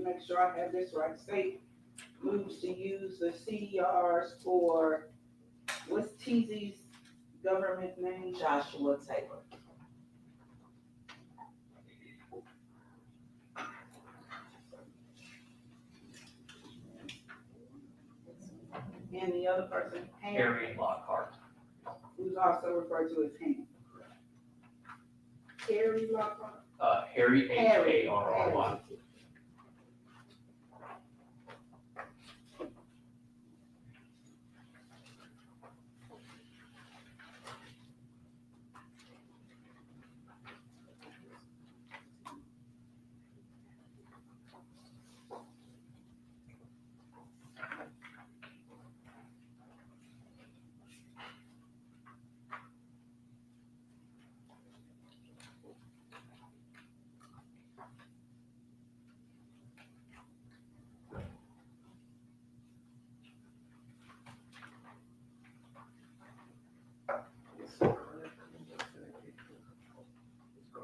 make sure I have this right. State moves to use the CDRs for, what's TZ's government name? Joshua Taylor. And the other person, Harry Lockhart. who's also referred to as Ham. Harry Lockhart. Harry, Harry. Harry.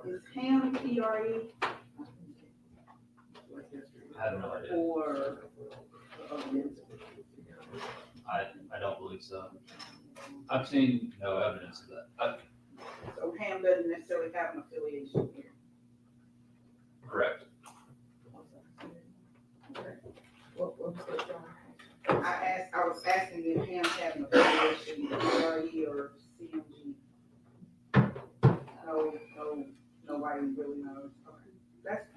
Is Ham PRE I have no idea. or, I don't believe so. I've seen no evidence of that. so Ham doesn't necessarily have an affiliation here? Correct. I was asking if Ham had an affiliation with PRE or CMG. No, nobody really knows. Okay, that's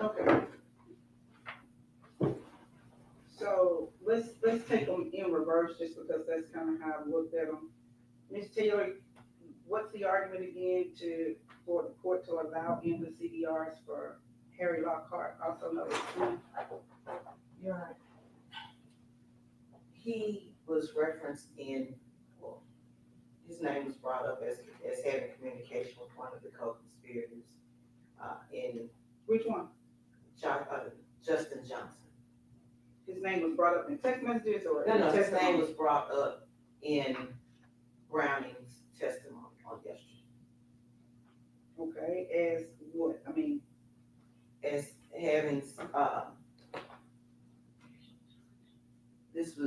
okay. So let's take them in reverse just because that's kind of how I looked at them. Ms. Taylor, what's the argument again for the court to allow in the CDRs for Harry Lockhart, also known as Ham? You're right. He was referenced in, well, his name was brought up as having communication with one of the co-conspirators, in Which one? Justin Johnson. His name was brought up in text messages or? No, his testimony? name was brought up in Browning's testimony on yesterday Okay, as what? I mean, as having, this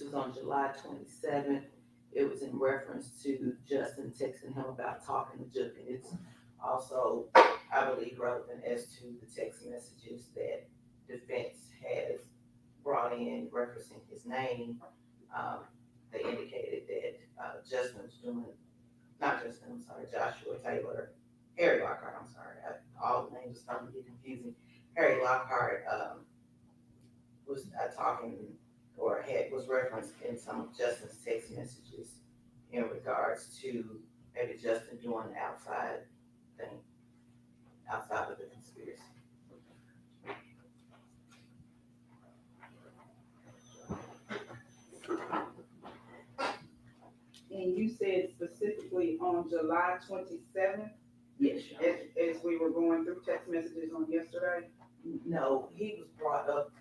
was on July 27th. it was in reference to Justin texting him about talking to Juke, and it's also, I believe, relevant as to the text messages that defense has brought in referencing his name. They indicated that Justin was doing, not Justin, I'm sorry, Joshua Taylor, Harry Lockhart, I'm sorry, all the names are starting to get confusing. Harry Lockhart was talking or was referenced in some of Justin's text messages in regards to maybe Justin doing the outside thing, outside of the conspiracy. And you said specifically on July 27th, Yes, Your Honor. as we were going through text messages on yesterday? No, he was brought up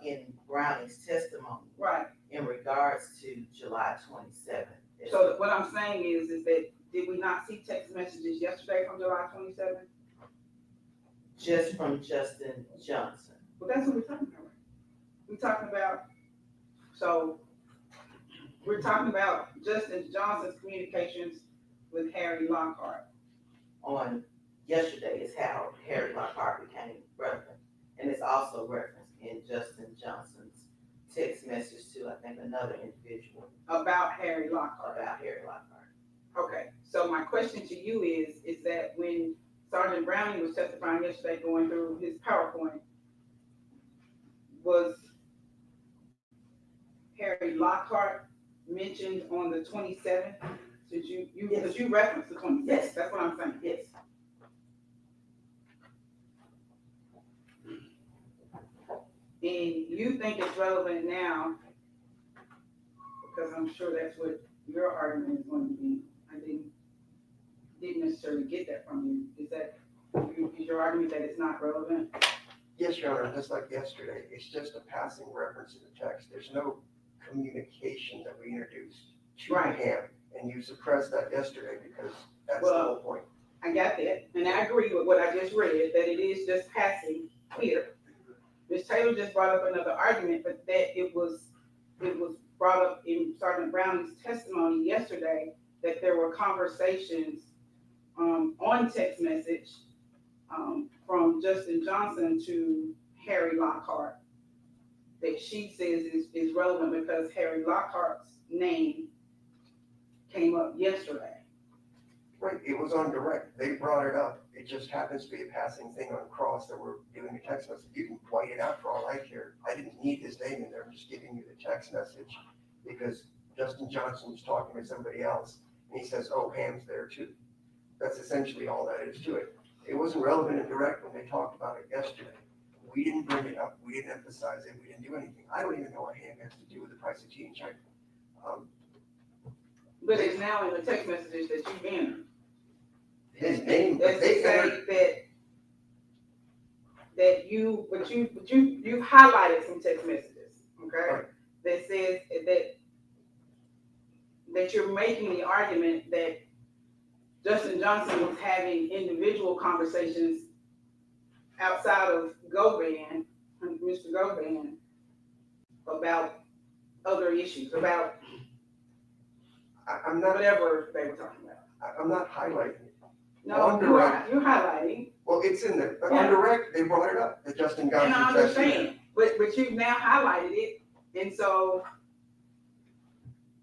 in Browning's testimony Right. in regards to July 27th. So what I'm saying is that did we not see text messages yesterday from July 27th? Just from Justin Johnson. Well, that's what we're talking about. We're talking about, so we're talking about Justin Johnson's communications with Harry Lockhart. On yesterday is how Harry Lockhart became relevant. And it's also referenced in Justin Johnson's text message to, I think, another individual About Harry Lockhart. about Harry Lockhart. Okay, so my question to you is that when Sergeant Browning was testifying yesterday going through his PowerPoint, was Harry Lockhart mentioned on the 27th? Did you, Yes. because you referenced the 26th, Yes. that's what I'm saying. Yes. And you think it's relevant now, because I'm sure that's what your argument is going to be. I didn't necessarily get that from you. Is your argument that it's not relevant? Yes, Your Honor, just like yesterday, it's just a passing reference in the text. There's no communication that we introduced to Right. him. And you suppressed that yesterday because that's the Well, whole point. I got that, and I agree with what I just read, that it is just passing here. Ms. Taylor just brought up another argument, but that it was brought up in Sergeant Browning's testimony yesterday, that there were conversations on text message from Justin Johnson to Harry Lockhart that she says is relevant because Harry Lockhart's name came up yesterday. Right, it was on direct. They brought it up. It just happens to be a passing thing on cross that we're doing a text message. You can white it out for all I care. I didn't need his name in there. I'm just giving you the text message because Justin Johnson was talking with somebody else and he says, oh, Ham's there too. That's essentially all that is to it. It wasn't relevant and direct when they talked about it yesterday. We didn't bring it up. We didn't emphasize it. We didn't do anything. I don't even know what Ham has to do with the price of tea in China. But it's now in the text messages that you've entered. His name, That's to they say that you highlighted some text messages, okay? Right. That says that you're making the argument that Justin Johnson was having individual conversations outside of Govan, Mr. Govan, about other issues, about I'm not, whatever they were talking about. I'm not highlighting it. No, On you're highlighting, Well, it's in there, but Yeah. on direct, they brought it up, that Justin and I Johnson said. understand, but you've now highlighted it, and so,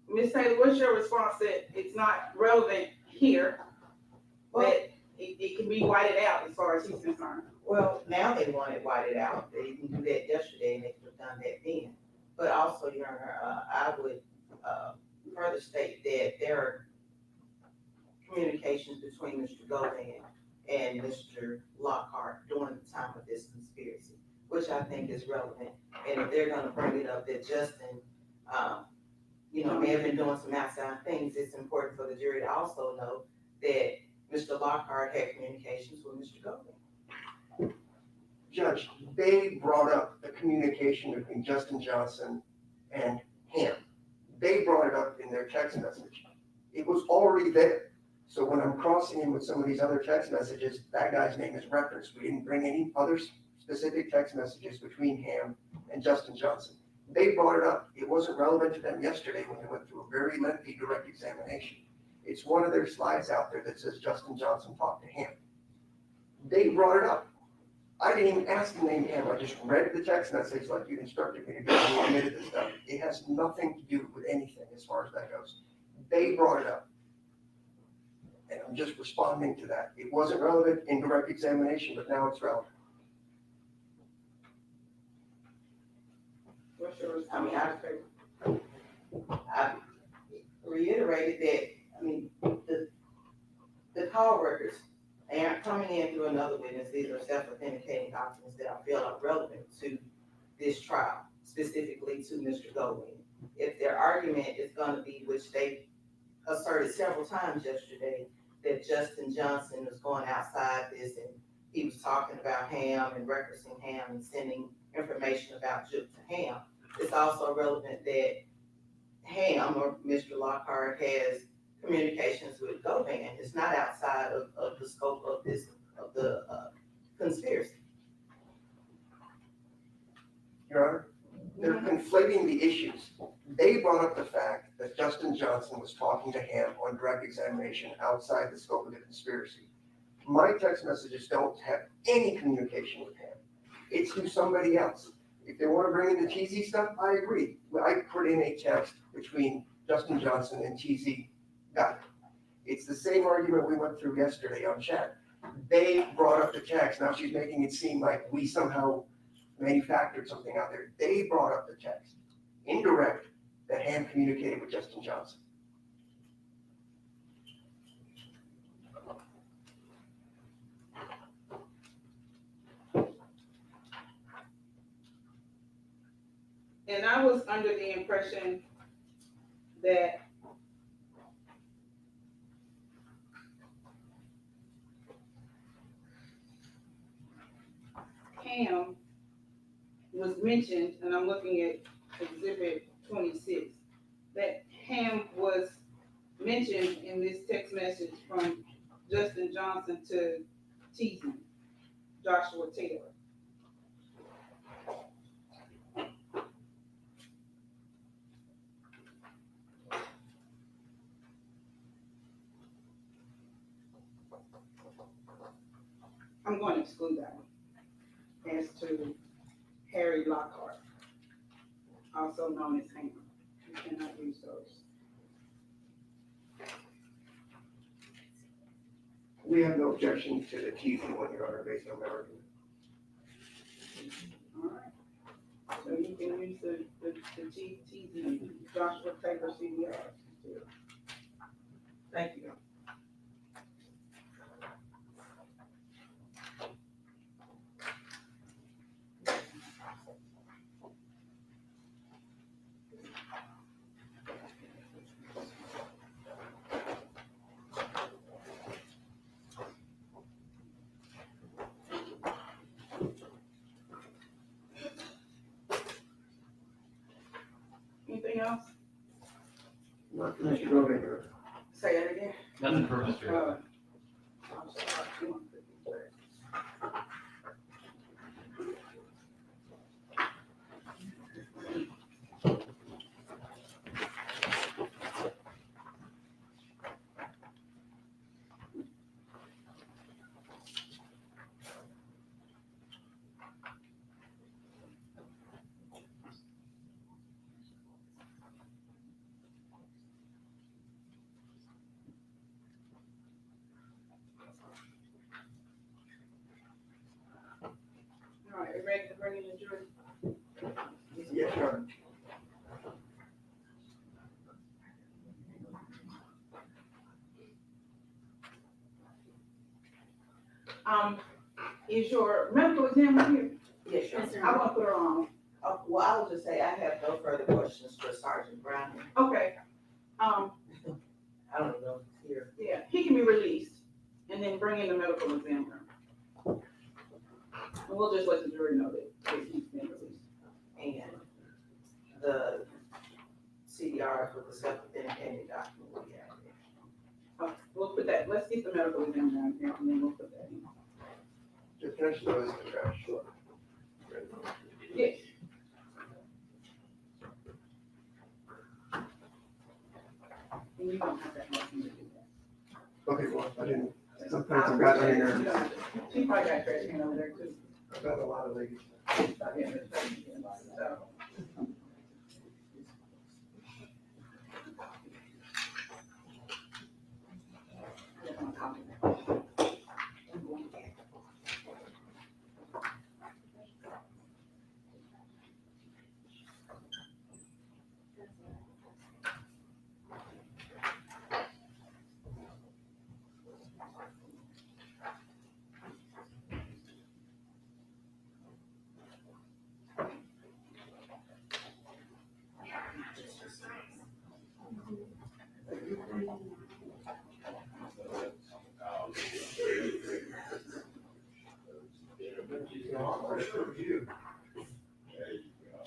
Ms. Taylor, what's your response that it's not relevant here, that it can be whited out as far as he's concerned? Well, now they want it whited out. They didn't do that yesterday and they could have done that then. But also, Your Honor, I would further state that there are communications between Mr. Govan and Mr. Lockhart during the time of this conspiracy, which I think is relevant. And if they're gonna bring it up that Justin, may have been doing some outside things, it's important for the jury to also know that Mr. Lockhart had communications with Mr. Govan. Judge, they brought up the communication between Justin Johnson and him. They brought it up in their text message. It was already there. So when I'm crossing in with some of these other text messages, that guy's name is referenced. We didn't bring any other specific text messages between Ham and Justin Johnson. They brought it up. It wasn't relevant to them yesterday when they went through a very lengthy direct examination. It's one of their slides out there that says Justin Johnson talked to him. They brought it up. I didn't even ask the name him. I just read the text message like you instructed me to do and you admitted this stuff. It has nothing to do with anything as far as that goes. They brought it up. And I'm just responding to that. It wasn't relevant in direct examination, but now it's relevant. What's your I mean, response? I reiterated that, the call records, they aren't coming in through another witness. These are self-authenticating documents that I feel are relevant to this trial, specifically to Mr. Govan. If their argument is gonna be, which they asserted several times yesterday, that Justin Johnson was going outside this and he was talking about Ham and referencing Ham and sending information about Juke to Ham, it's also relevant that Ham or Mr. Lockhart has communications with Govan. It's not outside of the scope of the conspiracy. Your Honor, they're conflating the issues. They brought up the fact that Justin Johnson was talking to Ham on direct examination outside the scope of the conspiracy. My text messages don't have any communication with Ham. It's through somebody else. If they want to bring in the TZ stuff, I agree. I put in a text between Justin Johnson and TZ. Got it. It's the same argument we went through yesterday on chat. They brought up the text. Now she's making it seem like we somehow manufactured something out there. They brought up the text, indirect, that Ham communicated with Justin Johnson. And I was under the impression that Ham was mentioned, and I'm looking at exhibit 26, that Ham was mentioned in this text message from Justin Johnson to TZ, Joshua Taylor. I'm going to exclude that one. As to Harry Lockhart, also known as Ham. You cannot use those. We have no objection to the TZ one, Your Honor, based on my argument. All right. So you can use the TZ, Joshua Taylor CDR. Thank you. Anything else? Not for Mr. Govan, Your Honor. Say it again. Nothing for Mr. Govan. I'm sorry. All right, you ready to bring in the jury? Yes, Your Honor. Is your medical examiner here? Yes, sure. I want to put her on. Well, I will just say I have no further questions for Sergeant Brown. Okay, I don't even know if he's here. yeah, he can be released and then bring in the medical examiner. And we'll just let the jury know that he's been released. And the CDR with the self-authenticated document we have there. We'll put that, let's get the medical examiner on here and then we'll put that in. Just finish those in the trash. Sure. Yes. And you don't have that motion to do that. Okay, well, I didn't, sometimes I've got on here, She probably got trash can over there too. I've got a lot of ladies. So,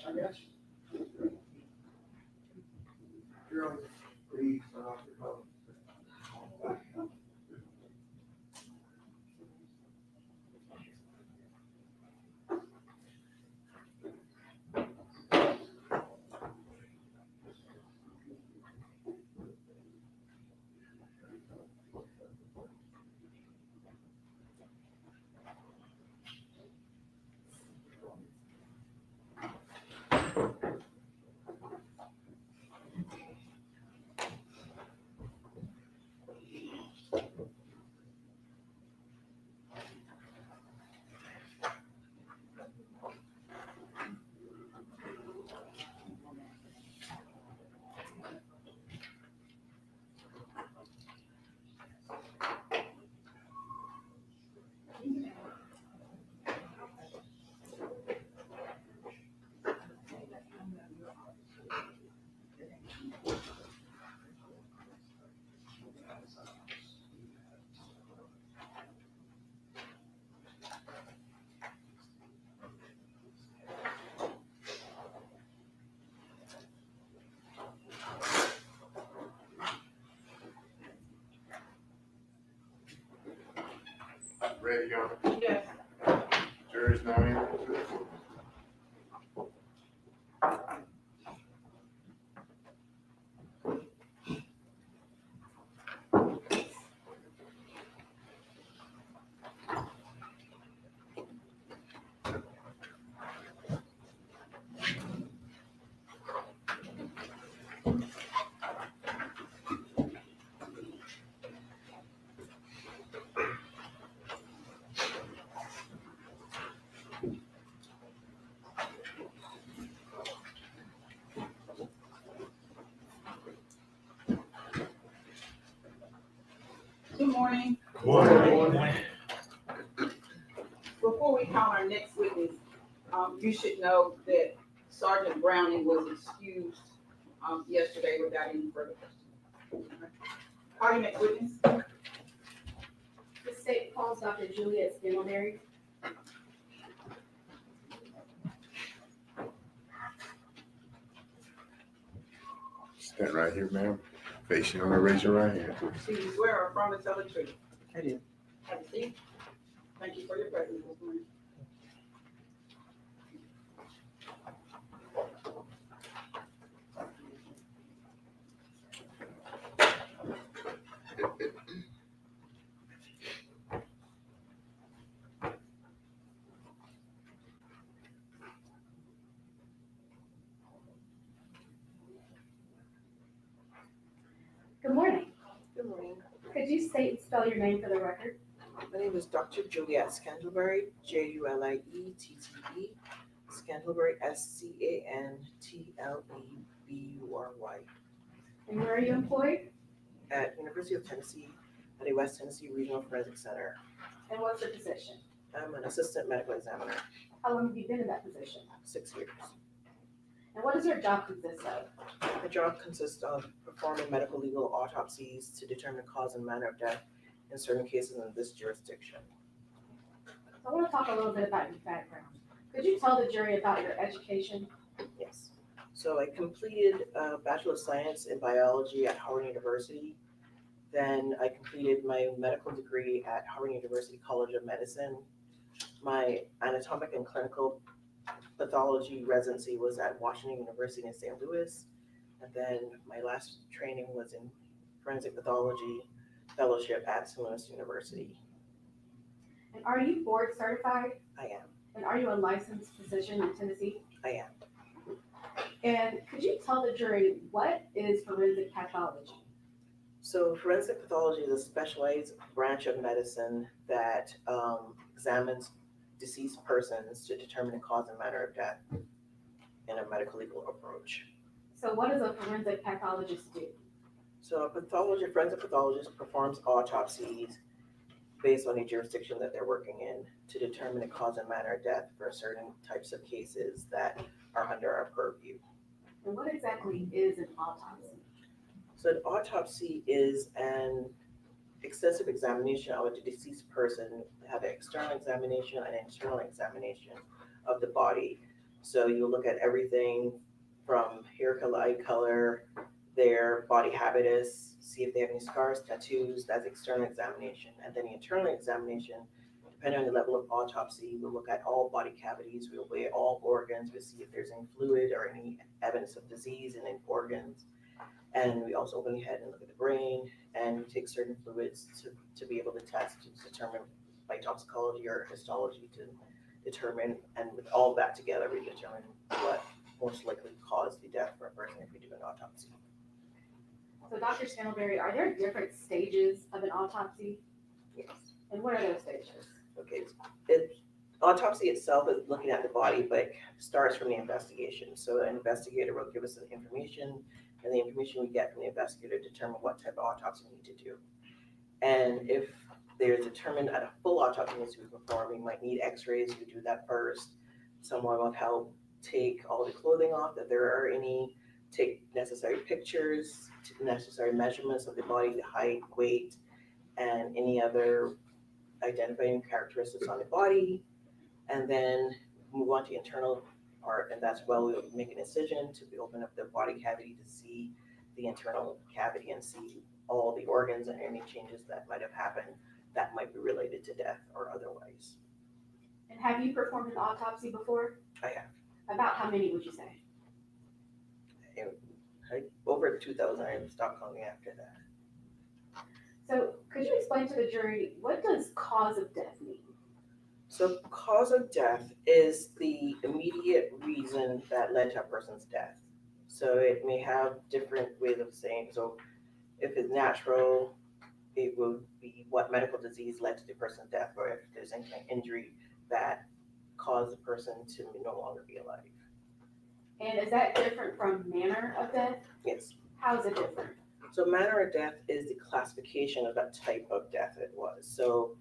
I guess. You're on the lead, so I'll have to go. Ready to go? yes, Jury's now in. good morning. Morning. Before we call our next witness, you should know that Sergeant Browning was excused, yesterday without any further questions. Call your next witness. The state calls Dr. Juliet Spindleberry. Stand right here, ma'am. Face you on the raise your right hand, please. Do you swear or affirm to tell the truth? I do. Have a seat. Thank you for your presence this morning. Good morning. Good morning. Could you state and spell your name for the record? My name is Dr. Juliet Scantlebury, Juliette, Scantlebury, Scantlebury, And where are you employed? at University of Tennessee, at a West Tennessee Regional Forensic Center. And what's your position? I'm an assistant medical examiner, How long have you been in that position? 6 years. And what does your job consist of? My job consists of performing medical legal autopsies to determine cause and manner of death in certain cases in this jurisdiction. I want to talk a little bit about your background. Could you tell the jury about your education? Yes. So I completed a Bachelor of Science in Biology at Howard University. Then I completed my medical degree at Howard University College of Medicine. My anatomic and clinical pathology residency was at Washington University in St. Louis. And then my last training was in Forensic Pathology Fellowship at Smoot University. And are you board certified? I am. And are you a licensed physician in Tennessee? I am. And could you tell the jury what is forensic pathology? So forensic pathology is a specialized branch of medicine that examines deceased persons to determine the cause and manner of death in a medical legal approach. So what does a forensic pathologist do? So a forensic pathologist performs autopsies based on the jurisdiction that they're working in to determine the cause and manner of death for certain types of cases that are under our purview. And what exactly is an autopsy? So an autopsy is an extensive examination of a deceased person, have an external examination and an internal examination of the body. So you look at everything from hair color, eye color, their body habitus, see if they have any scars, tattoos, that's external examination. And then the internal examination, depending on the level of autopsy, we'll look at all body cavities, we'll weigh all organs, we'll see if there's any fluid or any evidence of disease in any organs. And we also open the head and look at the brain, and we take certain fluids to be able to test to determine by toxicology or histology to determine, and with all that together, we determine what most likely caused the death for a person if we do an autopsy. So Dr. Scantlebury, are there different stages of an autopsy? Yes. And what are those stages? Okay, autopsy itself is looking at the body, but starts from the investigation. So an investigator will give us the information, and the information we get from the investigator determine what type of autopsy we need to do. And if they're determined that a full autopsy needs to be performed, we might need x-rays, we do that first. Someone will help take all the clothing off, if there are any, take necessary pictures, necessary measurements of the body, the height, weight, and any other identifying characteristics on the body, and then move on to the internal part, and that's where we'll make an incision to open up the body cavity to see the internal cavity and see all the organs and any changes that might have happened that might be related to death or otherwise. And have you performed an autopsy before? I have. About how many would you say? Over 2,000, I stopped counting after that. So could you explain to the jury, what does cause of death mean? So cause of death is the immediate reason that led to a person's death. So it may have different ways of saying, so if it's natural, it will be what medical disease led to the person's death, or if there's any kind of injury that caused the person to no longer be alive. And is that different from manner of death? Yes. How is it different? So manner of death is the classification of that type of death it was. So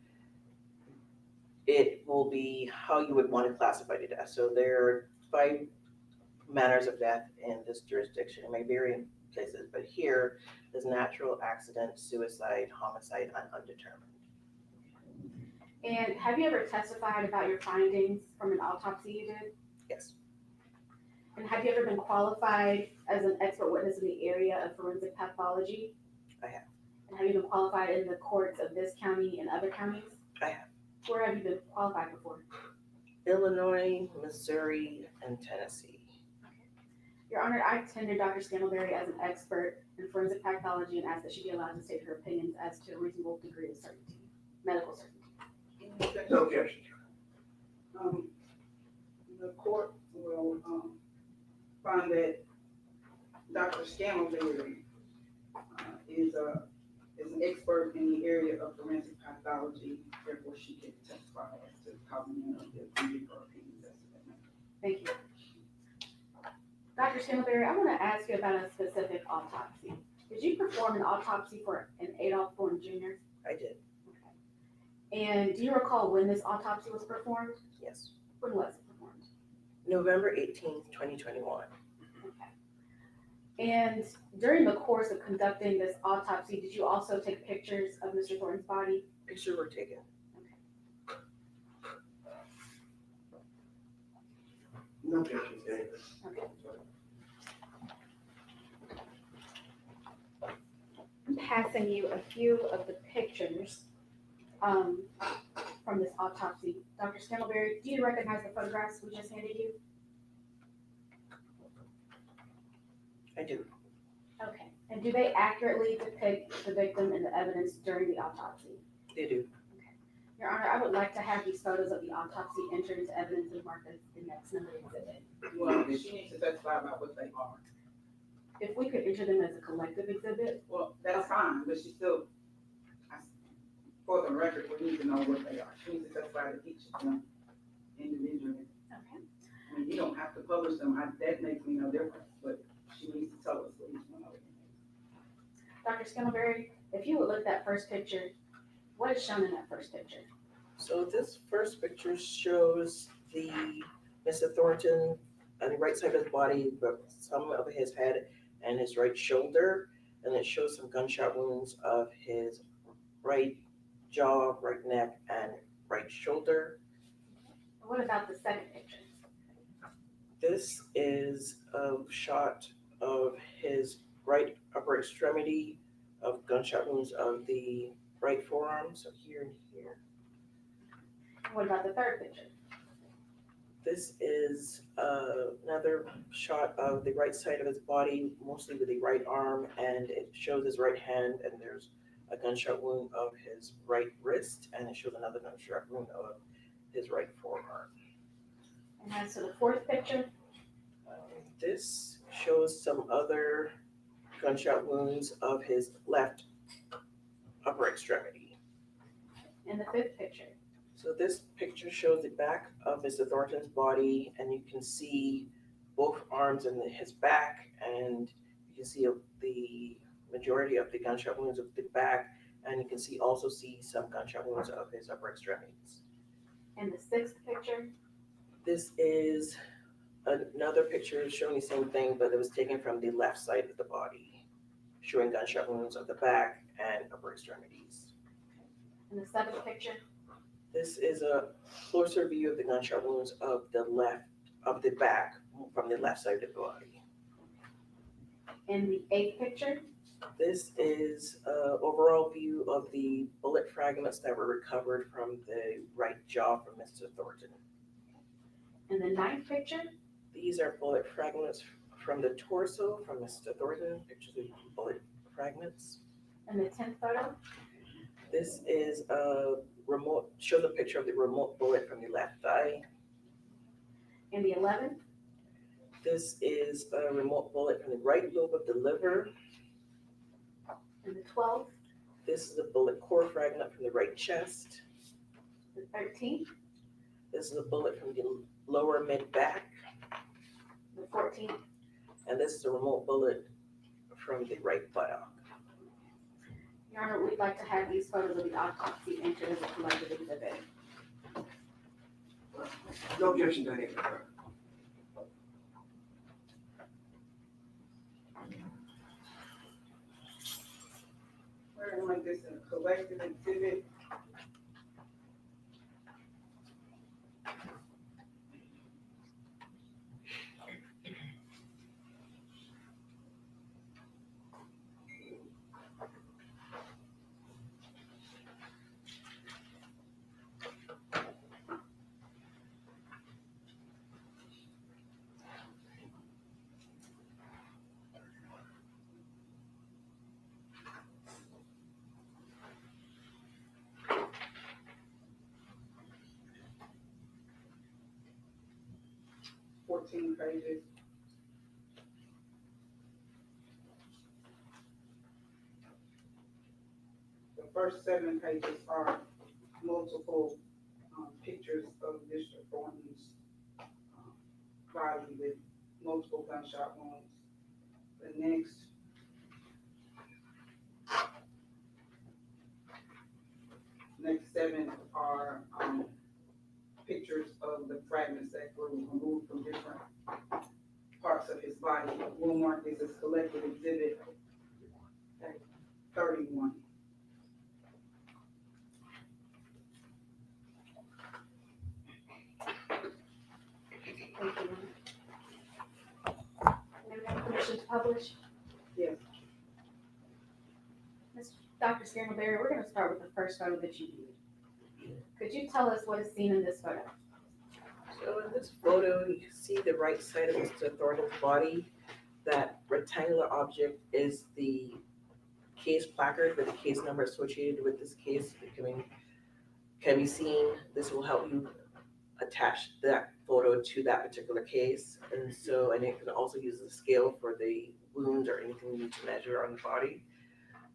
it will be how you would want to classify the death. So there are 5 manners of death in this jurisdiction. It may vary in places, but here there's natural, accident, suicide, homicide, and undetermined. And have you ever testified about your findings from an autopsy you did? Yes. And have you ever been qualified as an expert witness in the area of forensic pathology? I have. And have you been qualified in the courts of this county and other counties? I have. Where have you been qualified before? Illinois, Missouri, and Tennessee. Your Honor, I tendered Dr. Scantlebury as an expert in forensic pathology and asked that she be allowed to state her opinions as to a reasonable degree of certainty, medical certainty. No objection. The court will, find that Dr. Scantlebury, is an expert in the area of forensic pathology, therefore she can testify as to how many of the opinions as to that matter. Thank you. Dr. Scantlebury, I want to ask you about a specific autopsy. Did you perform an autopsy for an Adolph Thorne Jr.? I did. Okay. And do you recall when this autopsy was performed? Yes. When was it performed? November 18th, 2021. Okay. And during the course of conducting this autopsy, did you also take pictures of Mr. Thorne's body? Pictures were taken. No objections, David. Okay. I'm passing you a few of the pictures from this autopsy. Dr. Scantlebury, do you recognize the photographs we just handed you? I do. Okay. And do they accurately depict the victim and the evidence during the autopsy? They do. Your Honor, I would like to have these photos of the autopsy entered into evidence and marked as the next number exhibit. Well, she needs to testify about what they are. If we could enter them as a collective exhibit, Well, that's fine, but she still, for the record, we need to know what they are. She needs to testify to each of them individually. okay. I mean, you don't have to publish them, that makes me no difference, but she needs to tell us what each one of them is. Dr. Scantlebury, if you would look at that first picture, what is shown in that first picture? So this first picture shows the Mr. Thornton on the right side of his body, but some of his head and his right shoulder, and it shows some gunshot wounds of his right jaw, right neck, and right shoulder. What about the second picture? This is a shot of his right upper extremity of gunshot wounds of the right forearm, so here and here. What about the third picture? This is another shot of the right side of his body, mostly with the right arm, and it shows his right hand, and there's a gunshot wound of his right wrist, and it shows another gunshot wound of his right forearm. And as to the fourth picture, This shows some other gunshot wounds of his left upper extremity. and the fifth picture. So this picture shows the back of Mr. Thornton's body, and you can see both arms and his back, and you can see the majority of the gunshot wounds of the back, and you can also see some gunshot wounds of his upper extremities. And the sixth picture, This is another picture showing the same thing, but it was taken from the left side of the body, showing gunshot wounds of the back and upper extremities. and the seventh picture, This is a closer view of the gunshot wounds of the back from the left side of the body. and the eighth picture, This is an overall view of the bullet fragments that were recovered from the right jaw from Mr. Thornton. and the ninth picture, These are bullet fragments from the torso from Mr. Thornton, pictures of bullet fragments. and the 10th photo, This is shows a picture of the remote bullet from the left thigh. and the 11th, This is a remote bullet from the right lobe of the liver. and the 12th, This is a bullet core fragment from the right chest. the 13th, This is a bullet from the lower mid back. the 14th, And this is a remote bullet from the right buttock. Your Honor, we'd like to have these photos of the autopsy entered as a collective exhibit. No objection to any of that. We're gonna make this a collective exhibit. Fourteen pages. The first 7 pages are multiple pictures of Mr. Thornton's body with multiple gunshot wounds. The next 7 are pictures of the fragments that were removed from different parts of his body. We'll mark this as collective exhibit 31. Thank you. May we have permission to publish? Yes. Dr. Scantlebury, we're gonna start with the first photo that you viewed. Could you tell us what is seen in this photo? So in this photo, you can see the right side of Mr. Thornton's body, that rectangular object is the case placard with the case number associated with this case can be seen. This will help you attach that photo to that particular case. And so, and it can also use the scale for the wounds or anything you need to measure on the body.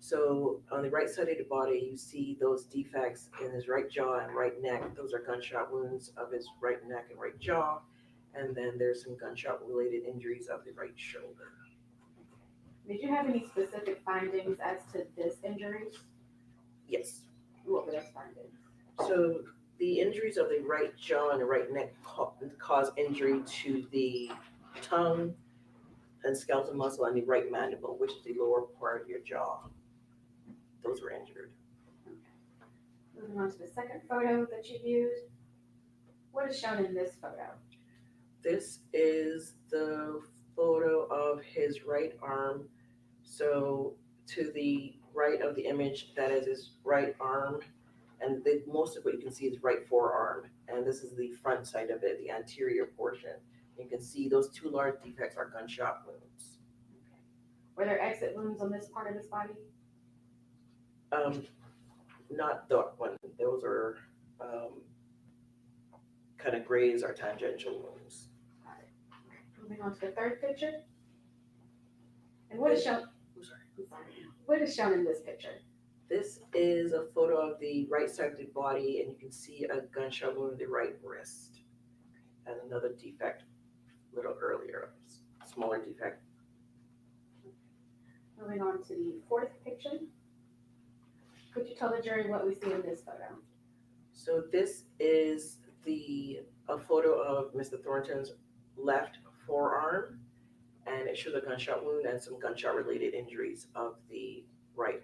So on the right side of the body, you see those defects in his right jaw and right neck. Those are gunshot wounds of his right neck and right jaw. And then there's some gunshot related injuries of the right shoulder. Did you have any specific findings as to this injury? Yes. What were those findings? So the injuries of the right jaw and the right neck cause injury to the tongue and skeletal muscle and the right mandible, which is the lower part of your jaw. Those were injured. Moving on to the second photo that you viewed. What is shown in this photo? This is the photo of his right arm. So to the right of the image, that is his right arm. And most of what you can see is right forearm. And this is the front side of it, the anterior portion. You can see those two large defects are gunshot wounds. Were there exit wounds on this part of his body? Not that one. Those are kind of graze or tangential wounds. Moving on to the third picture. And what is shown? I'm sorry. I'm sorry. What is shown in this picture? This is a photo of the right side of the body, and you can see a gunshot wound in the right wrist. And another defect a little earlier, smaller defect. Moving on to the fourth picture. Could you tell the jury what we see in this photo? So this is a photo of Mr. Thornton's left forearm, and it shows a gunshot wound and some gunshot related injuries of the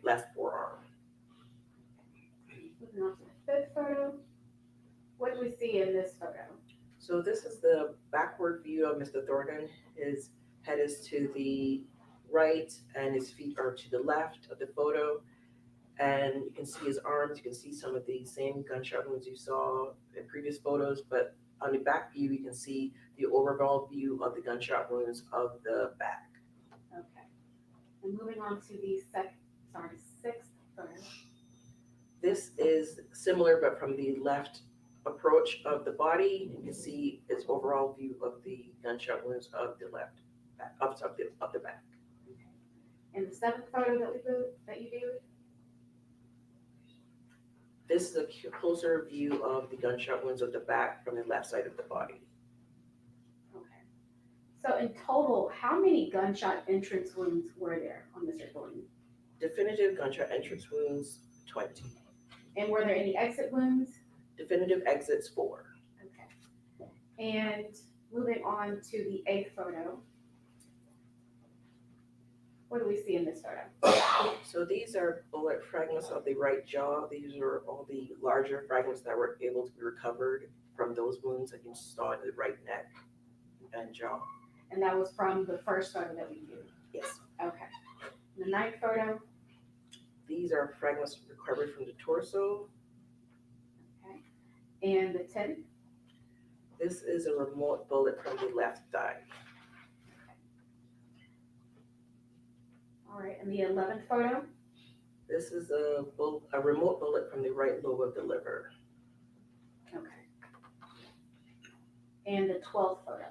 left forearm. Moving on to the fifth photo. What do we see in this photo? So this is the backward view of Mr. Thornton. His head is to the right and his feet are to the left of the photo. And you can see his arms, you can see some of the same gunshot wounds you saw in previous photos, but on the back view, you can see the overall view of the gunshot wounds of the back. Okay. And moving on to the sixth photo. This is similar, but from the left approach of the body, you can see its overall view of the gunshot wounds of the left back, of the back. And the seventh photo that you viewed? This is a closer view of the gunshot wounds of the back from the left side of the body. Okay. So in total, how many gunshot entrance wounds were there on Mr. Thornton? Definitive gunshot entrance wounds, 20. And were there any exit wounds? Definitive exits, 4. Okay. And moving on to the eighth photo. What do we see in this photo? So these are bullet fragments of the right jaw. These are all the larger fragments that were able to be recovered from those wounds that you saw in the right neck and jaw. And that was from the first photo that we viewed? Yes. Okay. And the ninth photo? These are fragments recovered from the torso. Okay. And the 10th? This is a remote bullet from the left thigh. All right, and the 11th photo? This is a remote bullet from the right lobe of the liver. Okay. And the 12th photo?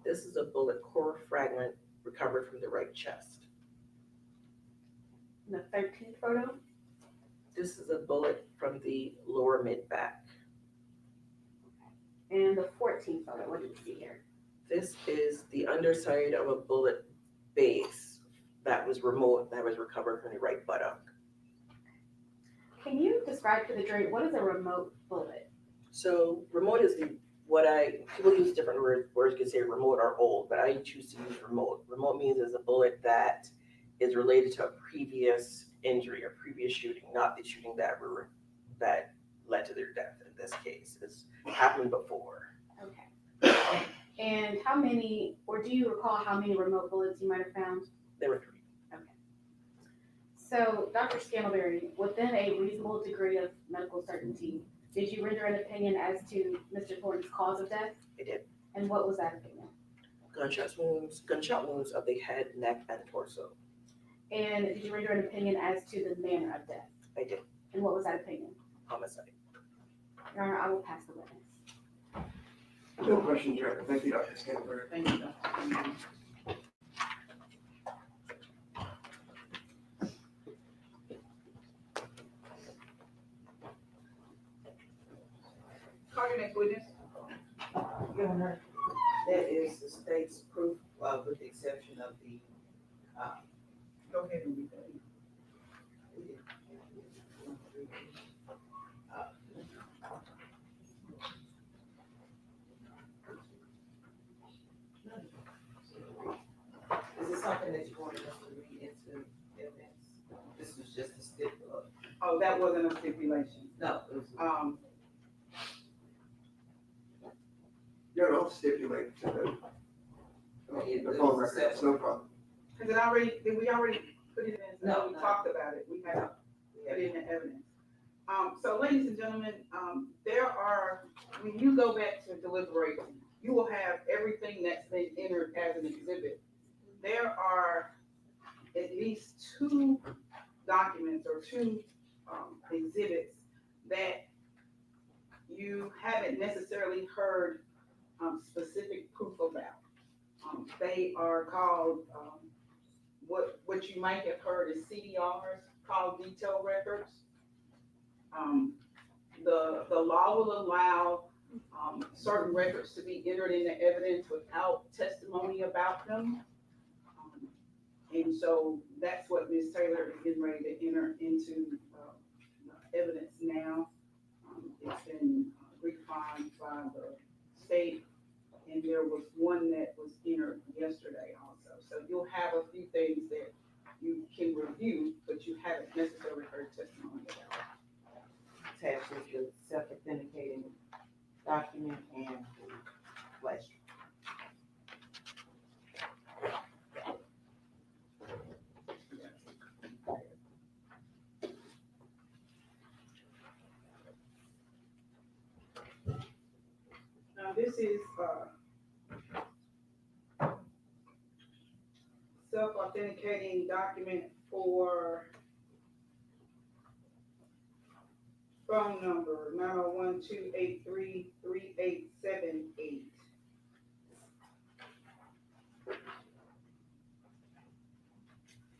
This is a bullet core fragment recovered from the right chest. And the 13th photo? This is a bullet from the lower mid back. And the 14th photo, what do we see here? This is the underside of a bullet base that was remote, that was recovered from the right buttock. Can you describe to the jury, what is a remote bullet? So remote is people use different words can say remote or old, but I choose to use remote. Remote means it's a bullet that is related to a previous injury or previous shooting, not the shooting that led to their death in this case. It's happened before. Okay. And how many, or do you recall how many remote bullets you might have found? There were 3. So, Dr. Scantlebury, within a reasonable degree of medical certainty, did you render an opinion as to Mr. Thornton's cause of death? I did. And what was that opinion? gunshot wounds of the head, neck, and torso. And did you render an opinion as to the manner of death? I did. And what was that opinion? Homicide. Your Honor, I will pass the witness. No questions, Your Honor. Thank you, Dr. Scantlebury. Thank you, Dr. Call your next witness. Your Honor, that is the state's proof, with the exception of the, Go ahead and read that. Is this something that you wanted us to read into evidence? This was just a stipulation. Oh, that wasn't a stipulation. No, it was. Yeah, I'll stipulate to the phone record, that's no problem. Did we already put it in? No, We no. talked about it, we had put it in the evidence. So ladies and gentlemen, there are, when you go back to deliberate, you will have everything that's been entered as an exhibit. There are at least 2 documents or 2 exhibits that you haven't necessarily heard specific proof about. They are called, what you might have heard is CDRs, called detail records. The law will allow certain records to be entered into evidence without testimony about them. And so that's what Ms. Taylor is getting ready to enter into evidence now. It's been refined by the state, and there was one that was entered yesterday also. So you'll have a few things that you can review, but you haven't necessarily heard testimony about. Attached with the self-authenticating document and flash. Now, this is, self-authenticating document for phone number 901-283-3878.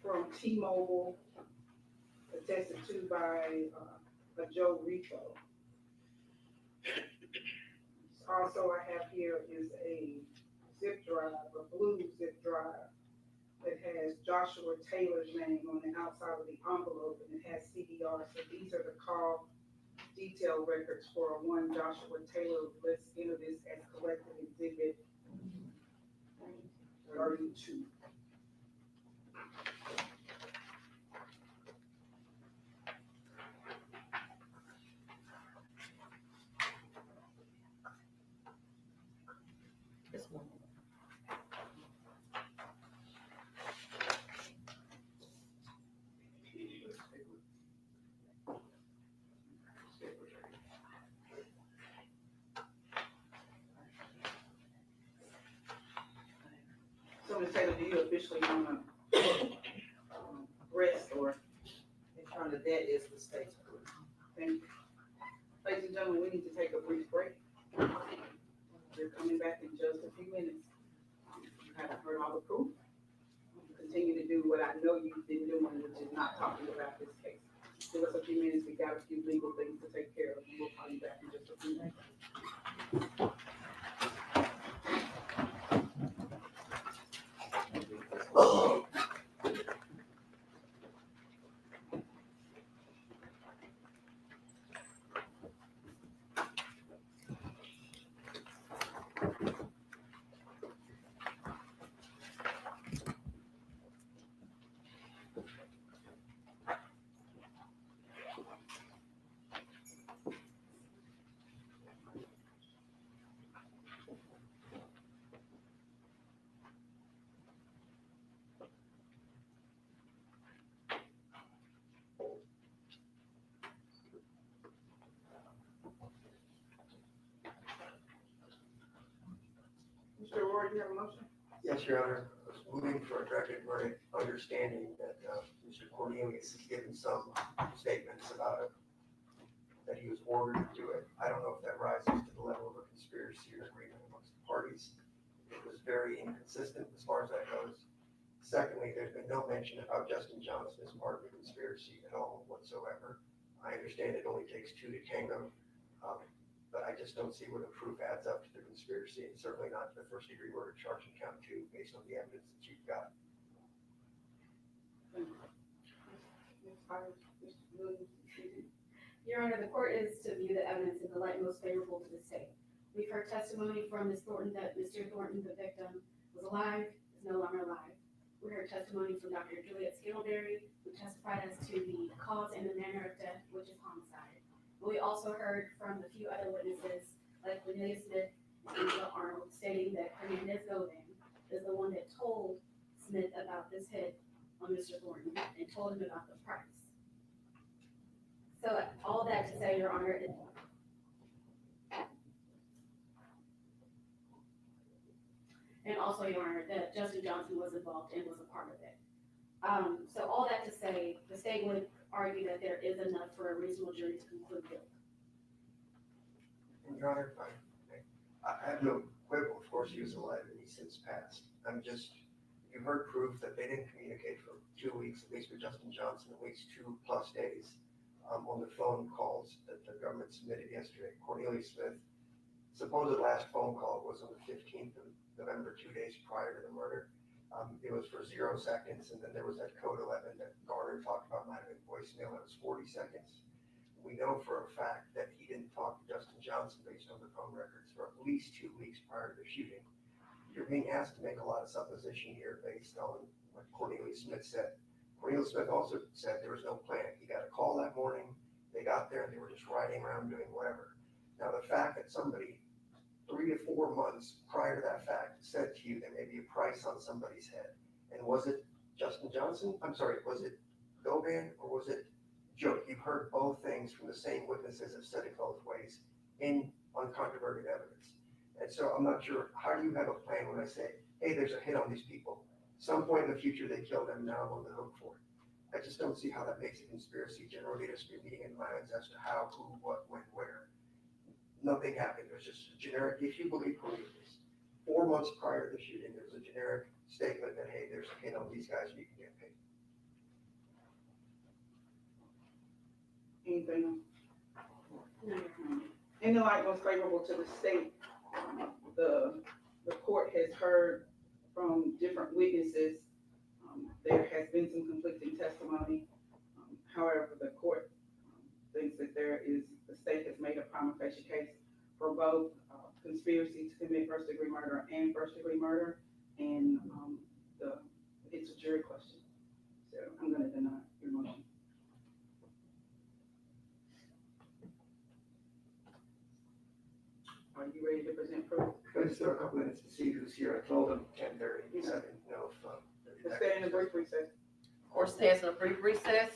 From T-Mobile, attested to by a Joe Rico. Also, I have here is a zip drive, a blue zip drive that has Joshua Taylor's name on the outside of the envelope, and it has CDR. So these are the call detail records for one Joshua Taylor. Let's enter this as collective exhibit 32. This one. So Ms. Taylor, do you officially want to rest or? In front of that is the state's proof. Thank you. Ladies and gentlemen, we need to take a brief break. We're coming back in just a few minutes. You haven't heard all the proof. Continue to do what I know you've been doing, which is not talking about this case. Give us a few minutes, we got a few legal things to take care of, and we'll call you back in just a few minutes. Mr. Ward, you have a motion? Yes, Your Honor, I was moving for a directed verdict, understanding that Mr. Cornelius has given some statements about it, that he was ordered to do it. I don't know if that rises to the level of a conspiracy or agreement amongst the parties. It was very inconsistent as far as that goes. Secondly, there's been no mention of how Justin Johnson is part of the conspiracy at all whatsoever. I understand it only takes two to tango, but I just don't see where the proof adds up to the conspiracy, and certainly not the first degree murder charge in count two, based on the evidence that you've got. Ms. Myers, Mr. Williams, excuse me. Your Honor, the court is to view the evidence in the light most favorable to the state. We've heard testimony from Ms. Thornton that Mr. Thornton, the victim, was alive, is no longer alive. We heard testimony from Dr. Juliet Scaleberry, who testified as to the cause and the manner of death, which is homicide. We also heard from a few other witnesses, like Cornelia Smith and Angela Arnold, stating that Hernandez Govan is the one that told Smith about this hit on Mr. Thornton and told him about the price. So all that to say, Your Honor, and also, Your Honor, that Justin Johnson was involved and was a part of it. So all that to say, the state would argue that there is enough for a reasonable jury to conclude guilt. And Your Honor, I have no quibble, of course, he was alive and he's since passed. You heard proof that they didn't communicate for 2 weeks, at least with Justin Johnson, at least 2+ days, on the phone calls that the government submitted yesterday. Cornelia Smith, supposed last phone call was on the 15th of November, 2 days prior to the murder. It was for 0 seconds, and then there was that code 11 that Garner talked about, might have been voicemail, that was 40 seconds. We know for a fact that he didn't talk to Justin Johnson based on the phone records for at least 2 weeks prior to the shooting. You're being asked to make a lot of supposition here based on what Cornelia Smith said. Cornelia Smith also said there was no plan. He got a call that morning, they got there, and they were just riding around doing whatever. Now, the fact that somebody 3 to 4 months prior to that fact said to you there may be a price on somebody's head, and was it Justin Johnson? I'm sorry, was it Govan or was it Joe? You've heard both things from the same witnesses have said it both ways in uncontroverted evidence. And so I'm not sure, how do you have a plan when I say, hey, there's a hit on these people? Some point in the future they killed them, now I'm on the hook for it. I just don't see how that makes a conspiracy. Generally, there's been meeting in minds as to how, who, what, when, where. Nothing happened. It was just a generic, if you believe Cornelius. 4 months prior to the shooting, there was a generic statement that, hey, there's a hit on these guys and you can get paid. Anything else? No, Your Honor. In the light most favorable to the state, the court has heard from different witnesses. There has been some conflicting testimony. However, the court thinks that the state has made a prima facie case for both conspiracy to commit first-degree murder and first-degree murder, and it's a jury question. So I'm going to deny your motion. Are you ready to present proof? Could I just throw a couple minutes to see who's here? I told them 10:30, so I didn't know if. Let's stay in a brief recess. Court stands in a brief recess.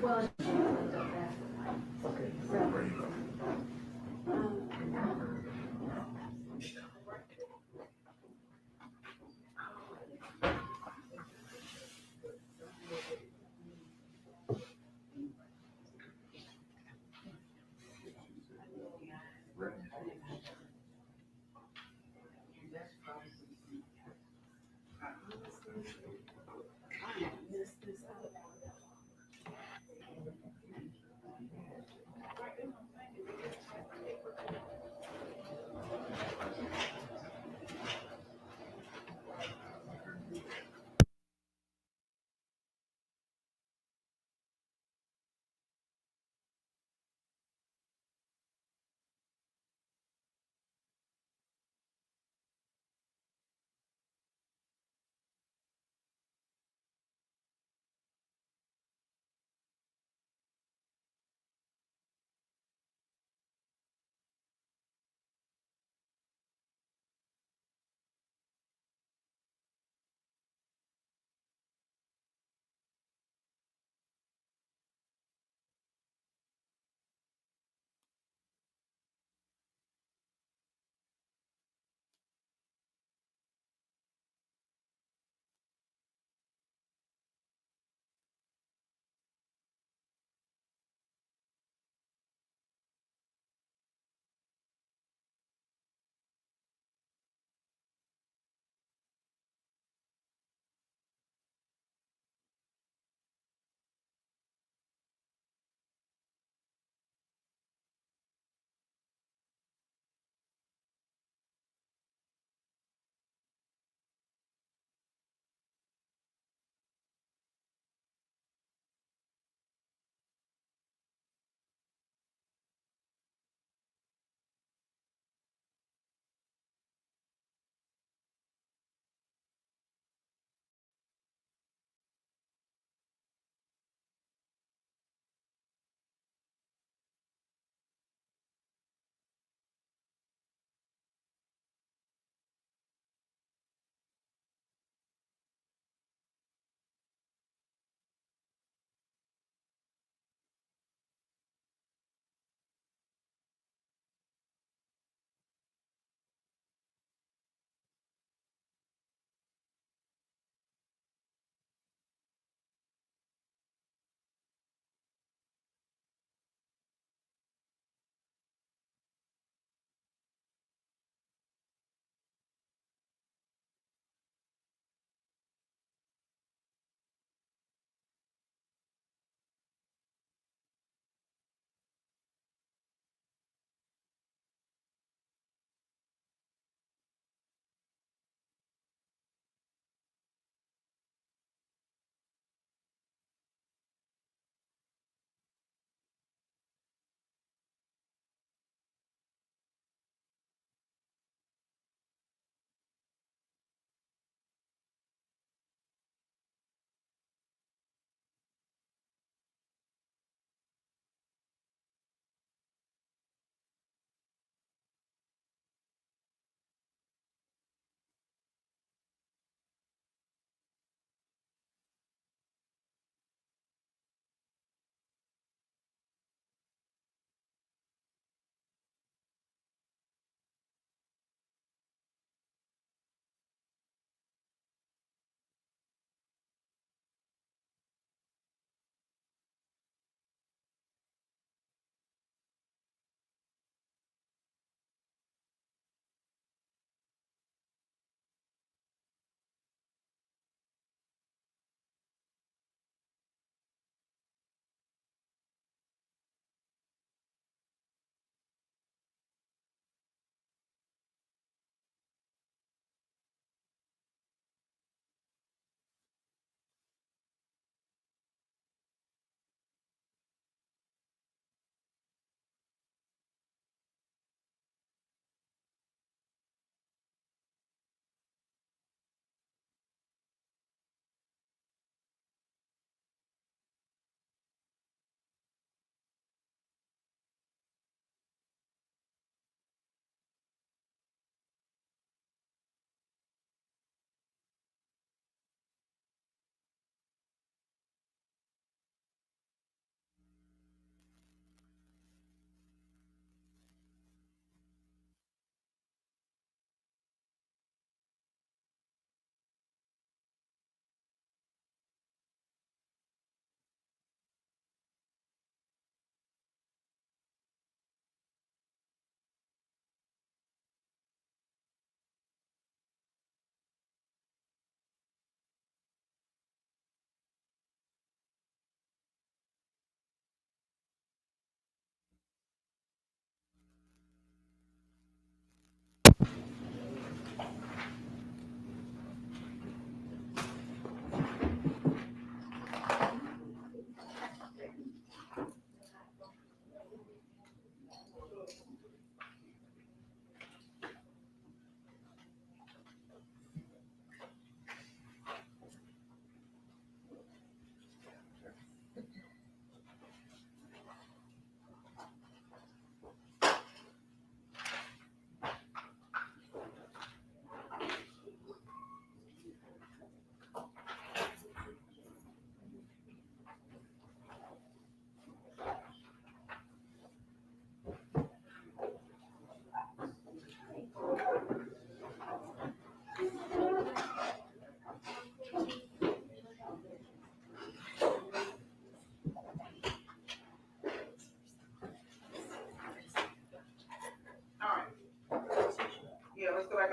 Well, Okay. So- Ready to go. I messed this up.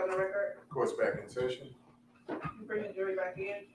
on the record. Court's back in session. You bring the jury back in.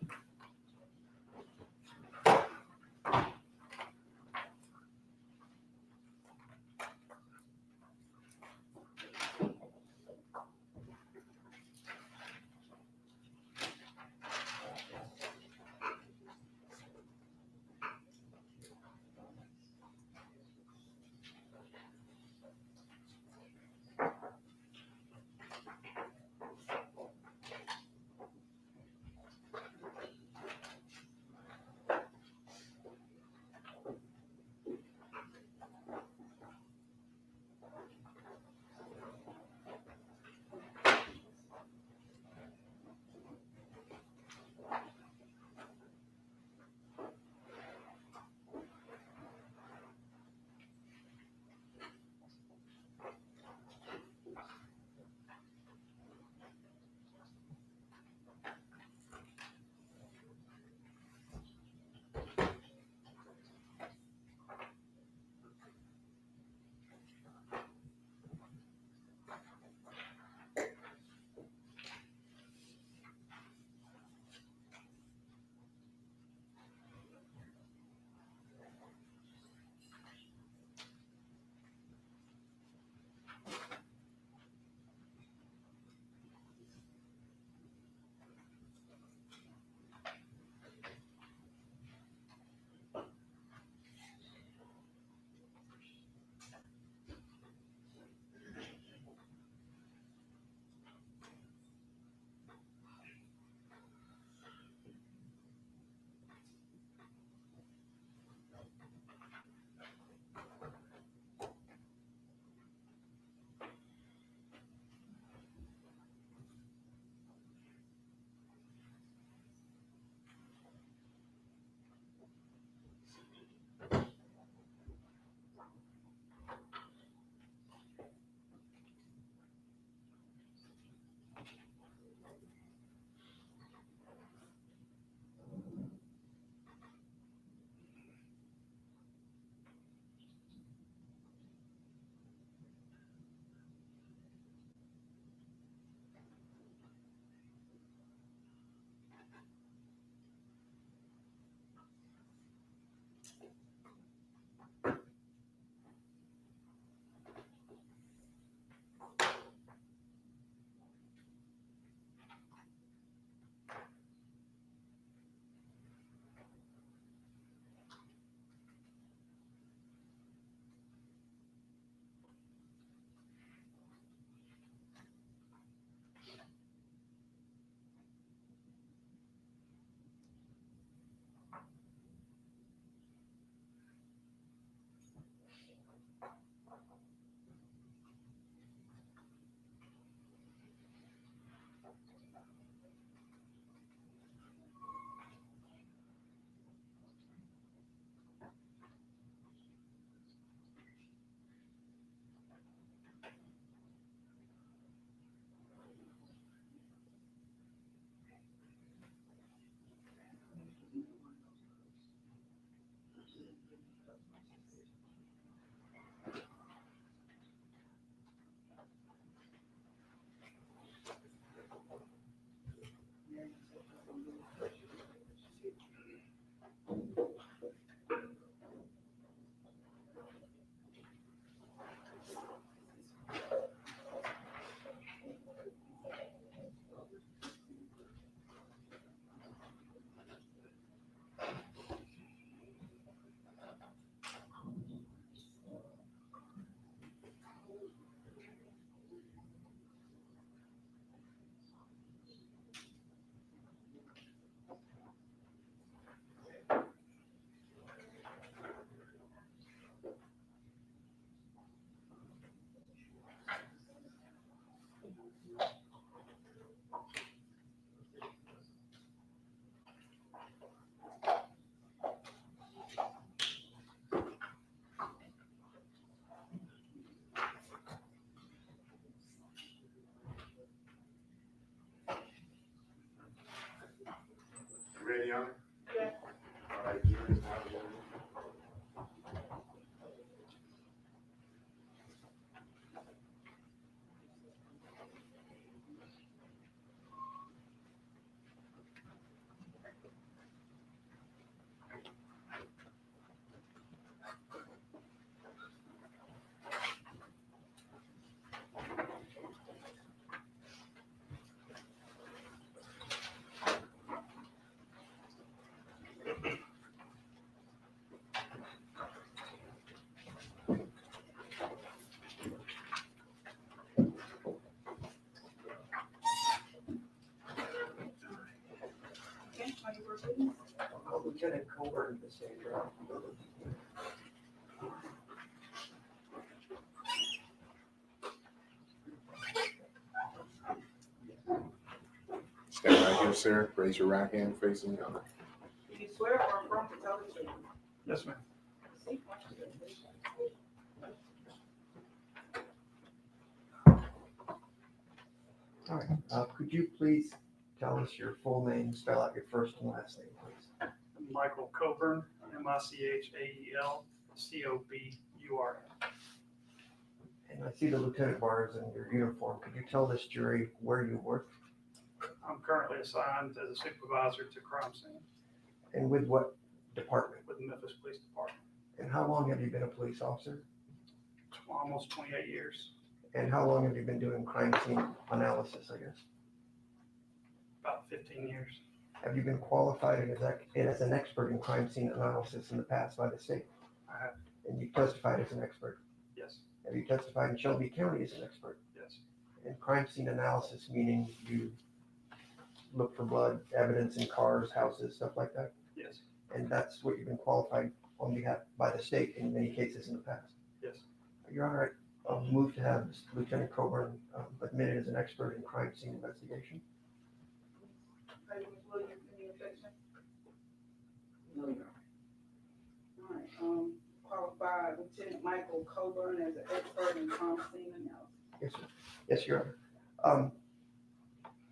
Lieutenant Coburn to say, Stand right here, sir. Raise your right hand facing the other. Do you swear or affirm to tell the truth? Yes, ma'am. All right, could you please tell us your full name, spell out your first and last name, please? Michael Coburn, MichaelCoburn. And I see the lieutenant bars in your uniform. Could you tell this jury where you work I'm currently assigned as a supervisor to crime scene and with what department? with the Memphis Police Department. And how long have you been a police officer? Almost 28 years, And how long have you been doing crime scene analysis, I guess? about 15 years. Have you been qualified as an expert in crime scene analysis in the past by the state? I have, And you testified as an expert? yes, Have you testified in Shelby County as an expert? yes, And crime scene analysis, meaning you look for blood, evidence in cars, houses, stuff like that? yes, And that's what you've been qualified on behalf by the state in many cases in the past? yes. Your Honor, I'll move to have Lieutenant Coburn admitted as an expert in crime scene investigation. Hey, Ms. Williams, any objection? No, Your All right, qualified Lieutenant Michael Coburn as an expert in crime scene analysis. Yes, sir. Yes, Your Honor.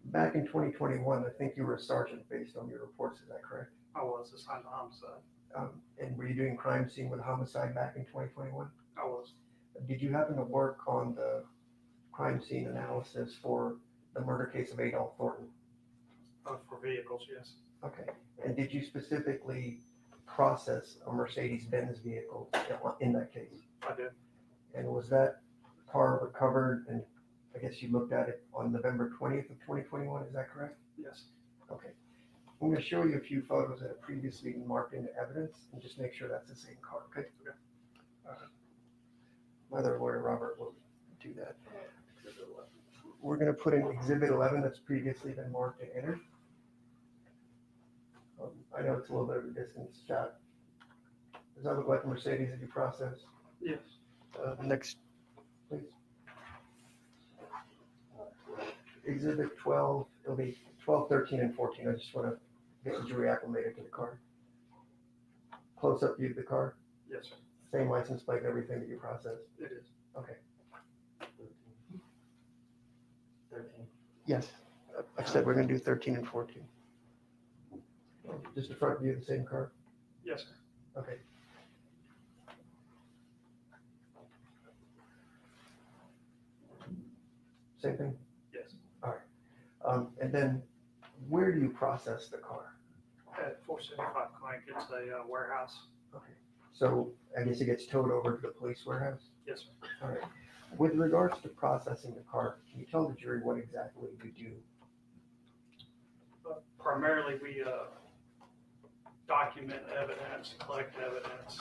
Back in 2021, I think you were a sergeant based on your reports, is that correct? I was assigned to homicide. And were you doing crime scene with homicide back in 2021? I was, Did you happen to work on the crime scene analysis for the murder case of Adolph Thornton? for vehicles, yes, Okay. And did you specifically process a Mercedes-Benz vehicle in that case? I did, And was that car recovered, and I guess you looked at it on November 20th of 2021, is that correct? yes. Okay. I'm going to show you a few photos that have previously been marked into evidence and just make sure that's the same car, okay? Okay. My other lawyer, Robert, will do that. We're going to put in Exhibit 11 that's previously been marked and entered. I know it's a little bit of a distance shot. Does that look like a Mercedes that you processed? Yes. Next, please. Exhibit 12, it'll be 12, 13, and 14. I just want to get the jury acclimated to the car. Close-up view of the car, Yes, sir. same license plate, everything that you processed. It is. Okay. 13. Yes, I've said we're going to do 13 and 14. Just the front view of the same car? Yes, sir. Okay. Same thing? Yes. And then where do you process the car? At 475 Clank, it's a warehouse. Okay. So I guess it gets towed over to the police warehouse? Yes, sir. All right. With regards to processing the car, can you tell the jury what exactly you do? But primarily, we document evidence, collect evidence.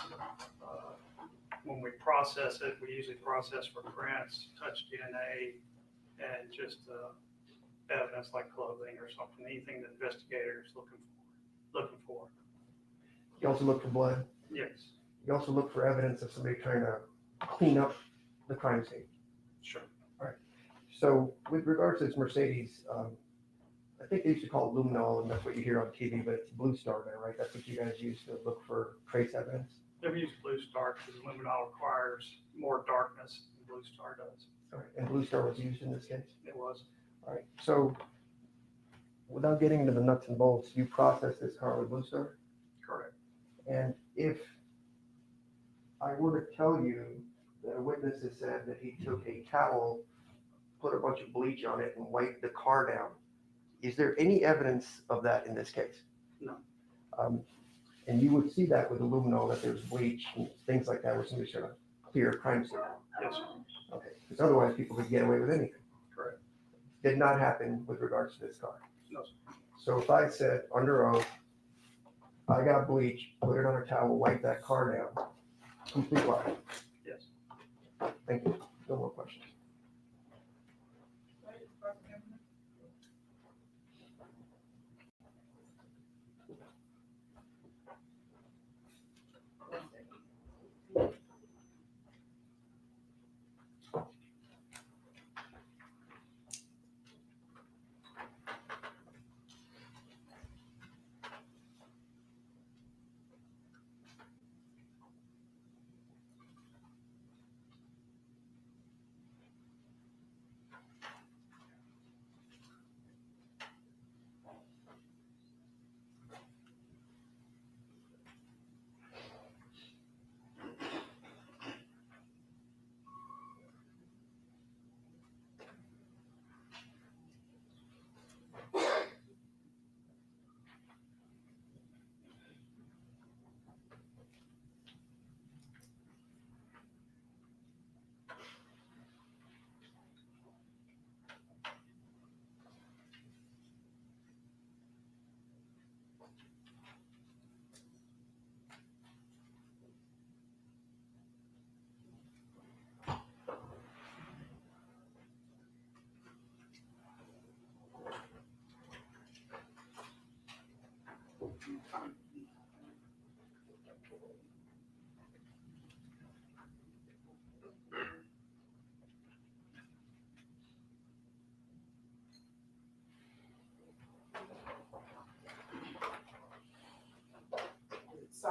When we process it, we usually process for prints, touch DNA, and just evidence like clothing or something, anything the investigator is looking for. You also look for blood. Yes, You also look for evidence of somebody trying to clean up the crime scene. sure. So with regards to this Mercedes, I think they used to call it luminol, and that's what you hear on TV, but it's Blue Star now, right? That's what you guys use to look for trace evidence? They've used Blue Star because luminol requires more darkness than Blue Star does. All right. And Blue Star was used in this case? It was, All right. So without getting into the nuts and bolts, you process this car with Blue Star? correct. And if I were to tell you that a witness has said that he took a towel, put a bunch of bleach on it, and wiped the car down, is there any evidence of that in this case? No. And you would see that with aluminol, that there's bleach and things like that, where somebody's trying to clear a crime scene. Yes, sir. Okay, because otherwise people could get away with anything. Correct. Did not happen with regards to this car. No, sir. So if I said under oath, I got bleach, put it on a towel, wipe that car down, complete lie. Yes. Thank you. No more questions.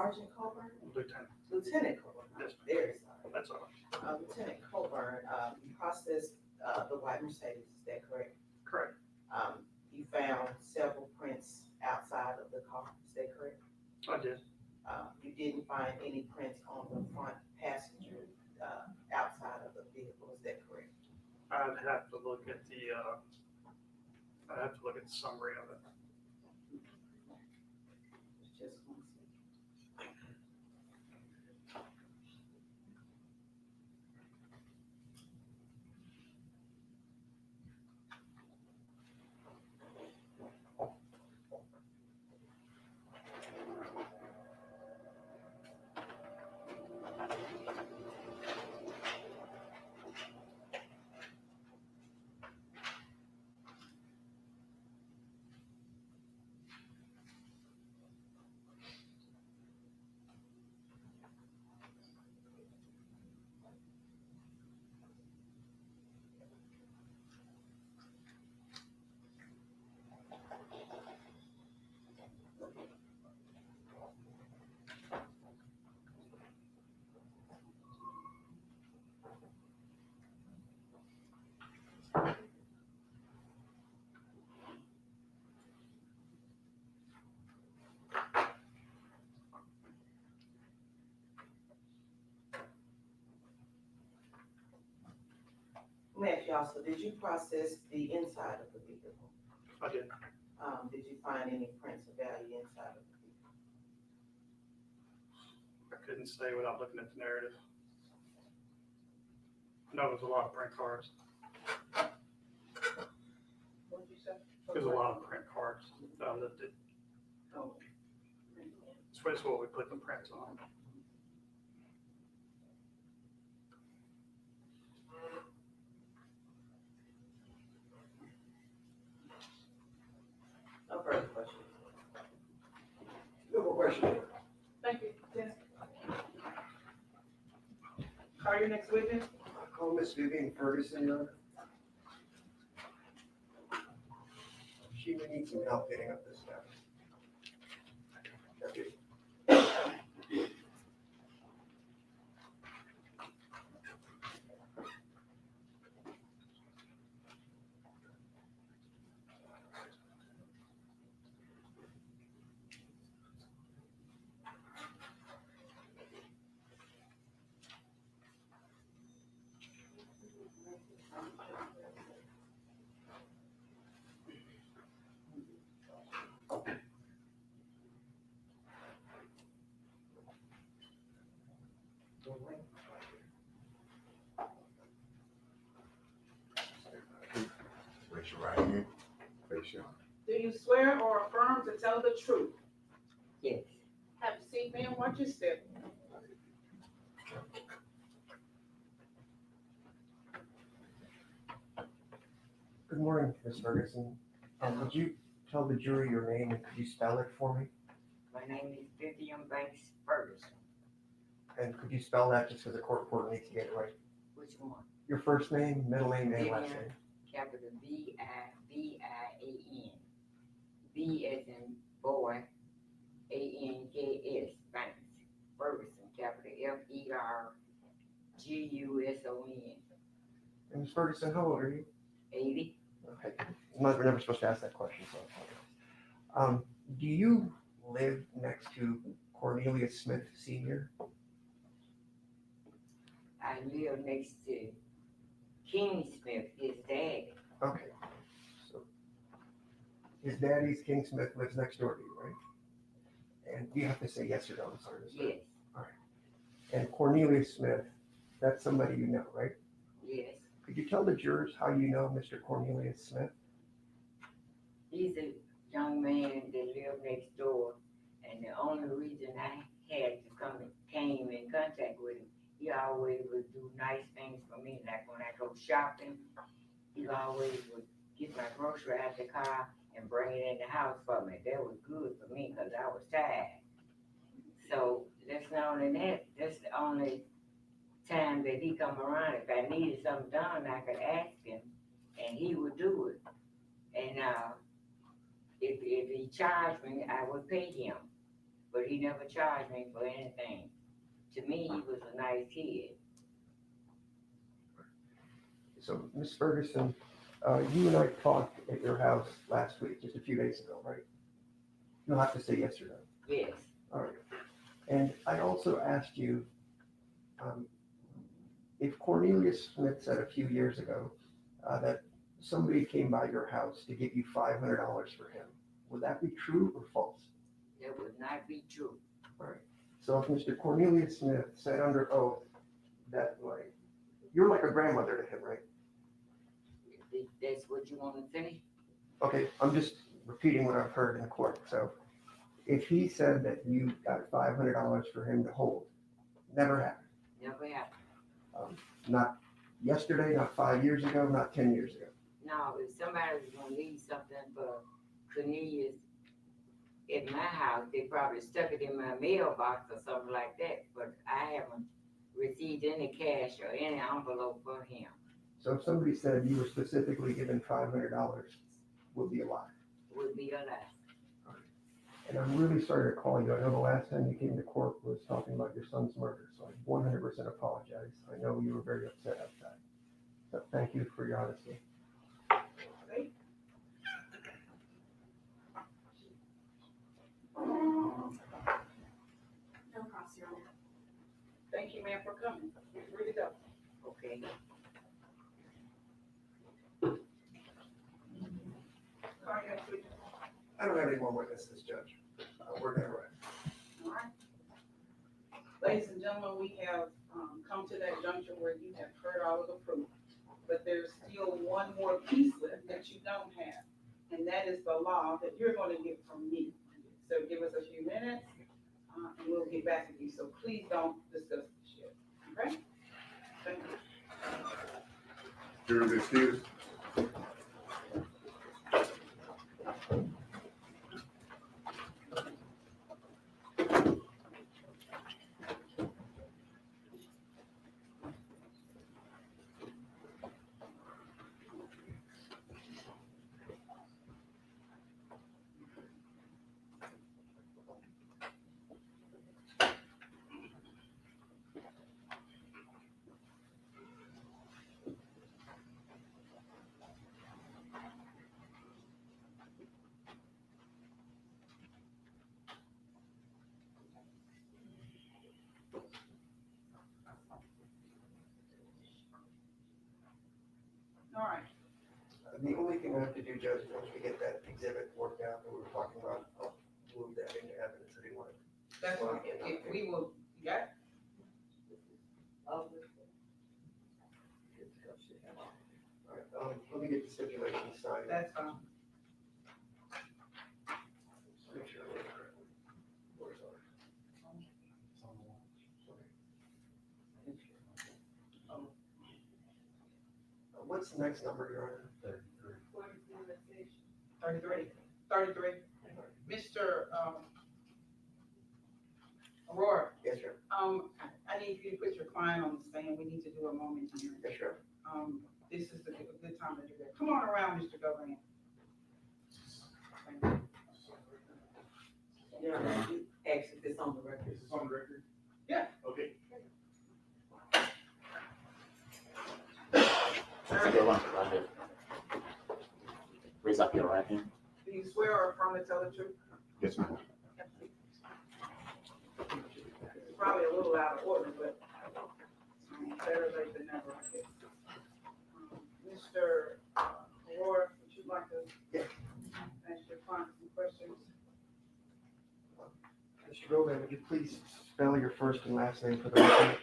Sergeant Coburn? Lieutenant, Lieutenant Coburn, I'm Yes, very sorry. that's all. Lieutenant Coburn, you processed, the white Mercedes, is that correct? Correct. You found several prints outside of the car, is that correct? I did. You didn't find any prints on the front passenger, outside of the vehicle, is that correct? I'd have to look at the, I'd have to look at the summary of it. Just one second. Let me ask you also, did you process the inside of the vehicle? I did. Did you find any prints of value inside of the vehicle? I couldn't say without looking at the narrative. No, there's a lot of print cards. What did you say? There's a lot of print cards. Oh. That's what we put the prints on. No further questions. No more questions. Thank you, Dennis. Call your next witness. Call Miss Vivian Ferguson, Your Honor. She would need some help getting up this steps. Thank you. Raise your right hand. Face your honor. Do you swear or affirm to tell the truth? Yes. Have a seat, ma'am, watch your step. Good morning, Ms. Ferguson. Would you tell the jury your name and could you spell it for me? My name is Vivian Banks Ferguson. And could you spell that just because the court reporter needs to get it right? Which one? Your first name, middle name, and last Vivian. name. Capital V-I-V-I-A-N. B as in boy, A-N-K-S, Banks. Ferguson, capital F-E-R-G-U-S-O-N. And Ms. Ferguson, how old are you? 80. Okay, we're never supposed to ask that question, so I apologize. Do you live next to Cornelius Smith Sr.? I live next to King Smith, his dad. Okay, so his daddy's King Smith lives next door to you, right? And you have to say yes or no, I'm sorry. Yes, And Cornelius Smith, that's somebody you know, right? yes. Could you tell the jurors how you know Mr. Cornelius Smith? He's a young man that lived next door, and the only reason I had to came in contact with him, he always would do nice things for me. Like when I go shopping, he always would get my grocery out the car and bring it in the house for me. That was good for me because I was tired. So that's not only that, that's the only time that he come around. If I needed something done, I could ask him, and he would do it. And if he charged me, I would pay him. but he never charged me for anything. To me, he was a nice kid. So, Ms. Ferguson, you and I talked at your house last week, just a few days ago, right? You'll have to say yes or no. Yes, All right. And I also asked you, if Cornelius Smith said a few years ago, that somebody came by your house to give you $500 for him, would that be true or false? that would not be true. All right. So if Mr. Cornelius Smith said under oath that, like, you're like a grandmother to him, right? If that's what you want to finish? Okay, I'm just repeating what I've heard in court. So if he said that you got $500 for him to hold, never happened. Never happened. Not yesterday, not 5 years ago, not 10 years ago. Now, if somebody was gonna leave something for Cornelius at my house, they probably stuck it in my mailbox or something like that, but I haven't received any cash or any envelope for him. So if somebody said you were specifically given $500, would be a lie. Would be a lie. And I'm really sorry to call you. I know the last time you came to court was talking about your son's murder, so I 100% apologize. I know you were very upset outside. So thank you for your honesty. No cross, Your Honor. Thank you, ma'am, for coming. Read it up. Okay. I don't have any more witnesses, Judge. We're gonna run. All right. Ladies and gentlemen, we have come to that juncture where you have heard all of the proof, but there's still one more piece left that you don't have, and that is the law that you're going to get from me. So give us a few minutes, and we'll get back with you. So please don't discuss this shit, okay? Thank you. Jury excused. All right. The only thing I have to do, Judge, is once we get that exhibit worked out that we were talking about, I'll move that into evidence. I didn't want to. That's fine. If we will, yeah, All right, let me get the stipulation signed. that's fine. Make sure I get it correctly. Where's ours? What's the next number, Your Honor? 33. Mr. Aurora, Yes, sir. I need you to put your client on the stand. We need to do a moment here. Yes, sir. This is a good time to do that. Come on around, Mr. Govan. Yeah, actually, it's on the record. Is this on the record? Yeah. Okay. Sir, Govan, right here. Raise up your right hand. do you swear or affirm to tell the truth? Yes, ma'am. It's probably a little out of order, but better late than never, I guess. Mr. Aurora, would you like to ask your client some questions? Mr. Govan, would you please spell your first and last name for the record?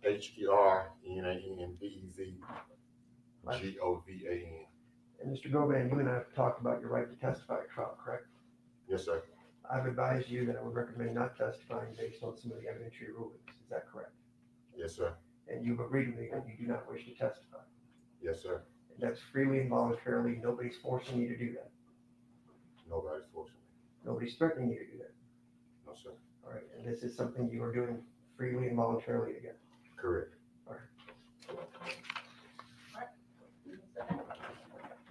HERNANDEZGOVAN. And Mr. Govan, you and I have talked about your right to testify at trial, correct? Yes, sir. I've advised you that I would recommend not testifying based on some of the evidentiary rulings. Is that correct? Yes, sir. And you've agreed with me that you do not wish to testify. Yes, sir. And that's freely and voluntarily. Nobody's forcing you to do that. Nobody's forcing me. Nobody's threatening you to do that. No, sir. All right. And this is something you are doing freely and voluntarily again. Correct.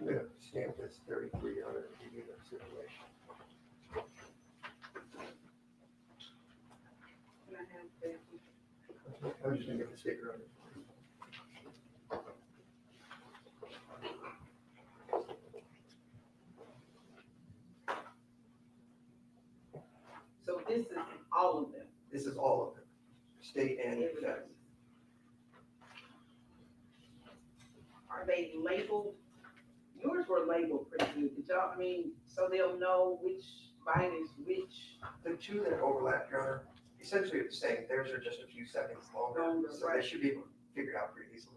I'm going to stamp this 33 on it and give you the stipulation. safety. I'm just gonna get the sticker on it. So this is all of them. This is all of them, state and federal. Are they labeled? Yours were labeled pretty good, did y'all, I mean, so they'll know which bite is which. The two that overlap, Your Honor, essentially are the same. Theirs are just a few seconds longer, Longer, so right. they should be able to figure it out pretty easily.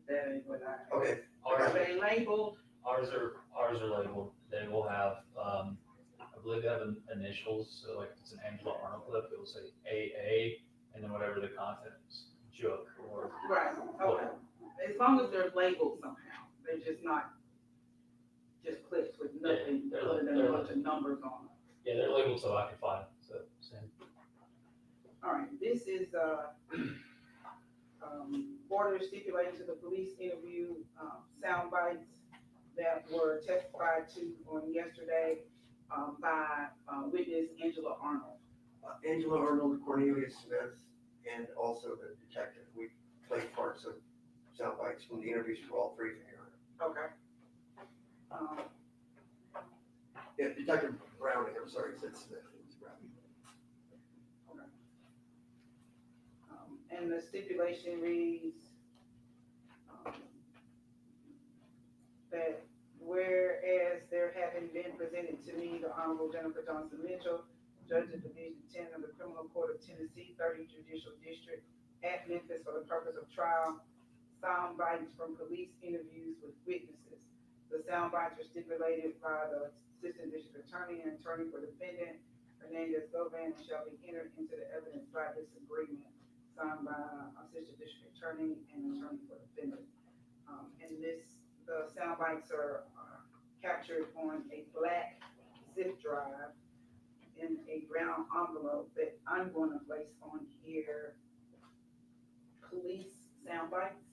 That ain't what I. Okay, Are they labeled? Ours are labeled. They will have, I believe they have initials, so like if it's an Angela Arnold clip, it will say AA, and then whatever the content is, joke or. Right, okay. As long as they're labeled somehow, they're just not just clips with nothing they're other than a they're bunch of numbers on them. Yeah, they're labeled so I can find them, so same. All right, this is, order stipulating to the police interview, sound bites that were testified to on yesterday, by, witness Angela Arnold. Angela Arnold, Cornelius Smith, and also the detective. We played parts of sound bites from the interviews for all three of them, Your Honor. Okay. Yeah, Detective Browning, I'm sorry, I said Smith, it was Browning. And the stipulation reads, that whereas there having been presented to me the Honorable Jennifer Johnson Mitchell, Judge of Division 10 of the Criminal Court of Tennessee, 30th Judicial District at Memphis for the purpose of trial, sound bites from police interviews with witnesses. The sound bites are stipulated by the Assistant District Attorney and Attorney for Defendant Hernandez, Govan, and shall be entered into the evidence by this agreement, signed by Assistant District Attorney and Attorney for Defendant. The sound bites are captured on a black zip drive in a brown envelope that I'm going to place on here. Police sound bites,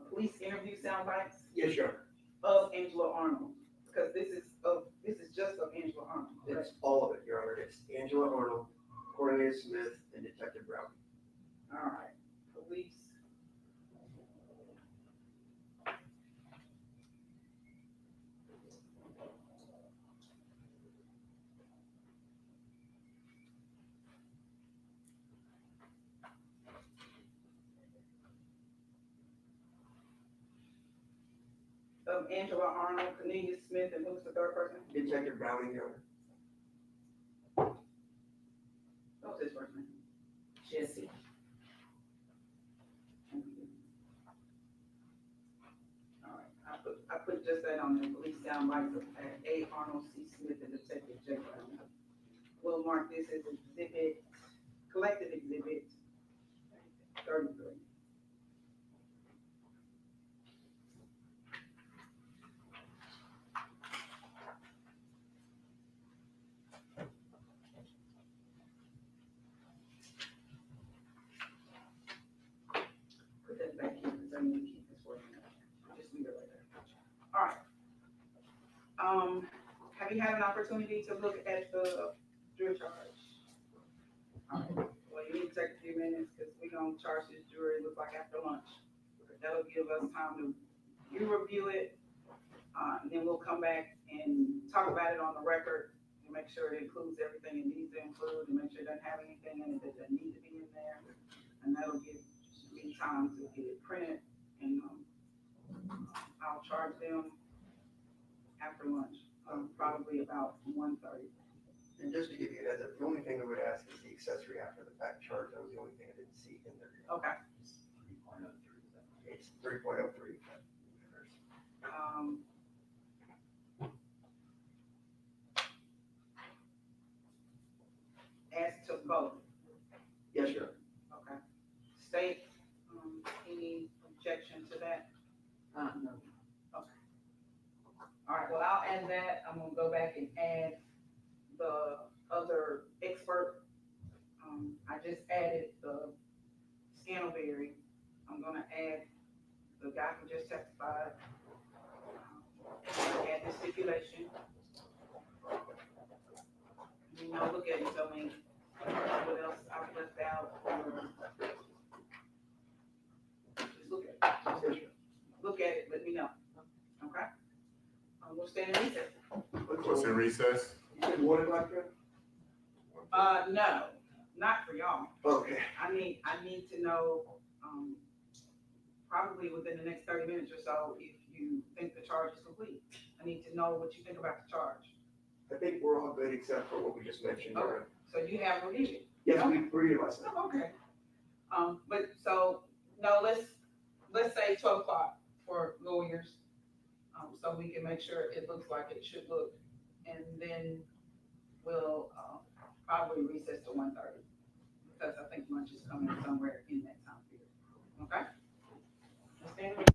police interview sound bites Yes, Your Honor. of Angela Arnold, because this is just of Angela Arnold. It's all of it, Your Honor. It's Angela Arnold, Cornelius Smith, and Detective Browning. All right, police. Of Angela Arnold, Cornelius Smith, and who's the third person? Detective Browning, Your Honor. What's his first name? Jesse. All right, I put just that on the police sound bites of A. Arnold, C. Smith, and Detective J. Brown. We'll mark this as exhibit, collective exhibit 33. Put that back here, because I need to keep this working. Just leave it right there. All right. Have you had an opportunity to look at the jury charge? All right, well, you need to take a few minutes, because we're gonna charge this jury, looks like after lunch. That'll give us time to, you review it, and then we'll come back and talk about it on the record, and make sure it includes everything it needs to include, and make sure it doesn't have anything in it that doesn't need to be in there. And that'll give me time to get it printed, and, I'll charge them after lunch, probably about 1:30. And just to give you a heads up, the only thing we would ask is the accessory after the fact charge. That was the only thing I didn't see in there. Okay. It's 3.03. As to both, Yes, Your Honor. okay. State, any objection to that? No. All right, well, I'll add that. I'm gonna go back and add the other expert. I just added the Scanoberry. I'm gonna add the guy who just testified. Add the stipulation. You know, look at it, tell me What else I've left out? Just look at it, let me know, okay? We'll stay in recess. What's in recess? You said 1 o'clock, Fred? No, not for y'all. Okay. I need to know, probably within the next 30 minutes or so, if you think the charge is complete. I need to know what you think about the charge. I think we're all good except for what we just mentioned. Okay. So you have reviewed it? Yes, we reviewed it last night. Oh, okay. But so, no, let's say 12 o'clock for lawyers, so we can make sure it looks like it should look. And then we'll, probably recess to 1:30, because I think lunch is coming somewhere in that time period, okay? Let's stay in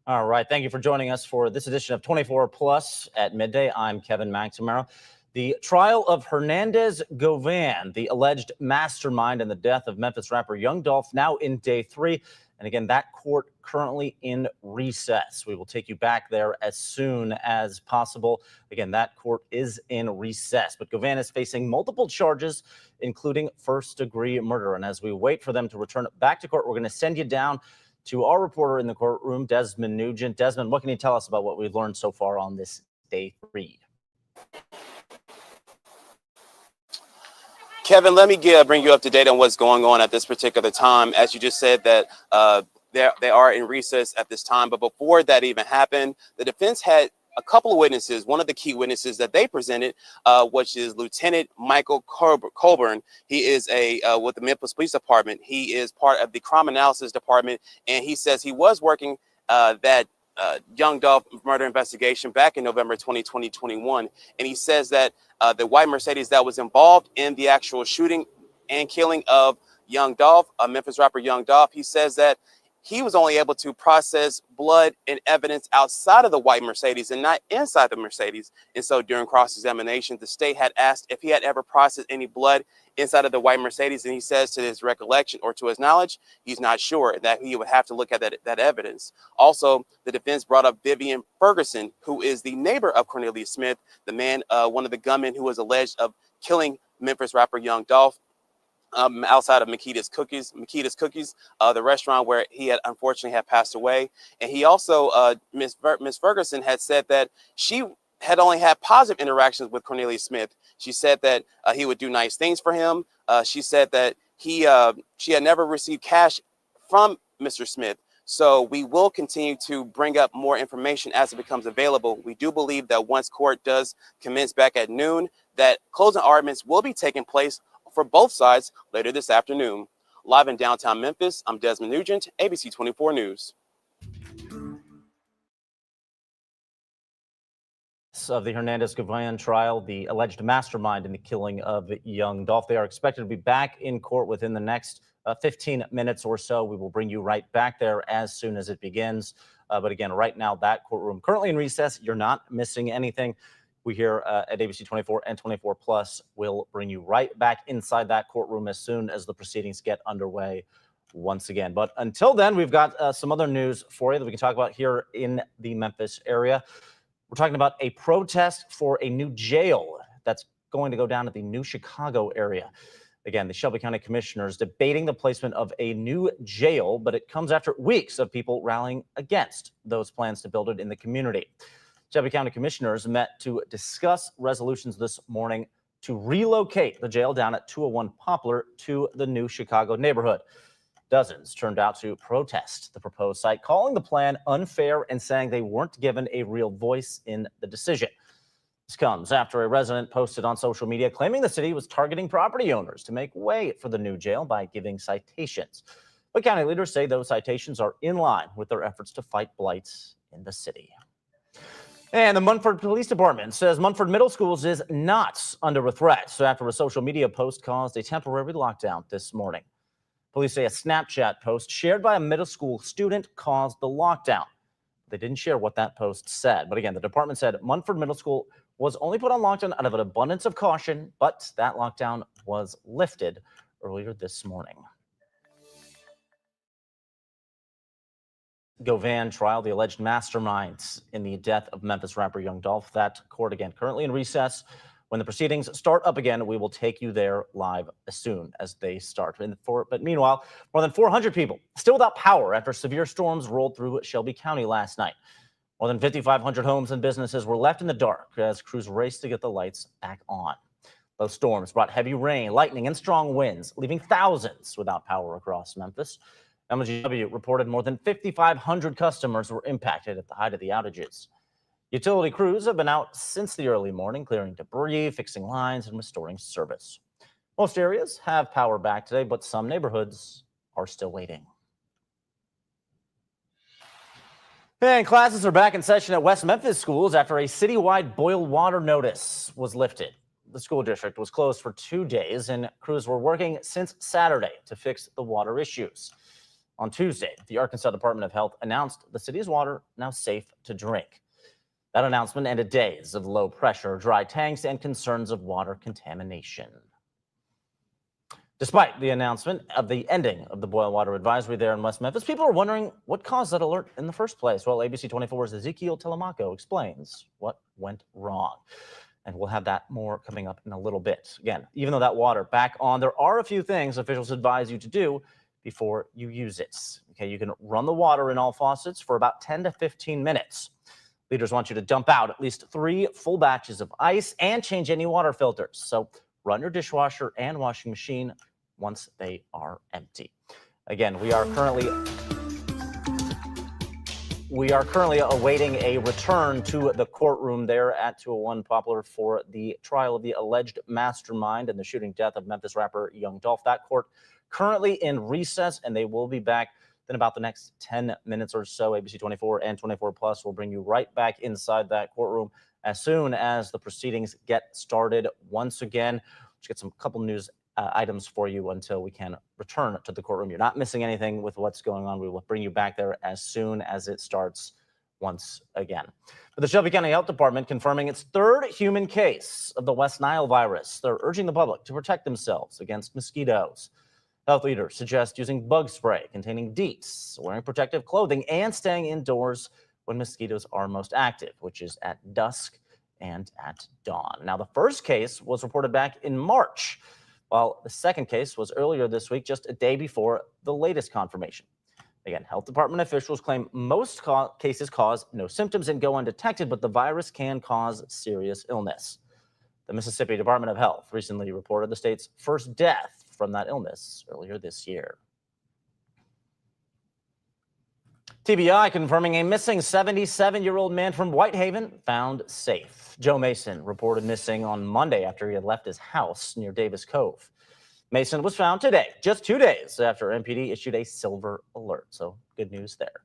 All right. Thank you for joining us for this edition of 24 Plus at midday. I'm Kevin McNamara. The trial of Hernandez Govan, the alleged mastermind in the death of Memphis rapper Young Dolph, now in day 3. And again, that court currently in recess. We will take you back there as soon as possible. Again, that court is in recess, but Govan is facing multiple charges, including first-degree murder. And as we wait for them to return back to court, we're going to send you down to our reporter in the courtroom, Desmond Nugent. Desmond, what can you tell us about what we've learned so far on this day 3? Kevin, let me bring you up to date on what's going on at this particular time. As you just said that they are in recess at this time. But before that even happened, the defense had a couple of witnesses. One of the key witnesses that they presented, which is Lieutenant Michael Colburn. He is with the Memphis Police Department. He is part of the crime analysis department, and he says he was working that Young Dolph murder investigation back in November 2021. And he says that the white Mercedes that was involved in the actual shooting and killing of Young Dolph, Memphis rapper Young Dolph, he says that he was only able to process blood and evidence outside of the white Mercedes and not inside the Mercedes. And so during cross-examination, the state had asked if he had ever processed any blood inside of the white Mercedes. And he says to his recollection or to his knowledge, he's not sure, that he would have to look at that evidence. Also, the defense brought up Vivian Ferguson, who is the neighbor of Cornelius Smith, the man, one of the gunmen who was alleged of killing Memphis rapper Young Dolph. Outside of Makita's Cookies, the restaurant where he had unfortunately passed away. And he also, Miss Ferguson had said that she had only had positive interactions with Cornelius Smith. She said that he would do nice things for him. She said that she had never received cash from Mr. Smith. So we will continue to bring up more information as it becomes available. We do believe that once court does commence back at noon, that closing arguments will be taking place for both sides later this afternoon. Live in downtown Memphis, I'm Desmond Nugent, ABC 24 News. Of the Hernandez Govan trial, the alleged mastermind in the killing of Young Dolph. They are expected to be back in court within the next 15 minutes or so. We will bring you right back there as soon as it begins. But again, right now, that courtroom currently in recess. You're not missing anything. We here at ABC 24 and 24 Plus will bring you right back inside that courtroom as soon as the proceedings get underway once again. But until then, we've got some other news for you that we can talk about here in the Memphis area. We're talking about a protest for a new jail that's going to go down at the New Chicago area. Again, the Shelby County commissioners debating the placement of a new jail, but it comes after weeks of people rallying against those plans to build it in the community. Shelby County commissioners met to discuss resolutions this morning to relocate the jail down at 201 Poplar to the New Chicago neighborhood. Dozens turned out to protest the proposed site, calling the plan unfair and saying they weren't given a real voice in the decision. This comes after a resident posted on social media claiming the city was targeting property owners to make way for the new jail by giving citations. But county leaders say those citations are in line with their efforts to fight blights in the city. And the Munford Police Department says Munford Middle Schools is not under a threat. So after a social media post caused a temporary lockdown this morning. Police say a Snapchat post shared by a middle school student caused the lockdown. They didn't share what that post said. But again, the department said Munford Middle School was only put on lockdown out of an abundance of caution, but that lockdown was lifted earlier this morning. Govan trial, the alleged masterminds in the death of Memphis rapper Young Dolph. That court again currently in recess. When the proceedings start up again, we will take you there live as soon as they start. But meanwhile, more than 400 people still without power after severe storms rolled through Shelby County last night. More than 5,500 homes and businesses were left in the dark as crews raced to get the lights back on. Those storms brought heavy rain, lightning, and strong winds, leaving thousands without power across Memphis. MGW reported more than 5,500 customers were impacted at the height of the outages. Utility crews have been out since the early morning, clearing debris, fixing lines, and restoring service. Most areas have power back today, but some neighborhoods are still waiting. And classes are back in session at West Memphis schools after a citywide boil water notice was lifted. The school district was closed for 2 days, and crews were working since Saturday to fix the water issues. On Tuesday, the Arkansas Department of Health announced the city's water now safe to drink. That announcement ended days of low pressure, dry tanks, and concerns of water contamination. Despite the announcement of the ending of the boil water advisory there in West Memphis, people are wondering what caused that alert in the first place. Well, ABC 24's Ezekiel Telemaco explains what went wrong. And we'll have that more coming up in a little bit. Again, even though that water back on, there are a few things officials advise you to do before you use it. Okay, you can run the water in all faucets for about 10 to 15 minutes. Leaders want you to dump out at least 3 full batches of ice and change any water filters. So run your dishwasher and washing machine once they are empty. Again, we are currently awaiting a return to the courtroom there at 201 Poplar for the trial of the alleged mastermind in the shooting death of Memphis rapper Young Dolph. That court currently in recess, and they will be back in about the next 10 minutes or so. ABC 24 and 24 Plus will bring you right back inside that courtroom as soon as the proceedings get started once again. Let's get some couple news items for you until we can return to the courtroom. You're not missing anything with what's going on. We will bring you back there as soon as it starts once again. But the Shelby County Health Department confirming its 3rd human case of the West Nile virus. They're urging the public to protect themselves against mosquitoes. Health leaders suggest using bug spray containing DEETs, wearing protective clothing, and staying indoors when mosquitoes are most active, which is at dusk and at dawn. Now, the first case was reported back in March, while the second case was earlier this week, just a day before the latest confirmation. Again, health department officials claim most cases cause no symptoms and go undetected, but the virus can cause serious illness. The Mississippi Department of Health recently reported the state's first death from that illness earlier this year. TBI confirming a missing 77-year-old man from Whitehaven found safe. Joe Mason reported missing on Monday after he had left his house near Davis Cove. Mason was found today, just 2 days after MPD issued a silver alert. So good news there.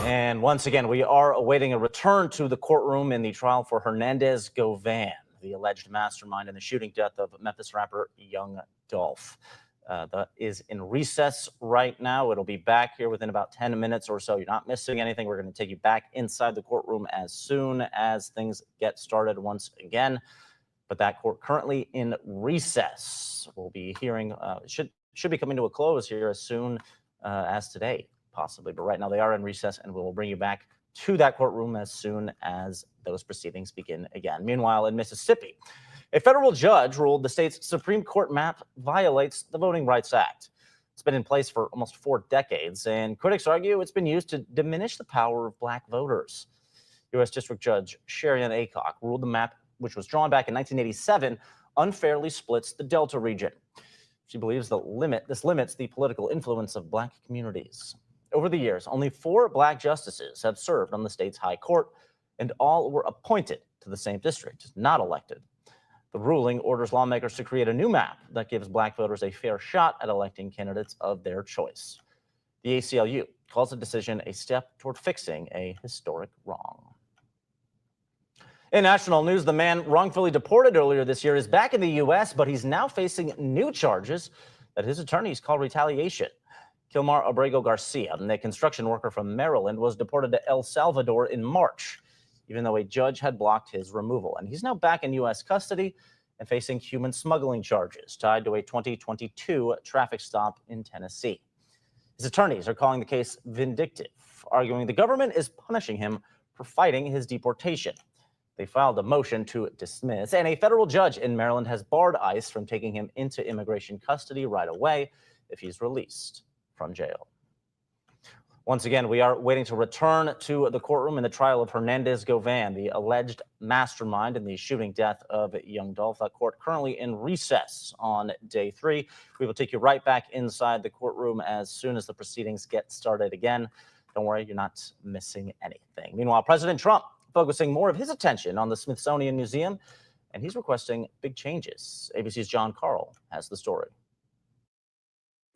And once again, we are awaiting a return to the courtroom in the trial for Hernandez Govan, the alleged mastermind in the shooting death of Memphis rapper Young Dolph. That is in recess right now. It'll be back here within about 10 minutes or so. You're not missing anything. We're going to take you back inside the courtroom as soon as things get started once again. But that court currently in recess. We'll be hearing, should be coming to a close here as soon as today, possibly. But right now they are in recess, and we'll bring you back to that courtroom as soon as those proceedings begin again. Meanwhile, in Mississippi, a federal judge ruled the state's Supreme Court map violates the Voting Rights Act. It's been in place for almost 4 decades, and critics argue it's been used to diminish the power of black voters. U.S. District Judge Sherian Aycock ruled the map, which was drawn back in 1987, unfairly splits the Delta region. She believes this limits the political influence of black communities. Over the years, only 4 black justices have served on the state's high court, and all were appointed to the same district, not elected. The ruling orders lawmakers to create a new map that gives black voters a fair shot at electing candidates of their choice. The ACLU calls the decision a step toward fixing a historic wrong. In national news, the man wrongfully deported earlier this year is back in the U.S., but he's now facing new charges that his attorneys call retaliation. Kilmar Abrego Garcia, a construction worker from Maryland, was deported to El Salvador in March, even though a judge had blocked his removal. And he's now back in U.S. custody and facing human smuggling charges tied to a 2022 traffic stop in Tennessee. His attorneys are calling the case vindictive, arguing the government is punishing him for fighting his deportation. They filed a motion to dismiss, and a federal judge in Maryland has barred ICE from taking him into immigration custody right away if he's released from jail. Once again, we are waiting to return to the courtroom in the trial of Hernandez Govan, the alleged mastermind in the shooting death of young Dolph. That court currently in recess on day 3. We will take you right back inside the courtroom as soon as the proceedings get started again. Don't worry, you're not missing anything. Meanwhile, President Trump focusing more of his attention on the Smithsonian Museum, and he's requesting big changes. ABC's John Carl has the story.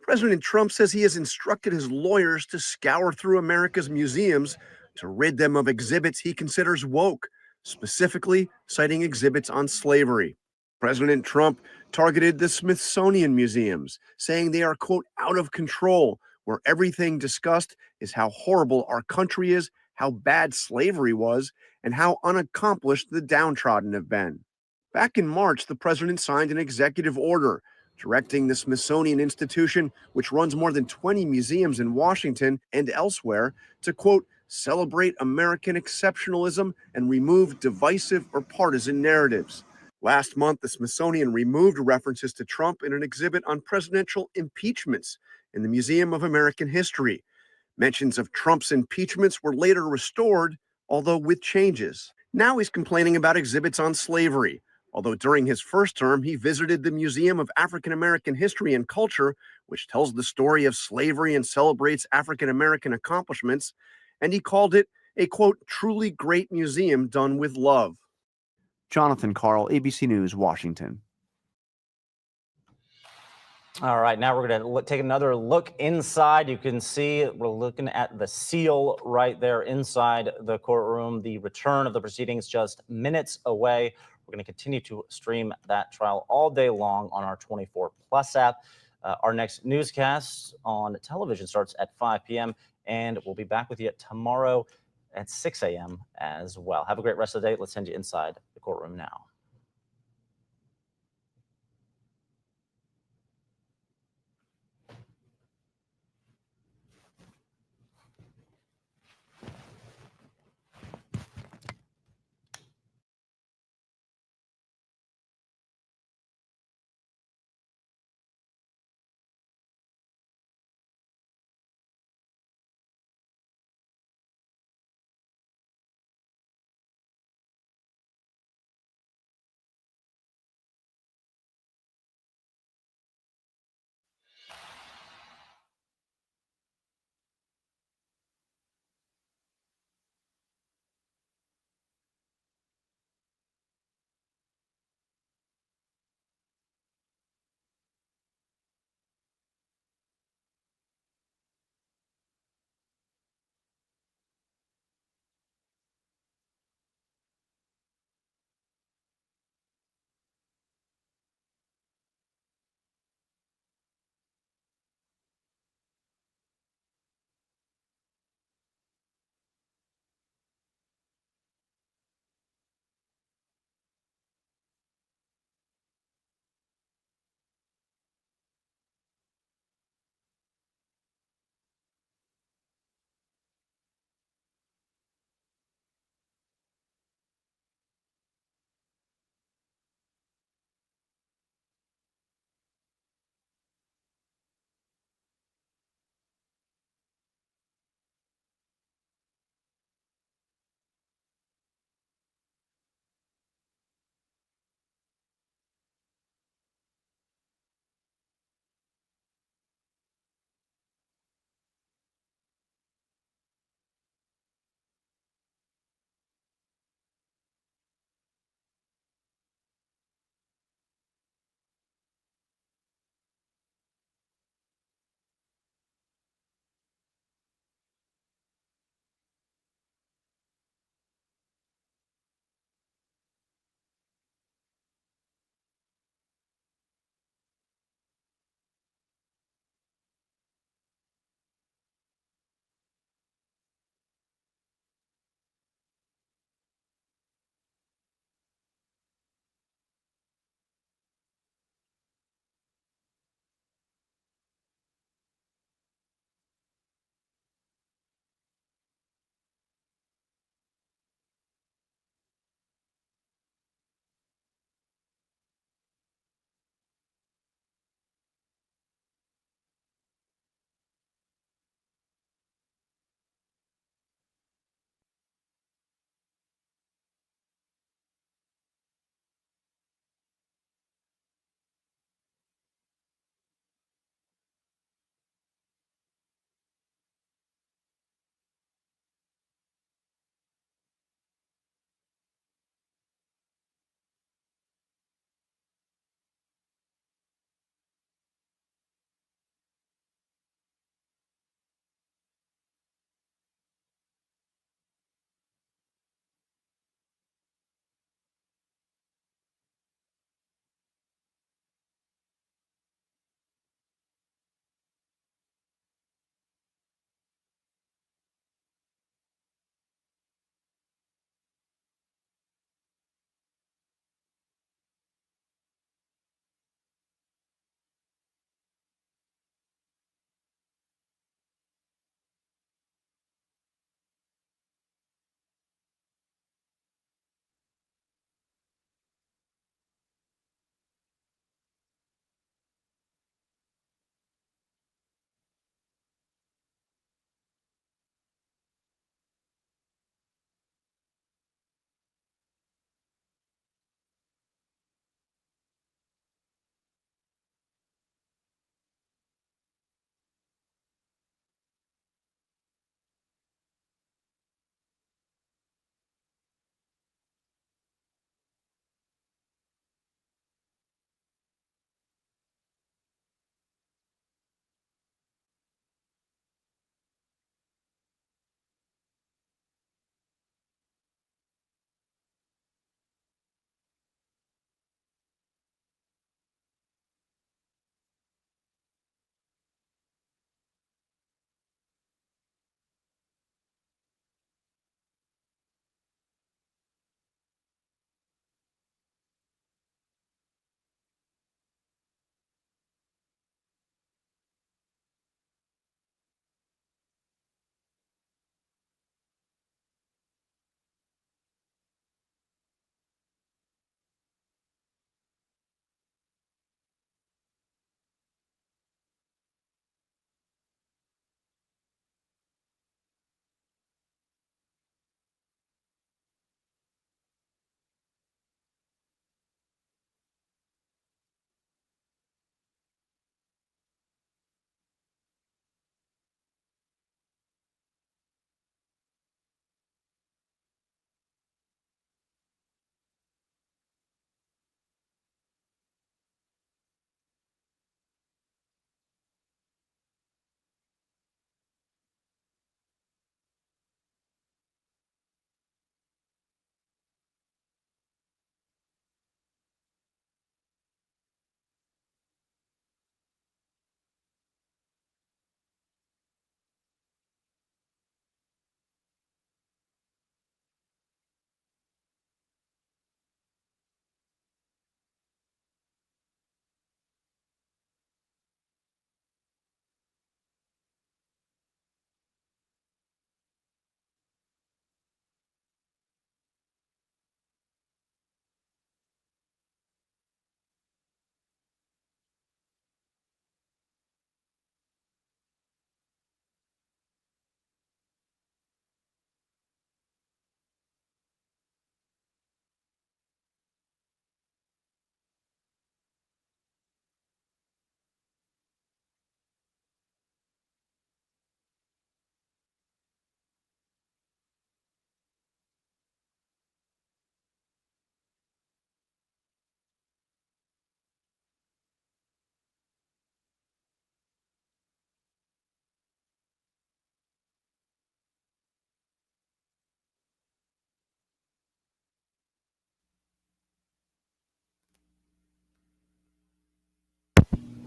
President Trump says he has instructed his lawyers to scour through America's museums to rid them of exhibits he considers woke, specifically citing exhibits on slavery. President Trump targeted the Smithsonian museums, saying they are, quote, out of control, where everything discussed is how horrible our country is, how bad slavery was, and how unaccomplished the downtrodden have been. Back in March, the president signed an executive order directing the Smithsonian Institution, which runs more than 20 museums in Washington and elsewhere, to, quote, celebrate American exceptionalism and remove divisive or partisan narratives. Last month, the Smithsonian removed references to Trump in an exhibit on presidential impeachments in the Museum of American History. Mentions of Trump's impeachments were later restored, although with changes. Now he's complaining about exhibits on slavery, although during his first term, he visited the Museum of African American History and Culture, which tells the story of slavery and celebrates African American accomplishments, and he called it a, quote, truly great museum done with love. Jonathan Carl, ABC News, Washington. All right, now we're going to take another look inside. You can see we're looking at the seal right there inside the courtroom. The return of the proceedings just minutes away. We're going to continue to stream that trial all day long on our 24 Plus app. Our next newscast on television starts at 5 p.m. and we'll be back with you tomorrow at 6 a.m. as well. Have a great rest of the day. Let's send you inside the courtroom now.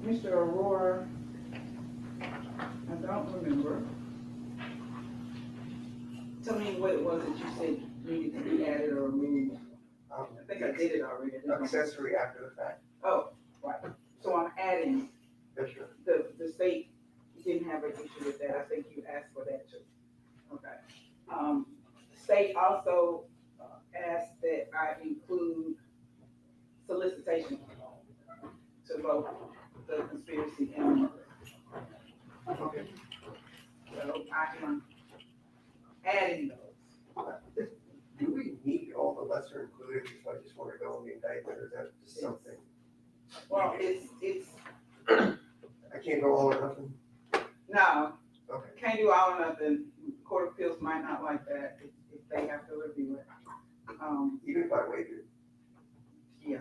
Mr. Aurora, I don't remember. Tell me what it was that you said needed to be added or removed. I think I did it already. didn't I? Accessory after the fact. Oh, right. So I'm adding, Yes, sir. the state didn't have an issue with that. I think you asked for that too. Okay. The state also asked that I include solicitation to vote the conspiracy and murder. Okay. So I am adding those. Do we need all the lesser included if I just want to go in the indictment, or is that just something? Well, it's, I can't go all or nothing? no, Okay. can't do all or nothing. Court of Appeals might not like that if they have to review it. Even if I waive it? Yeah,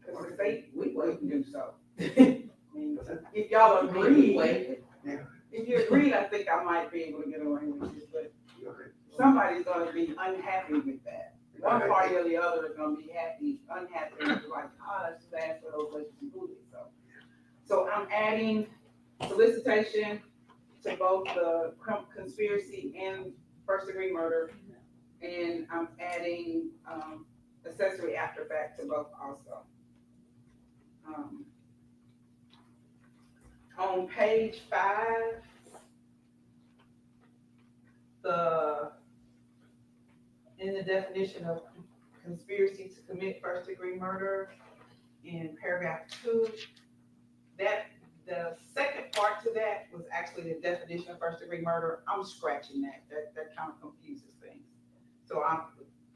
because the state, we wouldn't do so. I mean, if y'all agree, Yeah. if you agreed, I think I might be able to get away with it, but Okay. somebody's gonna be unhappy with that. One party or the other is gonna be unhappy, like, let's just ask for those legends included, so. So I'm adding solicitation to both the conspiracy and first degree murder. And I'm adding, accessory after fact to both also. On page 5, in the definition of conspiracy to commit first degree murder, in paragraph 2, the second part to that was actually the definition of first degree murder. I'm scratching that. That kind of confuses things. So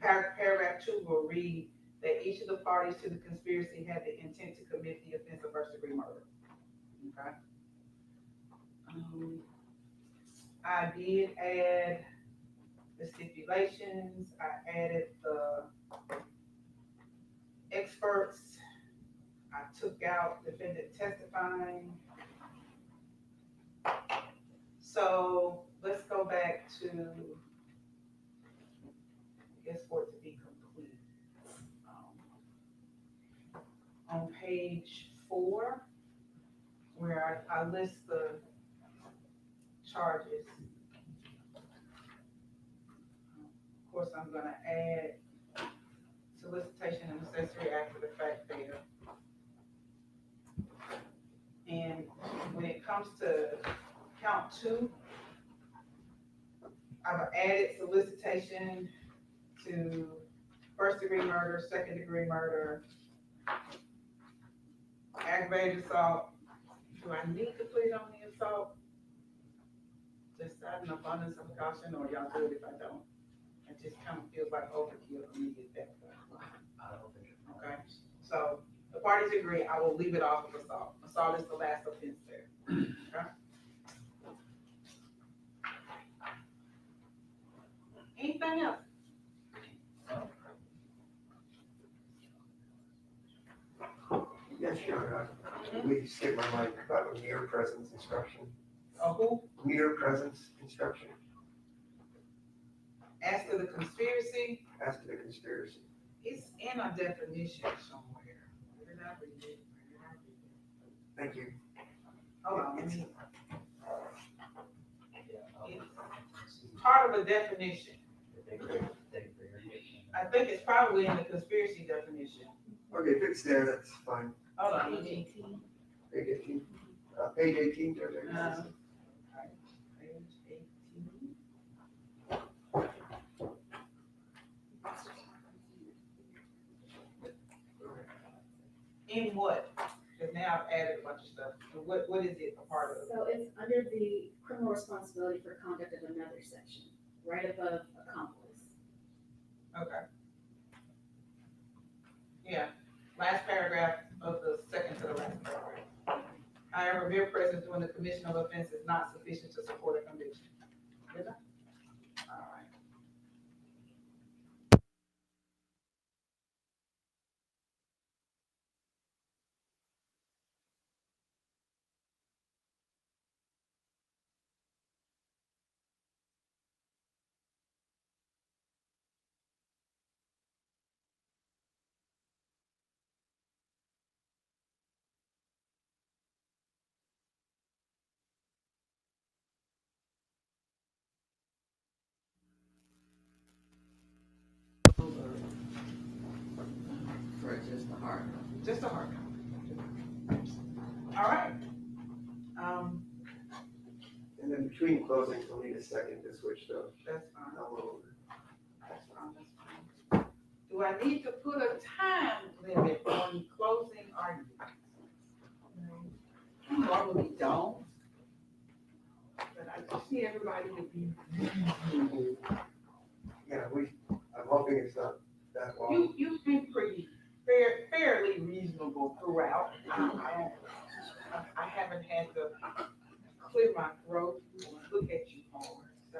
paragraph 2 will read that each of the parties to the conspiracy had the intent to commit the offense of first degree murder. Okay. I did add the stipulations. I added the experts. I took out defendant testifying. So let's go back to, I guess, for it to be complete. On page 4, where I list the charges. Of course, I'm gonna add solicitation and accessory after the fact there. And when it comes to count 2, I've added solicitation to first degree murder, second degree murder, aggravated assault. Do I need to put it on the assault? Just out of an abundance of caution, or y'all good if I don't? It just kind of feels like overkill for me to get that far. I don't think it. Okay, so the parties agree, I will leave it off of assault. Assault is the last offense there. Okay? Anything else? Yes, sure. We skipped my mind about a mere presence instruction. A who? Mere presence instruction As to the conspiracy, as to the conspiracy. it's in a definition somewhere. Where did I read it? Thank you. Hold on, let me. It's part of a definition. I think it's probably in the conspiracy definition. Okay, if it's there, that's fine. Hold on, let me. Page 18. Page 18, there it is. Page 18. In what? Because now I've added a bunch of stuff. What is it a part of? So it's under the criminal responsibility for conduct of another section, right above accomplice. Okay. Yeah, last paragraph of the second to the last paragraph. However, mere presence during the commission of offense is not sufficient to support a conviction. Did I? just a hard no. Just a hard no. All right. And then between closings, we'll need a second to switch to That's fine. a little. That's fine. Do I need to put a time limit on closing arguments? Probably don't. But I just need everybody to be reasonable. Yeah, I'm hoping it's not that long. You've been pretty fairly reasonable throughout. I haven't had to clear my throat or look at you hard, so.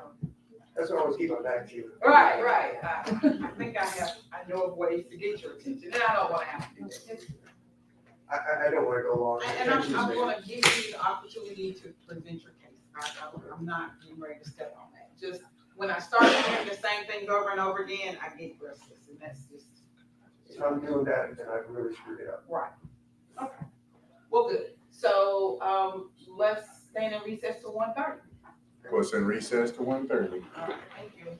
That's what I was keeping back to you. Right. I think I know of ways to get your attention, and I don't want to have to do that. I don't want to go long. And I'm gonna give you the opportunity to present your case. I'm not getting ready to step on that. Just, when I start hearing the same things over and over again, I get restless, and that's just. If I'm doing that, then I've really screwed it up. Right. Okay. Well, good. So, let's stand in recess till 1:30. What's in recess to 1:30? All right, thank you.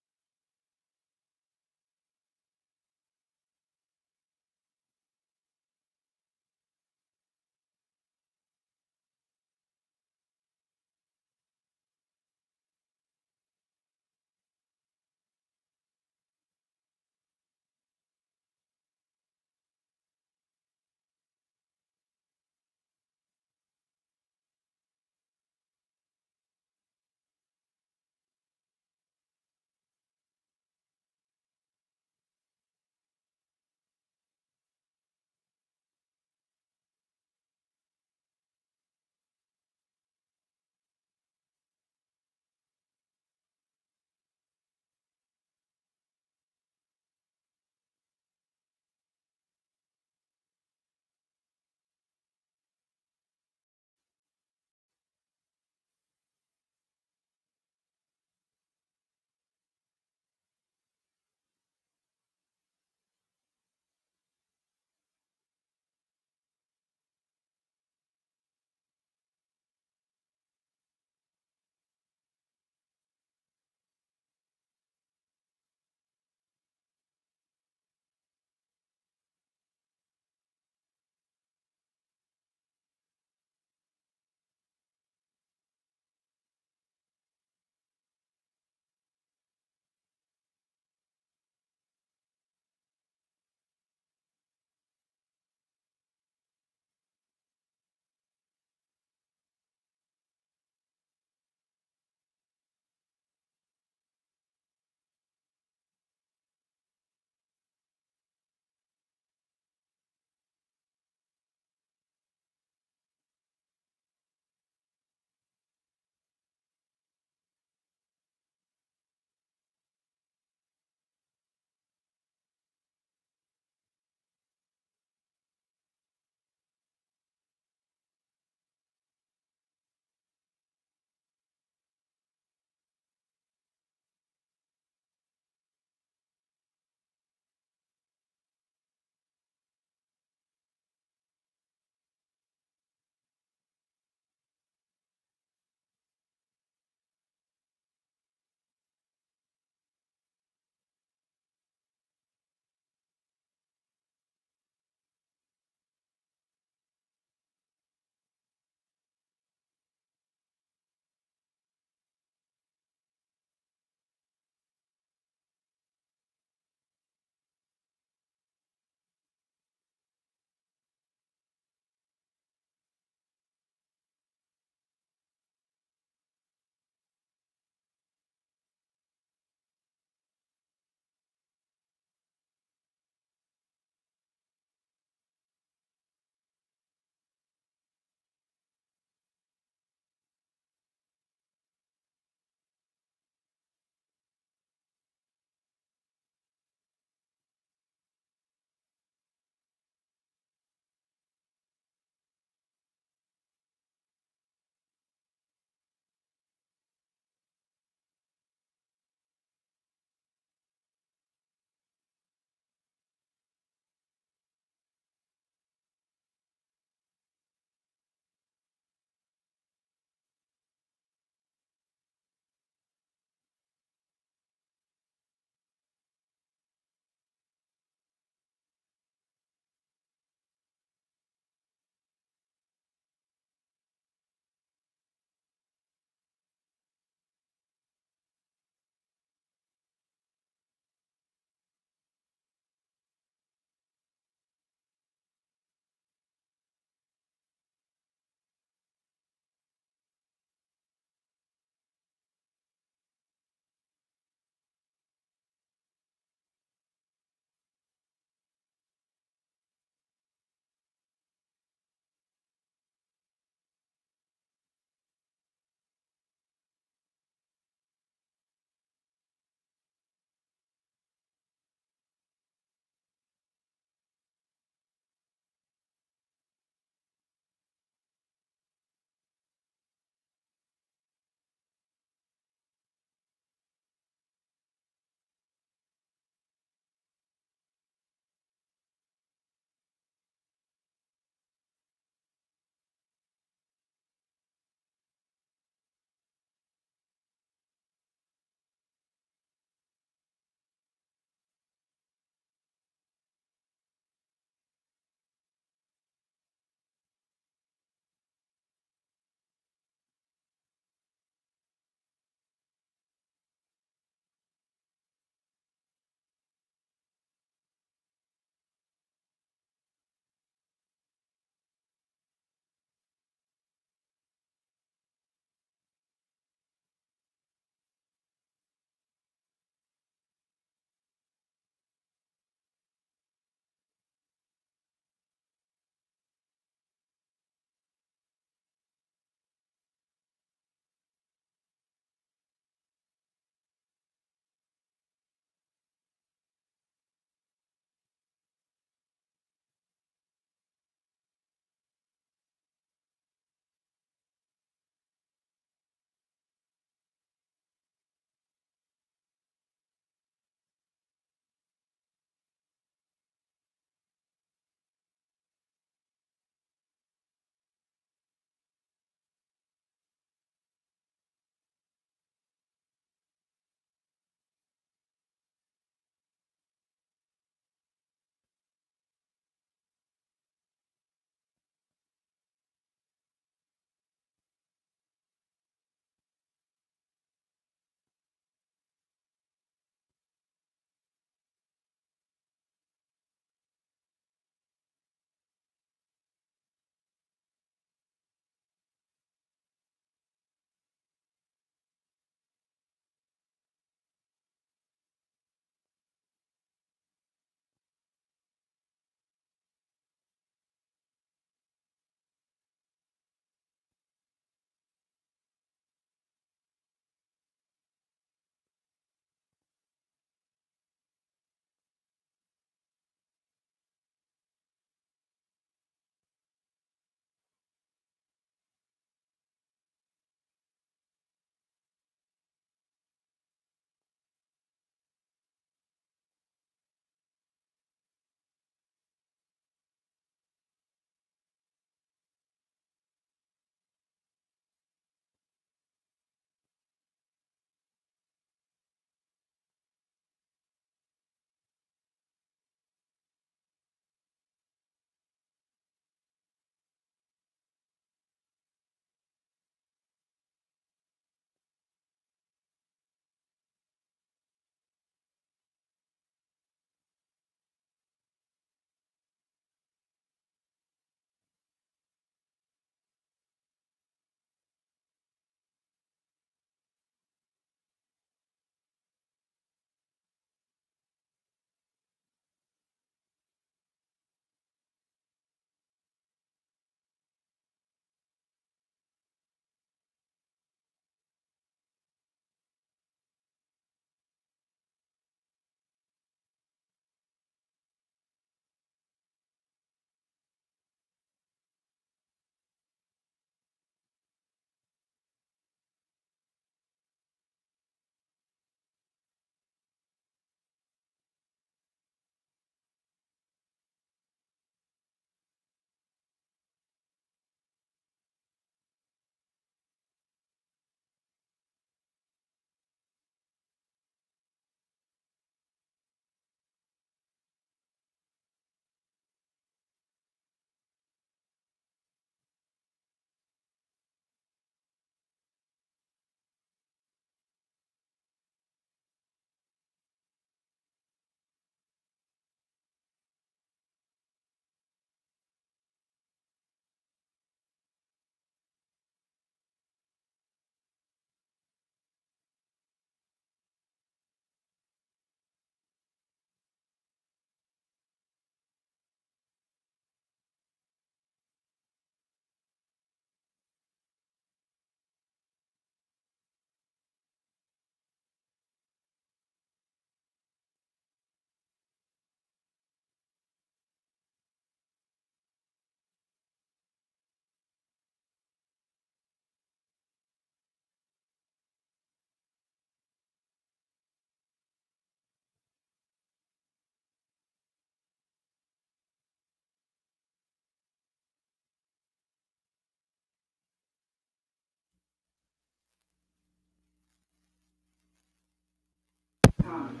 time.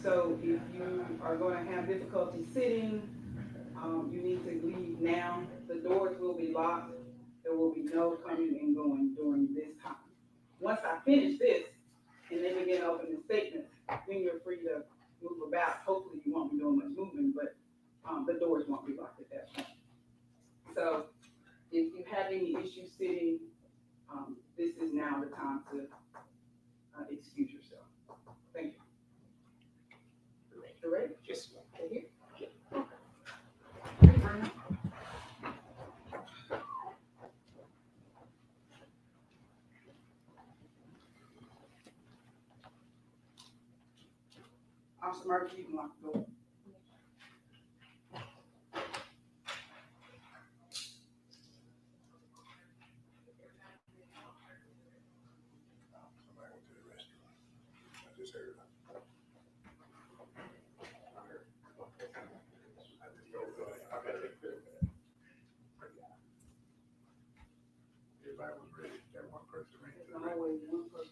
So if you are going to have difficulty sitting, you need to leave now. The doors will be locked. There will be no coming and going during this time. Once I finish this, and then begin opening statements, then you're free to move about. Hopefully you won't be doing much movement, but the doors won't be locked at that point. So if you have any issues sitting, this is now the time to excuse yourself. Thank you. You ready? Yes. Okay, here. Officer Murphy, you can lock the door. Somebody went to the restroom. I just heard. Everybody was ready. That one person ran to the restroom. Always one person.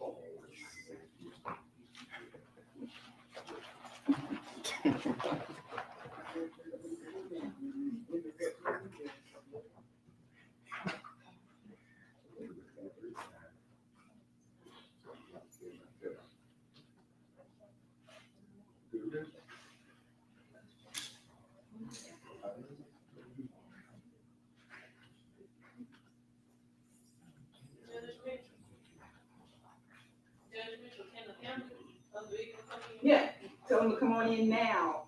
Yeah, tell them to come on in now.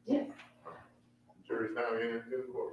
Yes. Jury's now in the courtroom.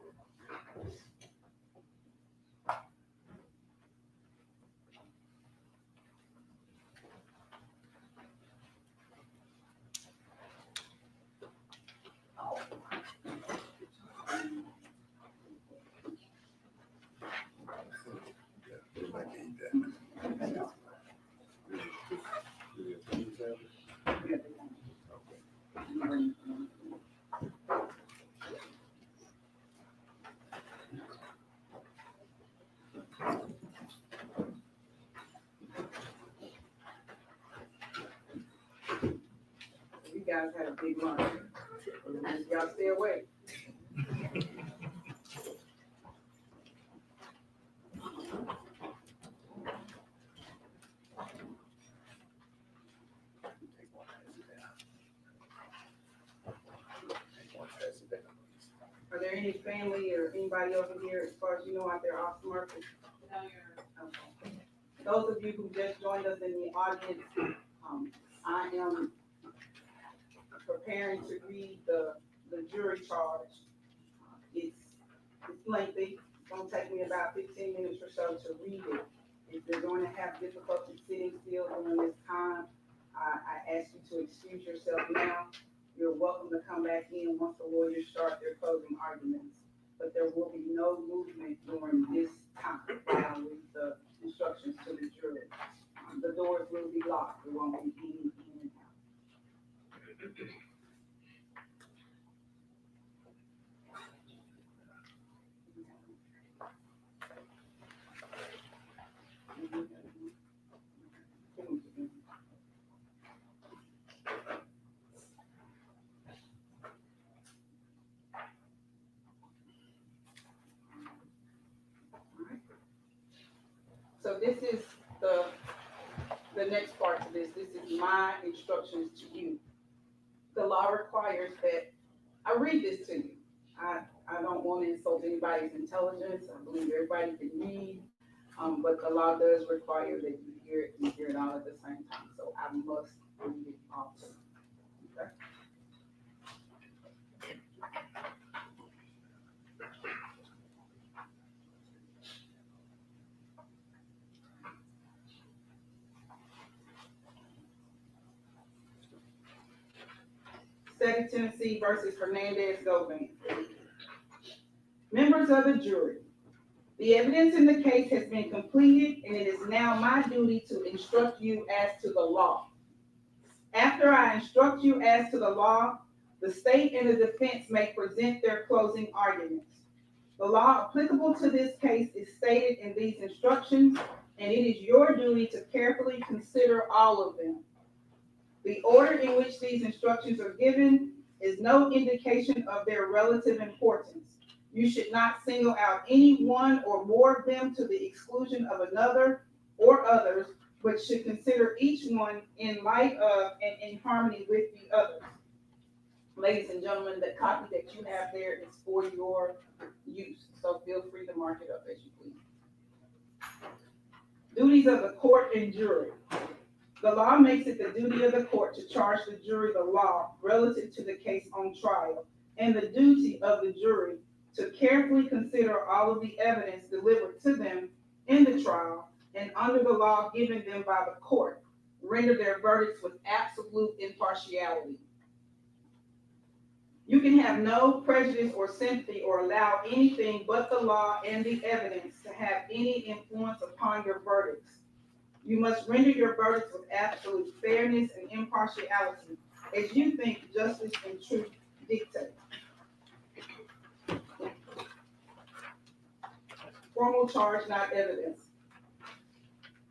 You guys had a big lunch. Y'all stay awake. Are there any family or anybody over here, as far as you know, out there off the market? Okay. Those of you who just joined us in the audience, I am preparing to read the jury charge. It's lengthy. It's gonna take me about 15 minutes or so to read it. If you're going to have difficulty sitting still during this time, I ask you to excuse yourself now. You're welcome to come back in once the lawyers start their closing arguments. But there will be no movement during this time. I'll read the instructions to the jury. The doors will be locked. There won't be any in and out. So this is the next part to this. This is my instructions to you. The law requires that I read this to you. I don't want to insult anybody's intelligence. I believe everybody can read, but the law does require that you hear it and hear it all at the same time. So I must read it all to you. Okay? State of Tennessee versus Hernandez, Govan. Members of the jury, the evidence in the case has been completed, and it is now my duty to instruct you as to the law. After I instruct you as to the law, The state and the defense may present their closing arguments. The law applicable to this case is stated in these instructions, and it is your duty to carefully consider all of them. The order in which these instructions are given is no indication of their relative importance. You should not single out any one or more of them to the exclusion of another or others, but should consider each one in light of and in harmony with the others. Ladies and gentlemen, the copy that you have there is for your use, so feel free to mark it up as you please. Duties of the court and jury. The law makes it the duty of the court to charge the jury the law relative to the case on trial, and the duty of the jury to carefully consider all of the evidence delivered to them in the trial and under the law given them by the court, render their verdicts with absolute impartiality. You can have no prejudice or sympathy or allow anything but the law and the evidence to have any influence upon your verdicts. You must render your verdicts with absolute fairness and impartiality as you think justice and truth dictate. Formal charge, not evidence.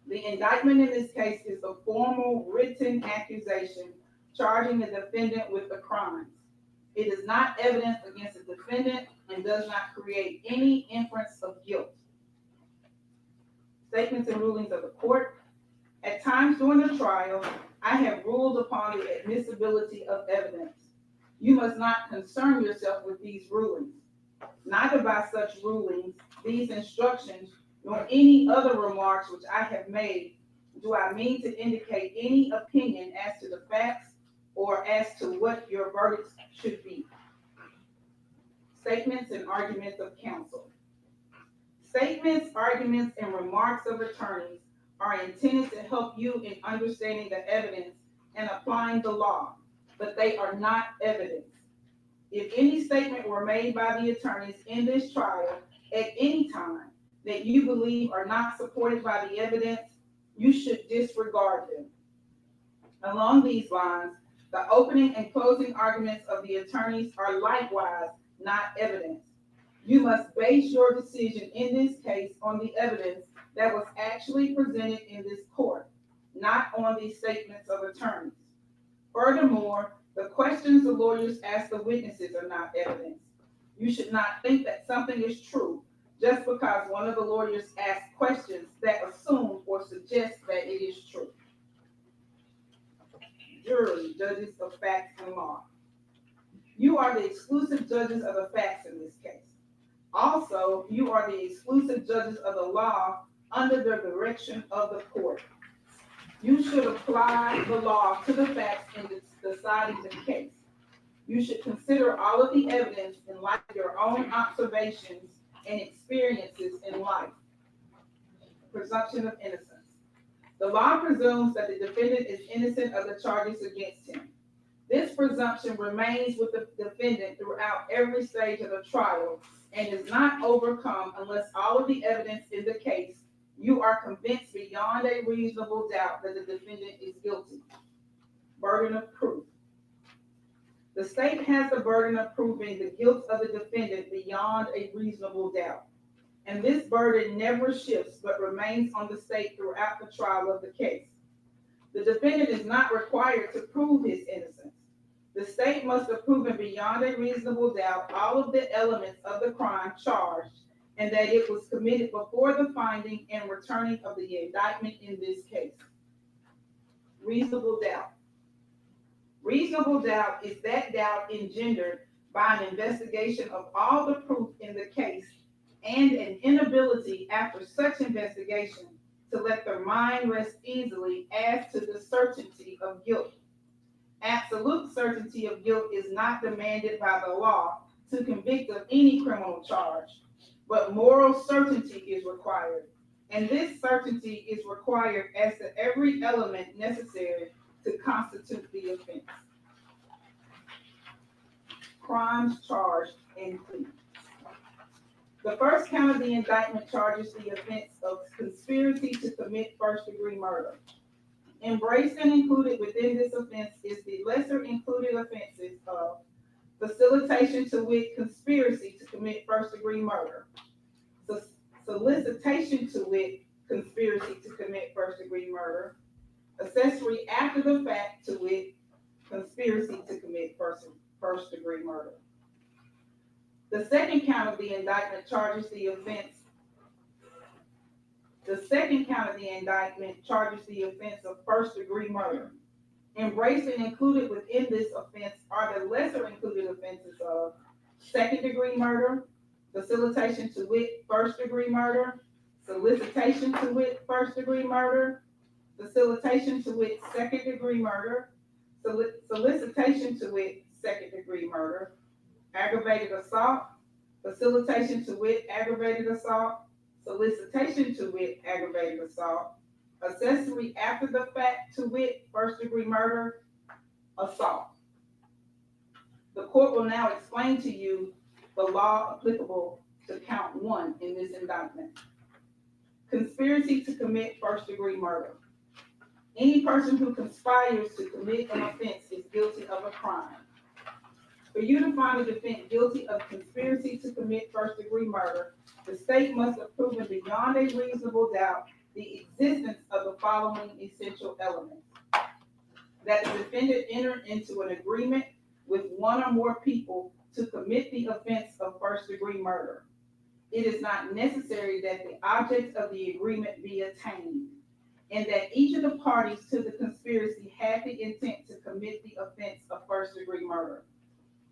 The indictment in this case is a formal written accusation charging the defendant with the crimes. It is not evidence against the defendant and does not create any inference of guilt. Statements and rulings of the court. At times during the trial, I have ruled upon the admissibility of evidence. You must not concern yourself with these rulings. Neither by such rulings, these instructions, nor any other remarks which I have made, do I mean to indicate any opinion as to the facts or as to what your verdicts should be. Statements and arguments of counsel. Statements, arguments, and remarks of attorneys are intended to help you in understanding the evidence and applying the law, but they are not evidence. If any statement were made by the attorneys in this trial at any time that you believe are not supported by the evidence, you should disregard them. Along these lines, the opening and closing arguments of the attorneys are likewise not evidence. You must base your decision in this case on the evidence that was actually presented in this court, not on these statements of attorneys. Furthermore, the questions the lawyers ask the witnesses are not evidence. You should not think that something is true just because one of the lawyers asks questions that assume or suggest that it is true. Jury, judges of facts and law. You are the exclusive judges of the facts in this case. Also, you are the exclusive judges of the law under the direction of the court. You should apply the law to the facts in deciding the case. You should consider all of the evidence in light of your own observations and experiences in life. Presumption of innocence. The law presumes that the defendant is innocent of the charges against him. This presumption remains with the defendant throughout every stage of the trial and is not overcome unless all of the evidence in the case you are convinced beyond a reasonable doubt that the defendant is guilty. Burden of proof. The state has the burden of proving the guilt of the defendant beyond a reasonable doubt. And this burden never shifts but remains on the state throughout the trial of the case. The defendant is not required to prove his innocence. The state must have proven beyond a reasonable doubt all of the elements of the crime charged and that it was committed before the finding and returning of the indictment in this case. Reasonable doubt. Reasonable doubt is that doubt engendered by an investigation of all the proof in the case and an inability after such investigation to let the mind rest easily as to the certainty of guilt. Absolute certainty of guilt is not demanded by the law to convict of any criminal charge, but moral certainty is required. And this certainty is required as to every element necessary to constitute the offense. Crimes charged and plea. The first count of the indictment charges the offense of conspiracy to commit first-degree murder. Embraced and included within this offense is the lesser included offenses of facilitation to wit, conspiracy to commit first-degree murder, solicitation to wit, conspiracy to commit first-degree murder, accessory after the fact to wit, conspiracy to commit first-degree murder. The second count of the indictment charges the offense. The second count of the indictment charges the offense of first-degree murder. Embraced and included within this offense are the lesser included offenses of second-degree murder, facilitation to wit, first-degree murder, solicitation to wit, first-degree murder, facilitation to wit, second-degree murder, solicitation to wit, second-degree murder, aggravated assault, facilitation to wit, aggravated assault, solicitation to wit, aggravated assault, accessory after the fact to wit, first-degree murder, assault. The court will now explain to you the law applicable to count 1 in this indictment. Conspiracy to commit first-degree murder. Any person who conspires to commit an offense is guilty of a crime. For you to find a defendant guilty of conspiracy to commit first-degree murder, the state must have proven beyond a reasonable doubt the existence of the following essential elements. That the defendant entered into an agreement with one or more people to commit the offense of first-degree murder. It is not necessary that the object of the agreement be attained, and that each of the parties to the conspiracy had the intent to commit the offense of first-degree murder,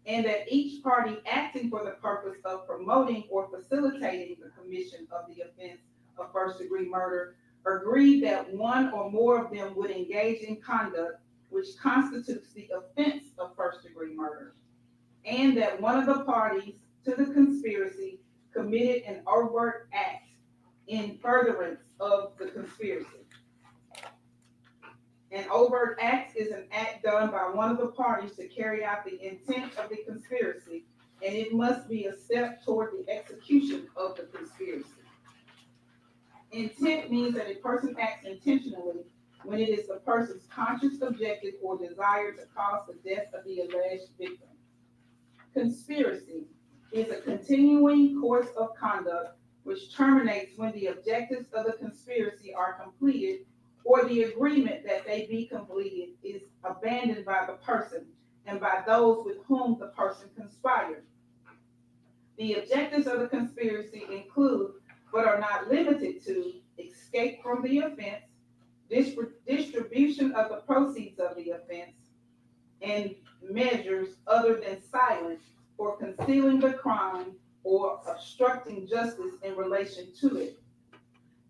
and that each party acting for the purpose of promoting or facilitating the commission of the offense of first-degree murder agreed that one or more of them would engage in conduct which constitutes the offense of first-degree murder, and that one of the parties to the conspiracy committed an overt act in furtherance of the conspiracy. An overt act is an act done by one of the parties to carry out the intent of the conspiracy, and it must be a step toward the execution of the conspiracy. Intent means that a person acts intentionally when it is the person's conscious objective or desire to cause the death of the alleged victim. Conspiracy is a continuing course of conduct which terminates when the objectives of the conspiracy are completed or the agreement that they be completed is abandoned by the person and by those with whom the person conspired. The objectives of the conspiracy include, but are not limited to, escape from the offense, distribution of the proceeds of the offense, and measures other than silence for concealing the crime or obstructing justice in relation to it.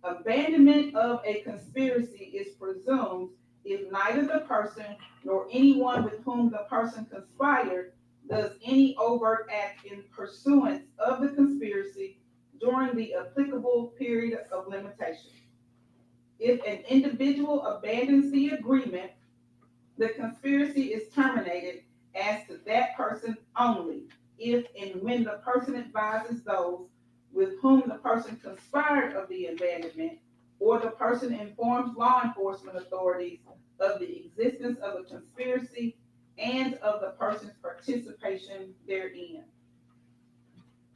Abandonment of a conspiracy is presumed if neither the person nor anyone with whom the person conspired does any overt act in pursuance of the conspiracy during the applicable period of limitation. If an individual abandons the agreement, the conspiracy is terminated as to that person only if and when the person advises those with whom the person conspired of the abandonment, or the person informs law enforcement authorities of the existence of a conspiracy and of the person's participation therein.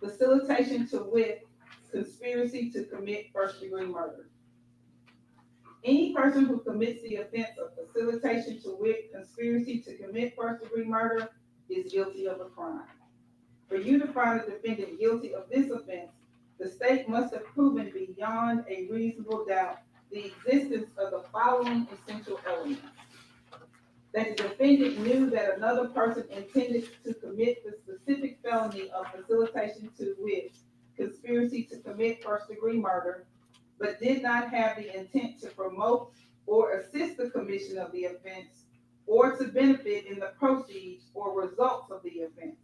Facilitation to wit, conspiracy to commit first-degree murder. Any person who commits the offense of facilitation to wit, conspiracy to commit first-degree murder is guilty of a crime. For you to find a defendant guilty of this offense, the state must have proven beyond a reasonable doubt the existence of the following essential elements. That the defendant knew that another person intended to commit the specific felony of facilitation to wit, conspiracy to commit first-degree murder, but did not have the intent to promote or assist the commission of the offense or to benefit in the proceeds or results of the offense.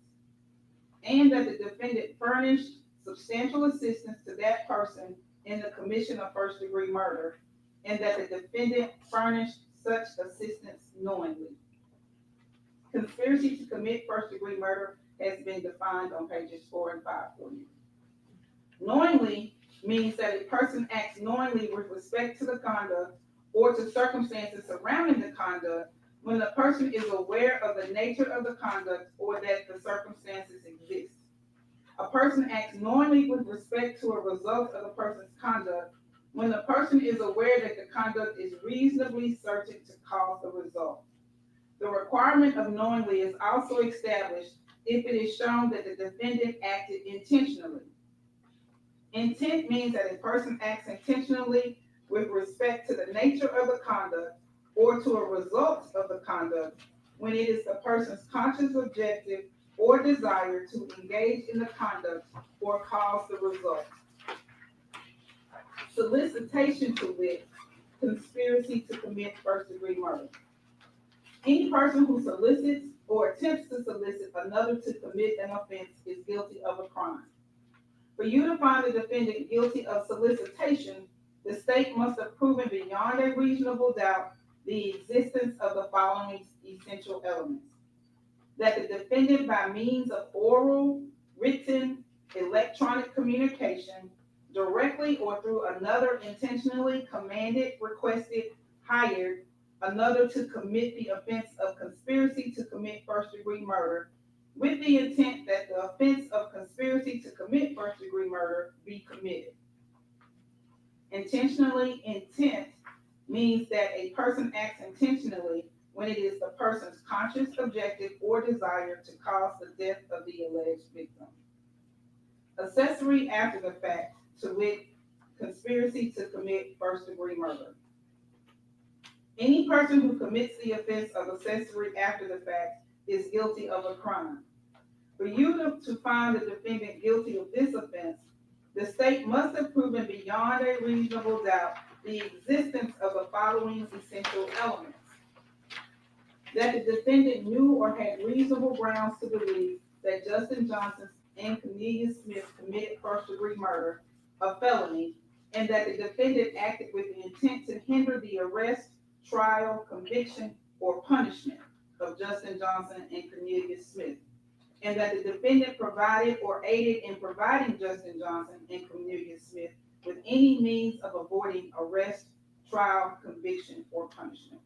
And that the defendant furnished substantial assistance to that person in the commission of first-degree murder, and that the defendant furnished such assistance knowingly. Conspiracy to commit first-degree murder has been defined on pages 4 and 5 for you. Knowingly means that a person acts knowingly with respect to the conduct or to circumstances surrounding the conduct when the person is aware of the nature of the conduct or that the circumstances exist. A person acts knowingly with respect to a result of the person's conduct when the person is aware that the conduct is reasonably certain to cause the result. The requirement of knowingly is also established if it is shown that the defendant acted intentionally. Intent means that a person acts intentionally with respect to the nature of the conduct or to a result of the conduct when it is the person's conscious objective or desire to engage in the conduct or cause the result. Solicitation to wit, conspiracy to commit first-degree murder. Any person who solicits or attempts to solicit another to commit an offense is guilty of a crime. For you to find the defendant guilty of solicitation, the state must have proven beyond a reasonable doubt the existence of the following essential elements: that the defendant, by means of oral, written, electronic communication, directly or through another, intentionally commanded, requested, hired another to commit the offense of conspiracy to commit first-degree murder, with the intent that the offense of conspiracy to commit first-degree murder be committed. Intentionally, intent means that a person acts intentionally when it is the person's conscious objective or desire to cause the death of the alleged victim. Accessory after the fact, to wit, conspiracy to commit first-degree murder. Any person who commits the offense of accessory after the fact is guilty of a crime. For you to find the defendant guilty of this offense, the state must have proven beyond a reasonable doubt the existence of the following essential elements: that the defendant knew or had reasonable grounds to believe that Justin Johnson and Cornelius Smith committed first-degree murder, a felony, and that the defendant acted with the intent to hinder the arrest, trial, conviction, or punishment of Justin Johnson and Cornelius Smith, and that the defendant provided or aided in providing Justin Johnson and Cornelius Smith with any means of avoiding arrest, trial, conviction, or punishment.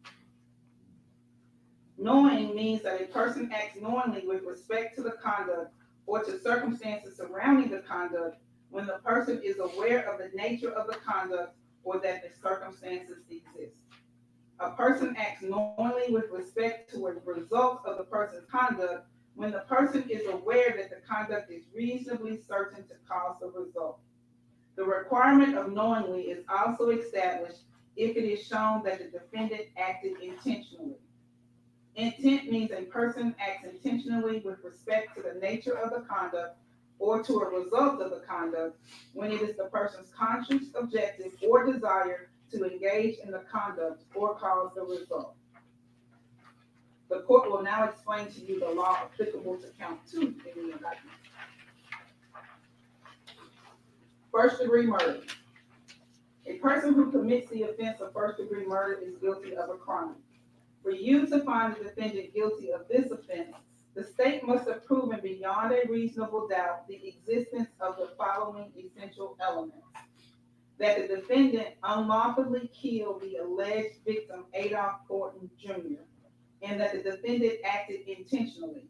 Knowing means that a person acts knowingly with respect to the conduct or to circumstances surrounding the conduct when the person is aware of the nature of the conduct or that the circumstances exist. A person acts knowingly with respect to a result of the person's conduct when the person is aware that the conduct is reasonably certain to cause the result. The requirement of knowingly is also established if it is shown that the defendant acted intentionally. Intent means a person acts intentionally with respect to the nature of the conduct or to a result of the conduct when it is the person's conscious objective or desire to engage in the conduct or cause the result. The court will now explain to you the law applicable to count 2 in the indictment. First-degree murder. A person who commits the offense of first-degree murder is guilty of a crime. For you to find the defendant guilty of this offense, the state must have proven beyond a reasonable doubt the existence of the following essential elements: that the defendant unlawfully killed the alleged victim, Adolph Thornton Jr., and that the defendant acted intentionally.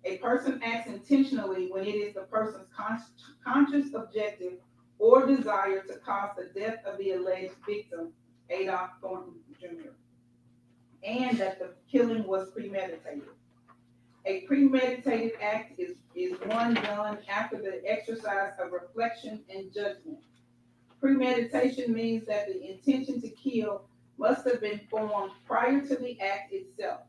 A person acts intentionally when it is the person's conscious objective or desire to cause the death of the alleged victim, Adolph Thornton Jr., and that the killing was premeditated. A premeditated act is one done after the exercise of reflection and judgment. Premeditation means that the intention to kill must have been formed prior to the act itself.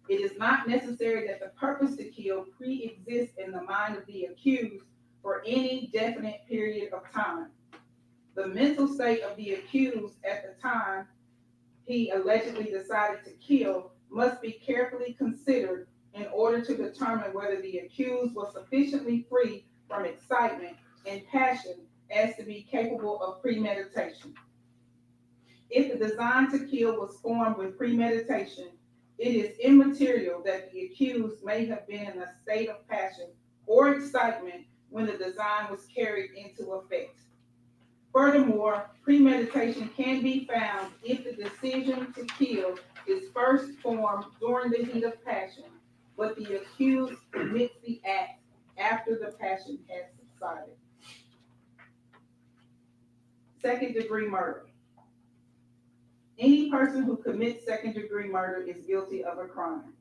It is not necessary that the purpose to kill pre-exists in the mind of the accused for any definite period of time. The mental state of the accused at the time he allegedly decided to kill must be carefully considered in order to determine whether the accused was sufficiently free from excitement and passion as to be capable of premeditation. If the design to kill was formed with premeditation, it is immaterial that the accused may have been in a state of passion or excitement when the design was carried into effect. Furthermore, premeditation can be found if the decision to kill is first formed during the heat of passion, but the accused commits the act after the passion has subsided. Second-degree murder. Any person who commits second-degree murder is guilty of a crime.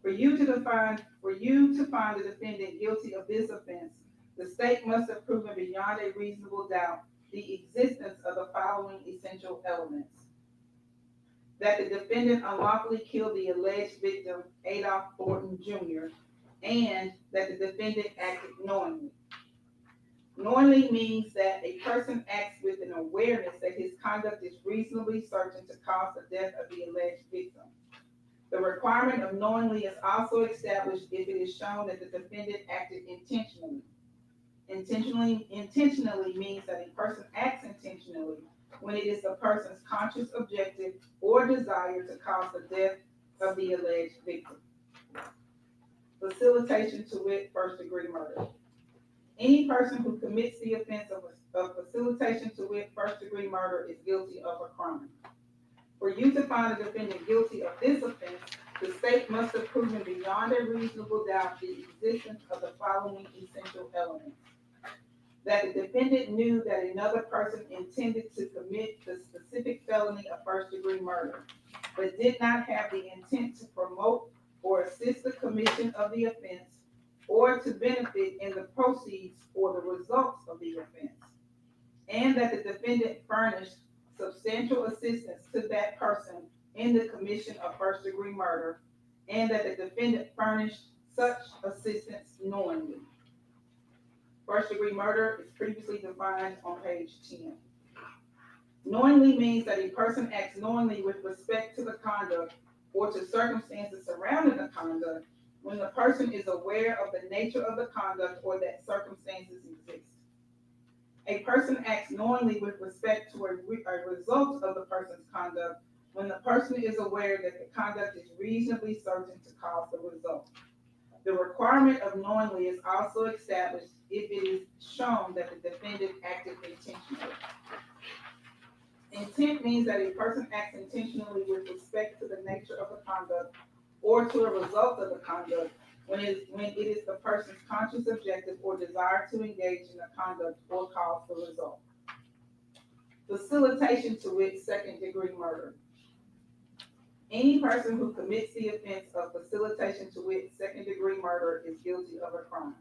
For you to find the defendant guilty of this offense, the state must have proven beyond a reasonable doubt the existence of the following essential elements: that the defendant unlawfully killed the alleged victim, Adolph Thornton Jr., and that the defendant acted knowingly. Knowingly means that a person acts with an awareness that his conduct is reasonably certain to cause the death of the alleged victim. The requirement of knowingly is also established if it is shown that the defendant acted intentionally. Intentionally means that a person acts intentionally when it is the person's conscious objective or desire to cause the death of the alleged victim. Facilitation to wit, first-degree murder. Any person who commits the offense of facilitation to wit, first-degree murder is guilty of a crime. For you to find a defendant guilty of this offense, the state must have proven beyond a reasonable doubt the existence of the following essential elements: that the defendant knew that another person intended to commit the specific felony of first-degree murder, but did not have the intent to promote or assist the commission of the offense or to benefit in the proceeds or the results of the offense, and that the defendant furnished substantial assistance to that person in the commission of first-degree murder, and that the defendant furnished such assistance knowingly. First-degree murder is previously defined on page 10. Knowingly means that a person acts knowingly with respect to the conduct or to circumstances surrounding the conduct when the person is aware of the nature of the conduct or that circumstances exist. A person acts knowingly with respect to a result of the person's conduct when the person is aware that the conduct is reasonably certain to cause the result. The requirement of knowingly is also established if it is shown that the defendant acted intentionally. Intent means that a person acts intentionally with respect to the nature of the conduct or to a result of the conduct when it is the person's conscious objective or desire to engage in the conduct or cause the result. Facilitation to wit, second-degree murder. Any person who commits the offense of facilitation to wit, second-degree murder is guilty of a crime.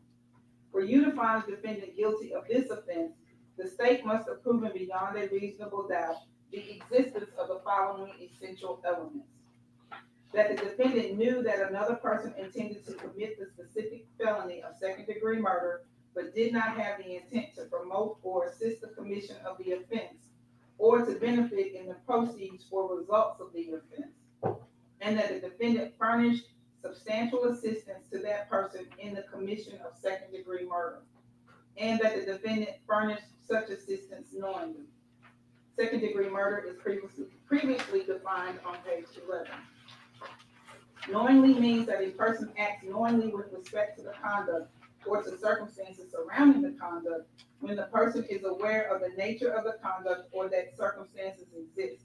For you to find a defendant guilty of this offense, the state must have proven beyond a reasonable doubt the existence of the following essential elements: that the defendant knew that another person intended to commit the specific felony of second-degree murder, but did not have the intent to promote or assist the commission of the offense, or to benefit in the proceeds or results of the offense, and that the defendant furnished substantial assistance to that person in the commission of second-degree murder, and that the defendant furnished such assistance knowingly. Second-degree murder is previously defined on page 11. Knowingly means that a person acts knowingly with respect to the conduct or to circumstances surrounding the conduct when the person is aware of the nature of the conduct or that circumstances exist.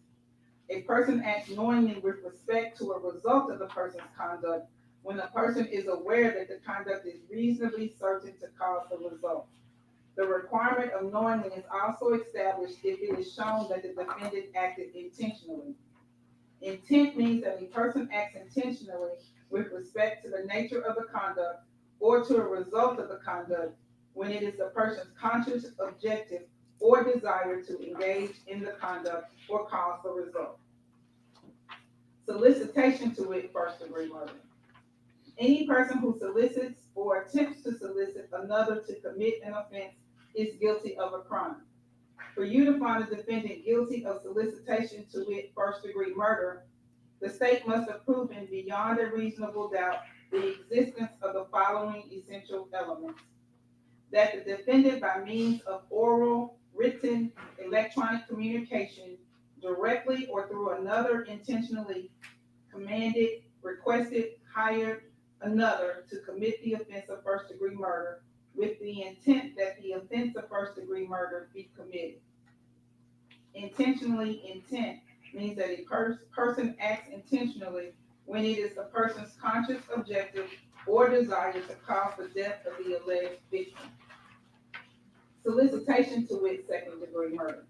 A person acts knowingly with respect to a result of the person's conduct when the person is aware that the conduct is reasonably certain to cause the result. The requirement of knowingly is also established if it is shown that the defendant acted intentionally. Intent means that a person acts intentionally with respect to the nature of the conduct or to a result of the conduct when it is the person's conscious objective or desire to engage in the conduct or cause the result. Solicitation to wit, first-degree murder. Any person who solicits or attempts to solicit another to commit an offense is guilty of a crime. For you to find a defendant guilty of solicitation to wit, first-degree murder, the state must have proven beyond a reasonable doubt the existence of the following essential elements: that the defendant, by means of oral, written, electronic communication, directly or through another, intentionally commanded, requested, hired another to commit the offense of first-degree murder with the intent that the offense of first-degree murder be committed. Intentionally intent means that a person acts intentionally when it is the person's conscious objective or desire to cause the death of the alleged victim. Solicitation to wit, second-degree murder.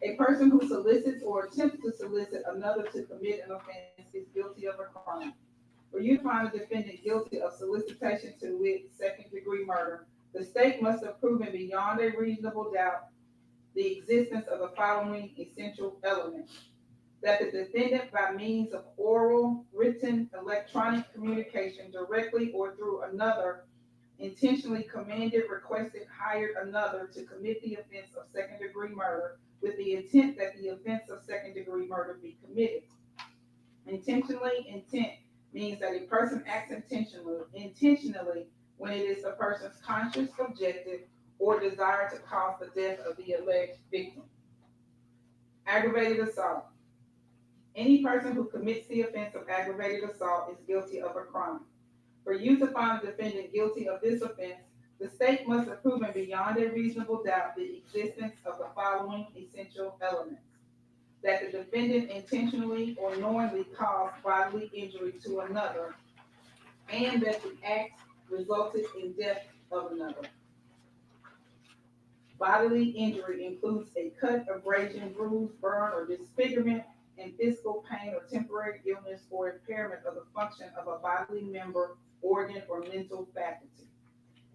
A person who solicits or attempts to solicit another to commit an offense is guilty of a crime. For you to find a defendant guilty of solicitation to wit, second-degree murder, the state must have proven beyond a reasonable doubt the existence of the following essential elements: that the defendant, by means of oral, written, electronic communication, directly or through another, intentionally commanded, requested, hired another to commit the offense of second-degree murder with the intent that the offense of second-degree murder be committed. Intentionally, intent means that a person acts intentionally when it is the person's conscious objective or desire to cause the death of the alleged victim. Aggravated assault. Any person who commits the offense of aggravated assault is guilty of a crime. For you to find the defendant guilty of this offense, the state must have proven beyond a reasonable doubt the existence of the following essential elements: that the defendant intentionally or knowingly caused bodily injury to another, and that the act resulted in death of another. Bodily injury includes a cut, abrasion, bruise, burn, or disfigurement, and physical pain or temporary illness or impairment of the function of a bodily member, organ, or mental faculty.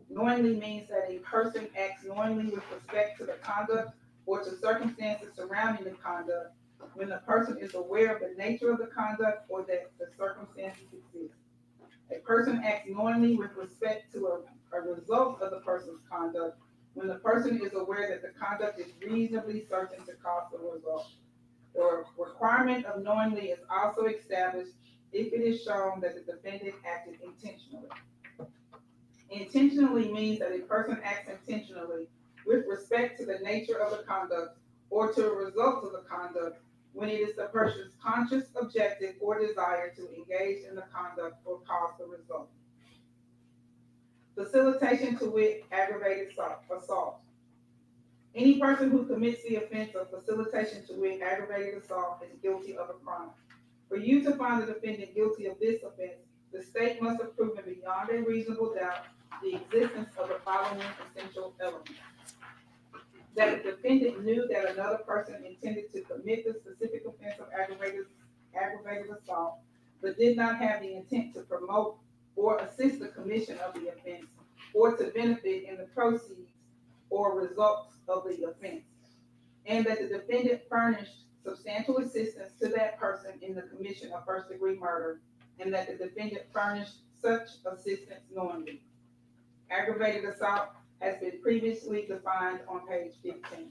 Knowingly means that a person acts knowingly with respect to the conduct or to circumstances surrounding the conduct when the person is aware of the nature of the conduct or that the circumstances exist. A person acts knowingly with respect to a result of the person's conduct when the person is aware that the conduct is reasonably certain to cause the result. The requirement of knowingly is also established if it is shown that the defendant acted intentionally. Intentionally means that a person acts intentionally with respect to the nature of the conduct or to a result of the conduct when it is the person's conscious objective or desire to engage in the conduct or cause the result. Facilitation to wit, aggravated assault. Any person who commits the offense of facilitation to wit, aggravated assault is guilty of a crime. For you to find the defendant guilty of this offense, the state must have proven beyond a reasonable doubt the existence of the following essential elements: that the defendant knew that another person intended to commit the specific offense of aggravated assault, but did not have the intent to promote or assist the commission of the offense or to benefit in the proceeds or results of the offense, and that the defendant furnished substantial assistance to that person in the commission of first-degree murder, and that the defendant furnished such assistance knowingly. Aggravated assault has been previously defined on page 15.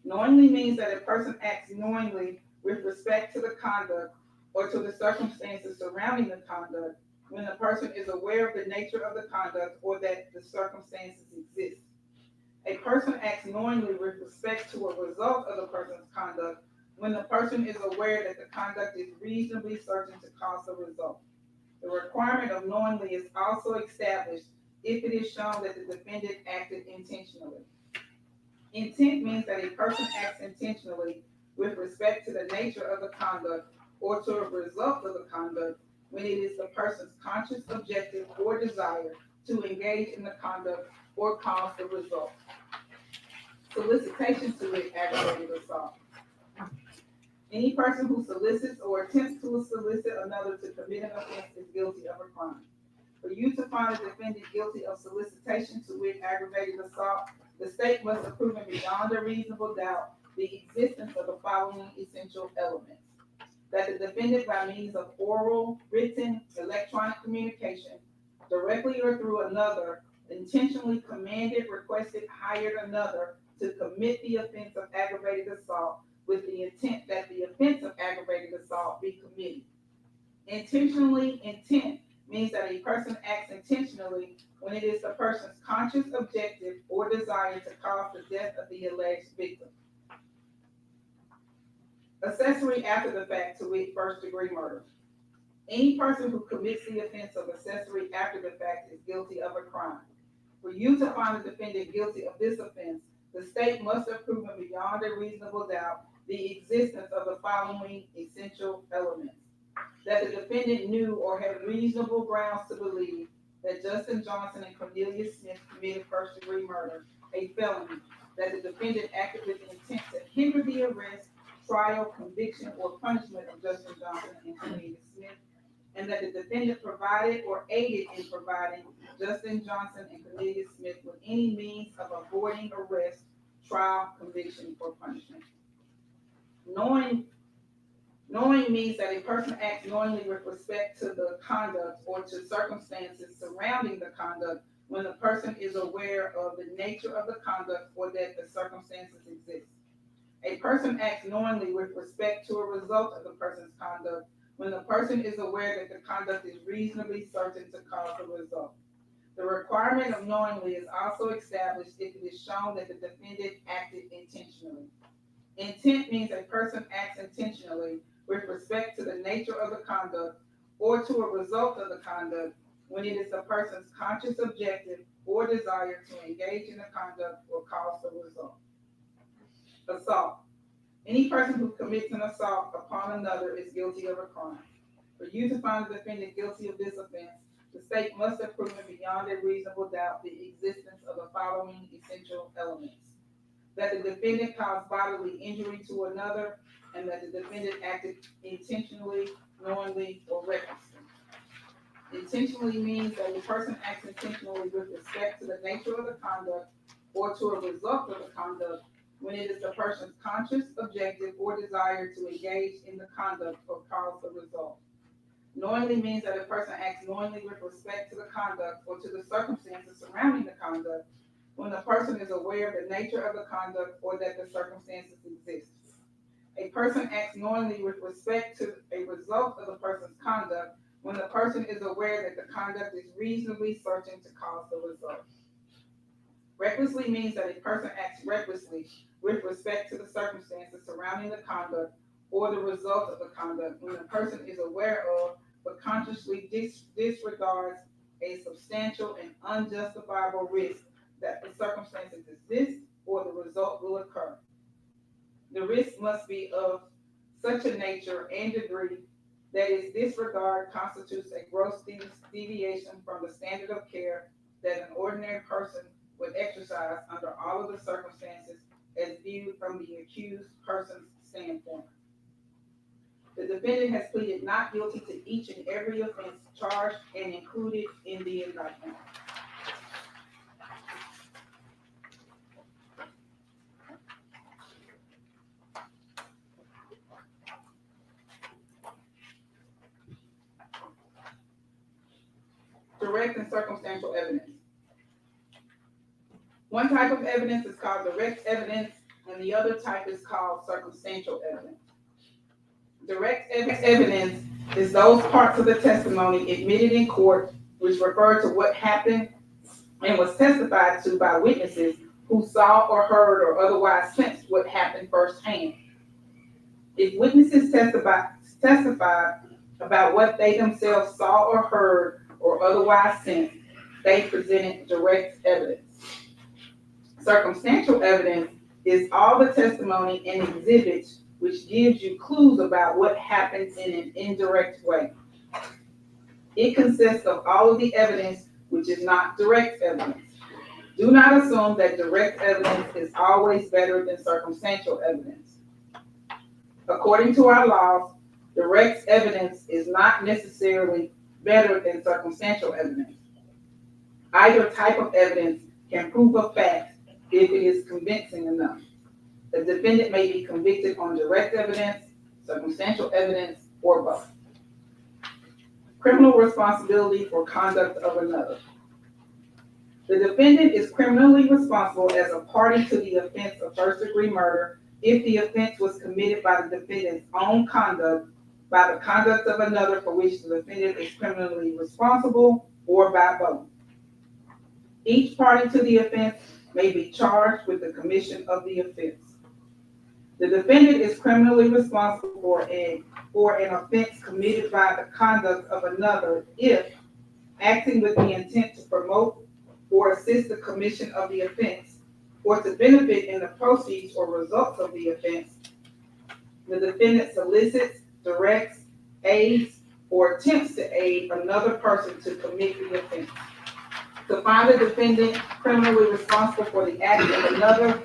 Knowingly means that a person acts knowingly with respect to the conduct or to the circumstances surrounding the conduct when the person is aware of the nature of the conduct or that the circumstances exist. A person acts knowingly with respect to a result of the person's conduct when the person is aware that the conduct is reasonably certain to cause the result. The requirement of knowingly is also established if it is shown that the defendant acted intentionally. Intent means that a person acts intentionally with respect to the nature of the conduct or to a result of the conduct when it is the person's conscious objective or desire to engage in the conduct or cause the result. Solicitation to wit, aggravated assault. Any person who solicits or attempts to solicit another to commit an offense is guilty of a crime. For you to find a defendant guilty of solicitation to wit, aggravated assault, the state must have proven beyond a reasonable doubt the existence of the following essential elements: that the defendant, by means of oral, written, electronic communication, directly or through another, intentionally commanded, requested, hired another to commit the offense of aggravated assault with the intent that the offense of aggravated assault be committed. Intentionally, intent means that a person acts intentionally when it is the person's conscious objective or desire to cause the death of the alleged victim. Accessory after the fact to wit, first-degree murder. Any person who commits the offense of accessory after the fact is guilty of a crime. For you to find the defendant guilty of this offense, the state must have proven beyond a reasonable doubt the existence of the following essential elements. That the defendant knew or had reasonable grounds to believe that Justin Johnson and Cornelius Smith committed first-degree murder, a felony, that the defendant acted with the intent to hinder the arrest, trial, conviction, or punishment of Justin Johnson and Cornelius Smith, and that the defendant provided or aided in providing Justin Johnson and Cornelius Smith with any means of avoiding arrest, trial, conviction, or punishment. Knowing means that a person acts knowingly with respect to the conduct or to circumstances surrounding the conduct when the person is aware of the nature of the conduct or that the circumstances exist. A person acts knowingly with respect to a result of the person's conduct when the person is aware that the conduct is reasonably certain to cause the result. The requirement of knowingly is also established if it is shown that the defendant acted intentionally. Intent means a person acts intentionally with respect to the nature of the conduct or to a result of the conduct when it is the person's conscious objective or desire to engage in the conduct or cause the result. Assault. Any person who commits an assault upon another is guilty of a crime. For you to find the defendant guilty of this offense, the state must have proven beyond a reasonable doubt the existence of the following essential elements. That the defendant caused bodily injury to another, and that the defendant acted intentionally, knowingly, or recklessly. Intentionally means that a person acts intentionally with respect to the nature of the conduct or to a result of the conduct when it is the person's conscious objective or desire to engage in the conduct or cause the result. Knowingly means that a person acts knowingly with respect to the conduct or to the circumstances surrounding the conduct when the person is aware of the nature of the conduct or that the circumstances exist. A person acts knowingly with respect to a result of the person's conduct when the person is aware that the conduct is reasonably certain to cause the result. Recklessly means that a person acts recklessly with respect to the circumstances surrounding the conduct or the result of the conduct when the person is aware of but consciously disregards a substantial and unjustifiable risk that the circumstances exist or the result will occur. The risk must be of such a nature and degree that its disregard constitutes a gross deviation from the standard of care that an ordinary person would exercise under all of the circumstances as viewed from the accused person's standpoint. The defendant has pleaded not guilty to each and every offense charged and included in the indictment. Direct and circumstantial evidence. One type of evidence is called direct evidence, and the other type is called circumstantial evidence. Direct evidence is those parts of the testimony admitted in court which refer to what happened and was testified to by witnesses who saw or heard or otherwise sensed what happened firsthand. If witnesses testify about what they themselves saw or heard or otherwise sensed, they presented direct evidence. Circumstantial evidence is all the testimony and exhibits which gives you clues about what happens in an indirect way. It consists of all of the evidence which is not direct evidence. Do not assume that direct evidence is always better than circumstantial evidence. According to our laws, direct evidence is not necessarily better than circumstantial evidence. Either type of evidence can prove a fact if it is convincing enough. The defendant may be convicted on direct evidence, circumstantial evidence, or both. Criminal responsibility for conduct of another. The defendant is criminally responsible as a party to the offense of first-degree murder if the offense was committed by the defendant's own conduct, by the conduct of another for which the defendant is criminally responsible, or by both. Each party to the offense may be charged with the commission of the offense. The defendant is criminally responsible for an offense committed by the conduct of another if, acting with the intent to promote or assist the commission of the offense, or to benefit in the proceeds or results of the offense, the defendant solicits, directs, aids, or attempts to aid another person to commit the offense. To find the defendant criminally responsible for the act of another,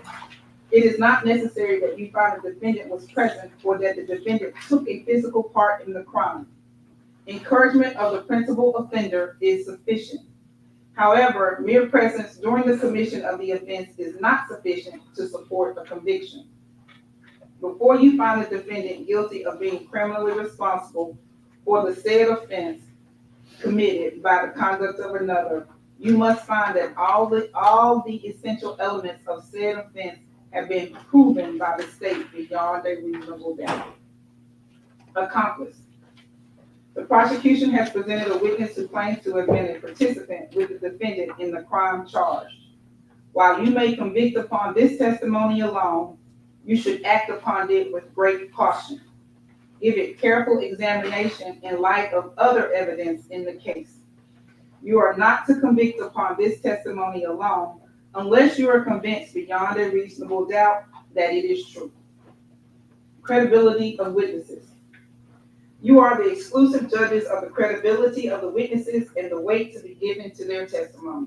it is not necessary that you find the defendant was present or that the defendant took a physical part in the crime. Encouragement of the principal offender is sufficient. However, mere presence during the commission of the offense is not sufficient to support a conviction. Before you find the defendant guilty of being criminally responsible for the said offense committed by the conduct of another, you must find that all the essential elements of said offense have been proven by the state beyond a reasonable doubt. Accomplice. The prosecution has presented a witness who claims to have been a participant with the defendant in the crime charged. While you may convict upon this testimony alone, you should act upon it with great caution. Give it careful examination in light of other evidence in the case. You are not to convict upon this testimony alone unless you are convinced beyond a reasonable doubt that it is true. Credibility of witnesses. You are the exclusive judges of the credibility of the witnesses and the weight to be given to their testimony.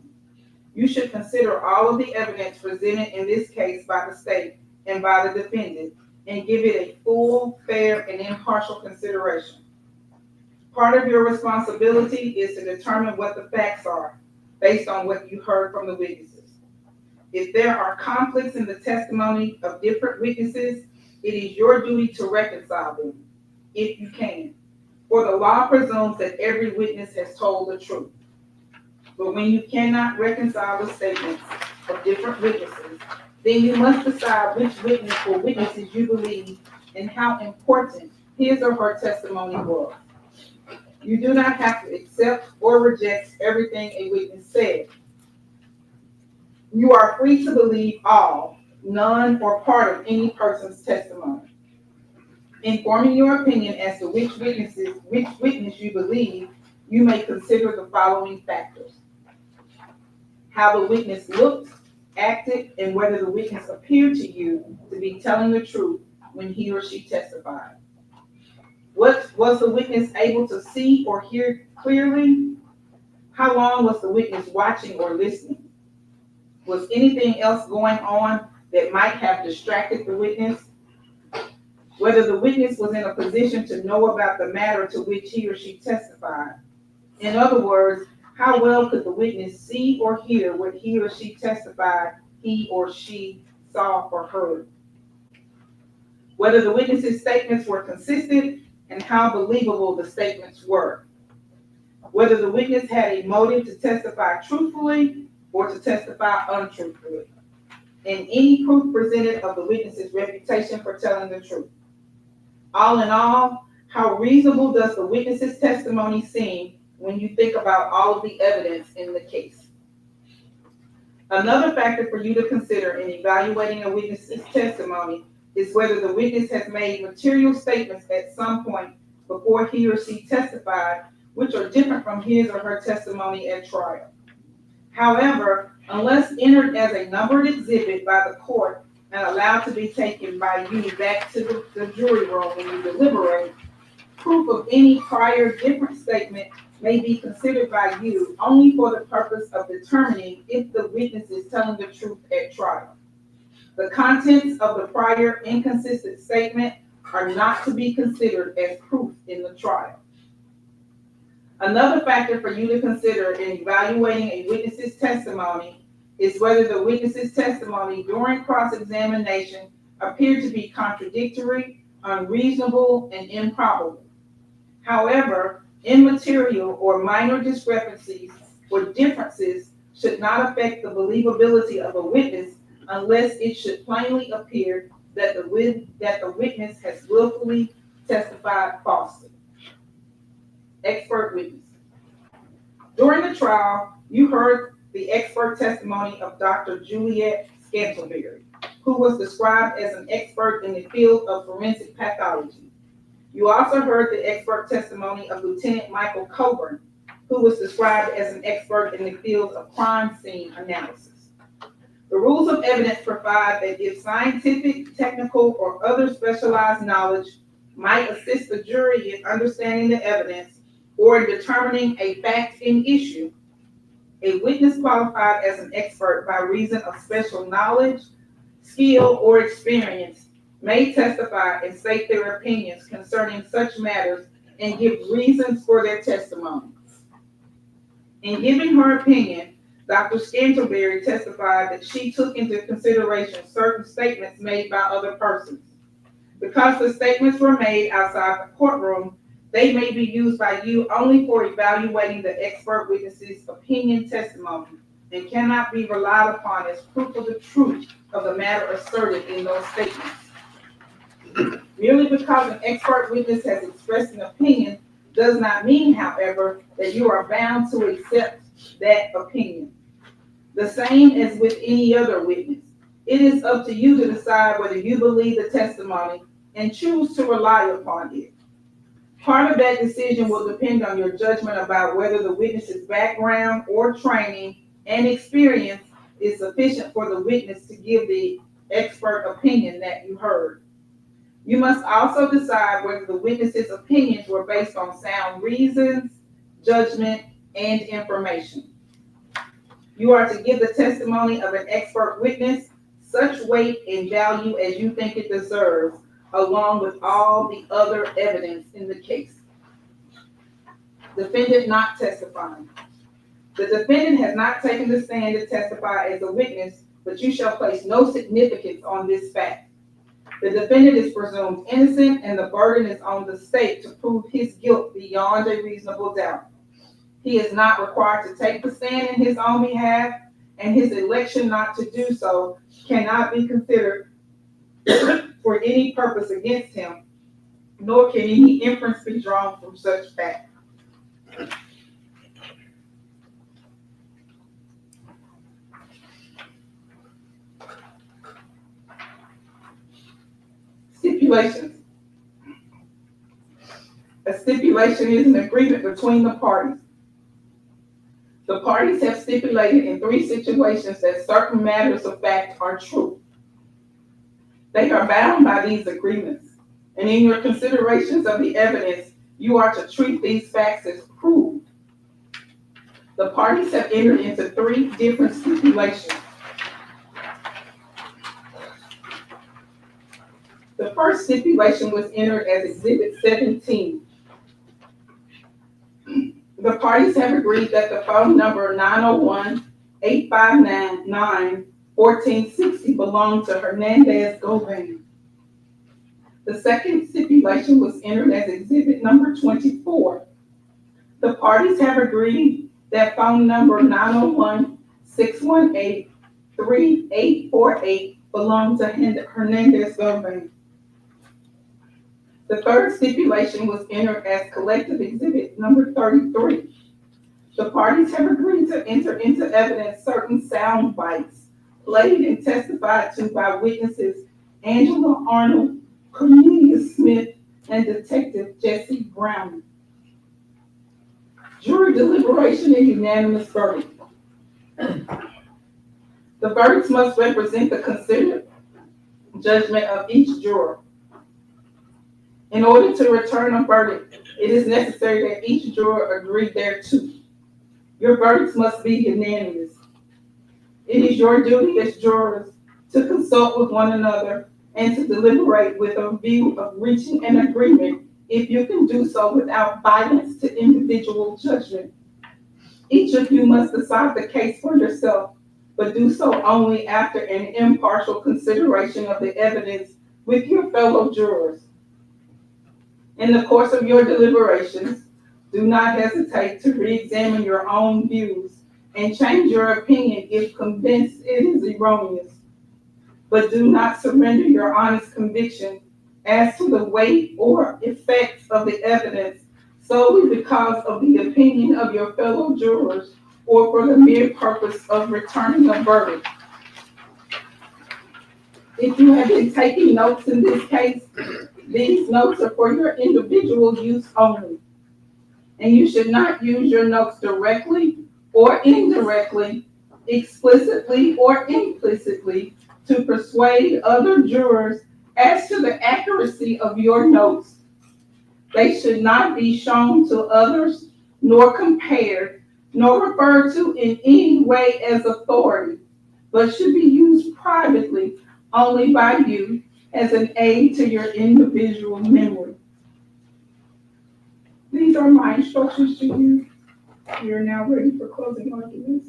You should consider all of the evidence presented in this case by the state and by the defendant and give it a full, fair, and impartial consideration. Part of your responsibility is to determine what the facts are based on what you heard from the witnesses. If there are conflicts in the testimony of different witnesses, it is your duty to reconcile them, if you can. For the law presumes that every witness has told the truth. But when you cannot reconcile the statements of different witnesses, then you must decide which witness or witnesses you believe and how important his or her testimony was. You do not have to accept or reject everything a witness said. You are free to believe all, none, or part of any person's testimony. In forming your opinion as to which witness you believe, you may consider the following factors: how the witness looked, acted, and whether the witness appeared to you to be telling the truth when he or she testified. What was the witness able to see or hear clearly? How long was the witness watching or listening? Was anything else going on that might have distracted the witness? Whether the witness was in a position to know about the matter to which he or she testified. In other words, how well could the witness see or hear what he or she testified he or she saw or heard? Whether the witness's statements were consistent and how believable the statements were. Whether the witness had a motive to testify truthfully or to testify untruthfully. And any proof presented of the witness's reputation for telling the truth. All in all, how reasonable does the witness's testimony seem when you think about all of the evidence in the case? Another factor for you to consider in evaluating a witness's testimony is whether the witness has made material statements at some point before he or she testified, which are different from his or her testimony at trial. However, unless entered as a numbered exhibit by the court and allowed to be taken by you back to the jury room when you deliberate, proof of any prior different statement may be considered by you only for the purpose of determining if the witness is telling the truth at trial. The contents of the prior inconsistent statement are not to be considered as proof in the trial. Another factor for you to consider in evaluating a witness's testimony is whether the witness's testimony during cross-examination appeared to be contradictory, unreasonable, and improbable. However, immaterial or minor discrepancies or differences should not affect the believability of a witness unless it should plainly appear that the witness has willfully testified falsely. Expert witness. During the trial, you heard the expert testimony of Dr. Juliet Scantleberry, who was described as an expert in the field of forensic pathology. You also heard the expert testimony of Lieutenant Michael Coburn, who was described as an expert in the field of crime scene analysis. The rules of evidence provide that if scientific, technical, or other specialized knowledge might assist the jury in understanding the evidence or in determining a fact in issue, a witness qualified as an expert by reason of special knowledge, skill, or experience may testify and state their opinions concerning such matters and give reasons for their testimony. In giving her opinion, Dr. Scantlebury testified that she took into consideration certain statements made by other persons. Because the statements were made outside the courtroom, they may be used by you only for evaluating the expert witness's opinion testimony and cannot be relied upon as proof of the truth of the matter asserted in those statements. Merely because an expert witness has expressed an opinion does not mean, however, that you are bound to accept that opinion. The same as with any other witness. It is up to you to decide whether you believe the testimony and choose to rely upon it. Part of that decision will depend on your judgment about whether the witness's background or training and experience is sufficient for the witness to give the expert opinion that you heard. You must also decide whether the witness's opinions were based on sound reasons, judgment, and information. You are to give the testimony of an expert witness such weight and value as you think it deserves, along with all the other evidence in the case. Defendant not testifying. The defendant has not taken the stand to testify as a witness, but you shall place no significance on this fact. The defendant is presumed innocent, and the burden is on the state to prove his guilt beyond a reasonable doubt. He is not required to take the stand in his own behalf, and his election not to do so cannot be considered for any purpose against him, nor can any inference be drawn from such fact. Stipulations. A stipulation is an agreement between the parties. The parties have stipulated in 3 situations that certain matters of fact are true. They are bound by these agreements, and in your considerations of the evidence, you are to treat these facts as proved. The parties have entered into 3 different stipulations. The first stipulation was entered as Exhibit 17. The parties have agreed that the phone number 901-859-1460 belonged to Hernandez Govan. The second stipulation was entered as Exhibit number 24. The parties have agreed that phone number 901-618-3848 belonged to Hernandez Govan. The third stipulation was entered as Collective Exhibit number 33. The parties have agreed to enter into evidence certain sound bites played and testified to by witnesses Angela Arnold, Cornelius Smith, and Detective Jesse Brown. Jury deliberation and unanimous verdict. The verdicts must represent the considered judgment of each juror. In order to return a verdict, it is necessary that each juror agree thereto. Your verdicts must be unanimous. It is your duty as jurors to consult with one another and to deliberate with a view of reaching an agreement if you can do so without violence to individual judgment. Each of you must decide the case for yourself, but do so only after an impartial consideration of the evidence with your fellow jurors. In the course of your deliberations, do not hesitate to re-examine your own views and change your opinion if convinced it is erroneous. But do not surrender your honest conviction as to the weight or effects of the evidence solely because of the opinion of your fellow jurors or for the mere purpose of returning a verdict. If you have been taking notes in this case, these notes are for your individual use only, and you should not use your notes directly or indirectly explicitly or implicitly, to persuade other jurors as to the accuracy of your notes. They should not be shown to others, nor compared, nor referred to in any way as authority, but should be used privately only by you as an aid to your individual memory. These are my instructions to you. You're now ready for closing arguments.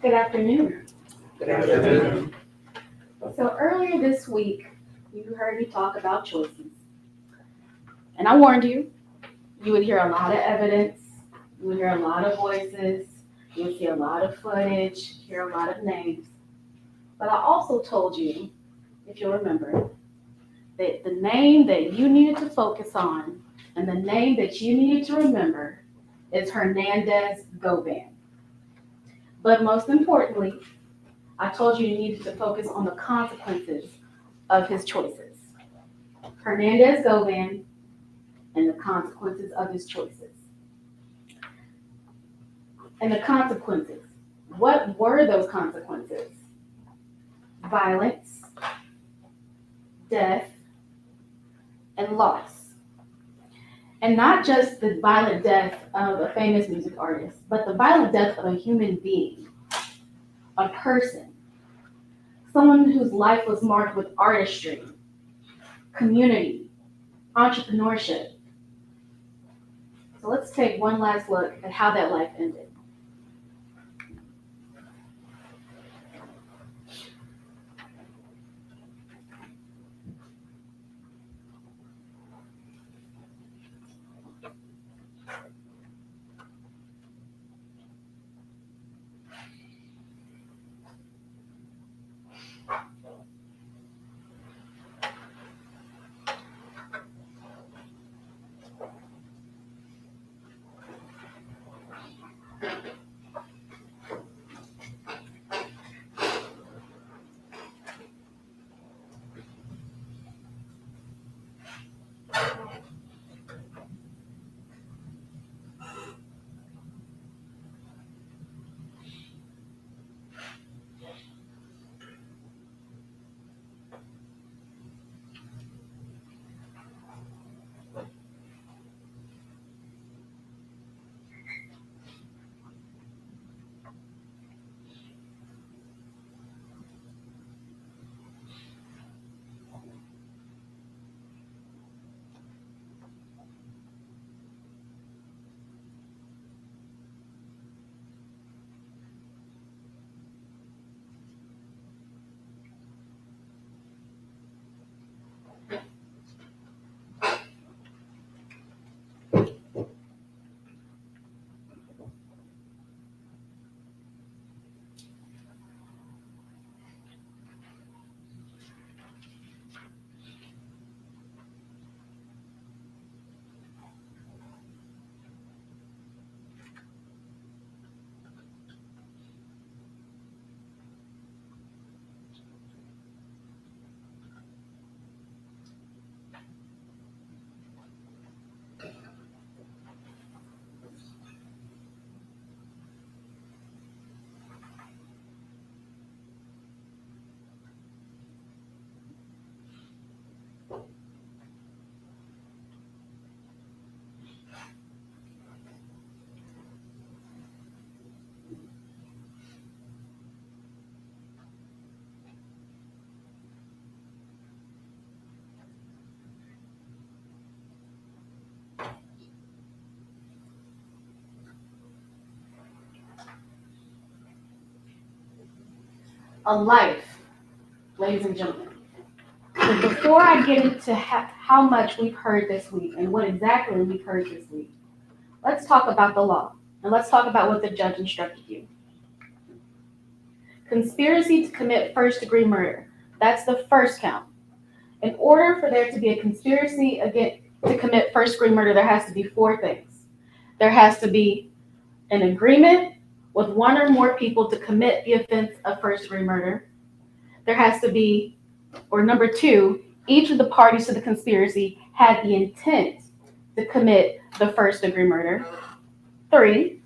Good afternoon. Good afternoon. So earlier this week, you heard me talk about choices. And I warned you, you would hear a lot of evidence, you would hear a lot of voices, you would see a lot of footage, hear a lot of names. But I also told you, if you'll remember, that the name that you needed to focus on and the name that you needed to remember is Hernandez Govan. But most importantly, I told you you needed to focus on the consequences of his choices. Hernandez Govan and the consequences of his choices. And the consequences. What were those consequences? Violence, death, and loss. And not just the violent death of a famous music artist, but the violent death of a human being, a person, someone whose life was marked with artistry, community, entrepreneurship. So let's take one last look at how that life ended. a life, ladies and gentlemen. But before I get into how much we've heard this week and what exactly we've heard this week, let's talk about the law, and let's talk about what the judge instructed you. Conspiracy to commit first-degree murder. That's the first count. In order for there to be a conspiracy to commit first-degree murder, there has to be 4 things. There has to be an agreement with one or more people to commit the offense of first-degree murder. There has to be, or number 2, each of the parties to the conspiracy had the intent to commit the first-degree murder. 3,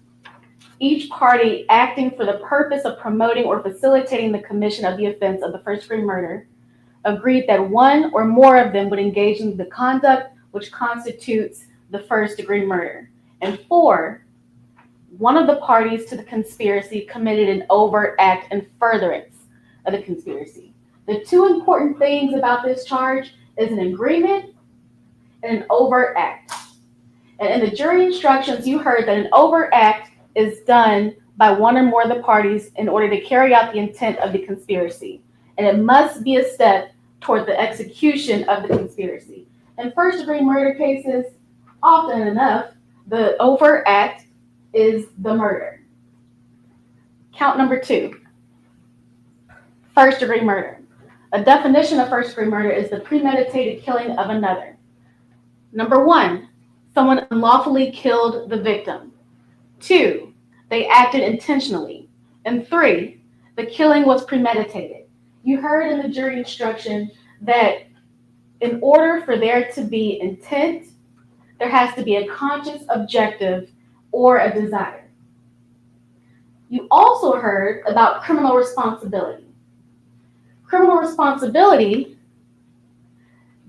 each party acting for the purpose of promoting or facilitating the commission of the offense of the first-degree murder agreed that one or more of them would engage in the conduct which constitutes the first-degree murder. And 4, one of the parties to the conspiracy committed an overt act in furtherance of the conspiracy. The 2 important things about this charge is an agreement and an overt act. And in the jury instructions, you heard that an overt act is done by one or more of the parties in order to carry out the intent of the conspiracy. And it must be a step toward the execution of the conspiracy. In first-degree murder cases, often enough, the overt act is the murder. Count number 2, first-degree murder. A definition of first-degree murder is the premeditated killing of another. Number 1, someone unlawfully killed the victim. 2, they acted intentionally. And 3, the killing was premeditated. You heard in the jury instruction that in order for there to be intent, there has to be a conscious objective or a desire. You also heard about criminal responsibility. Criminal responsibility,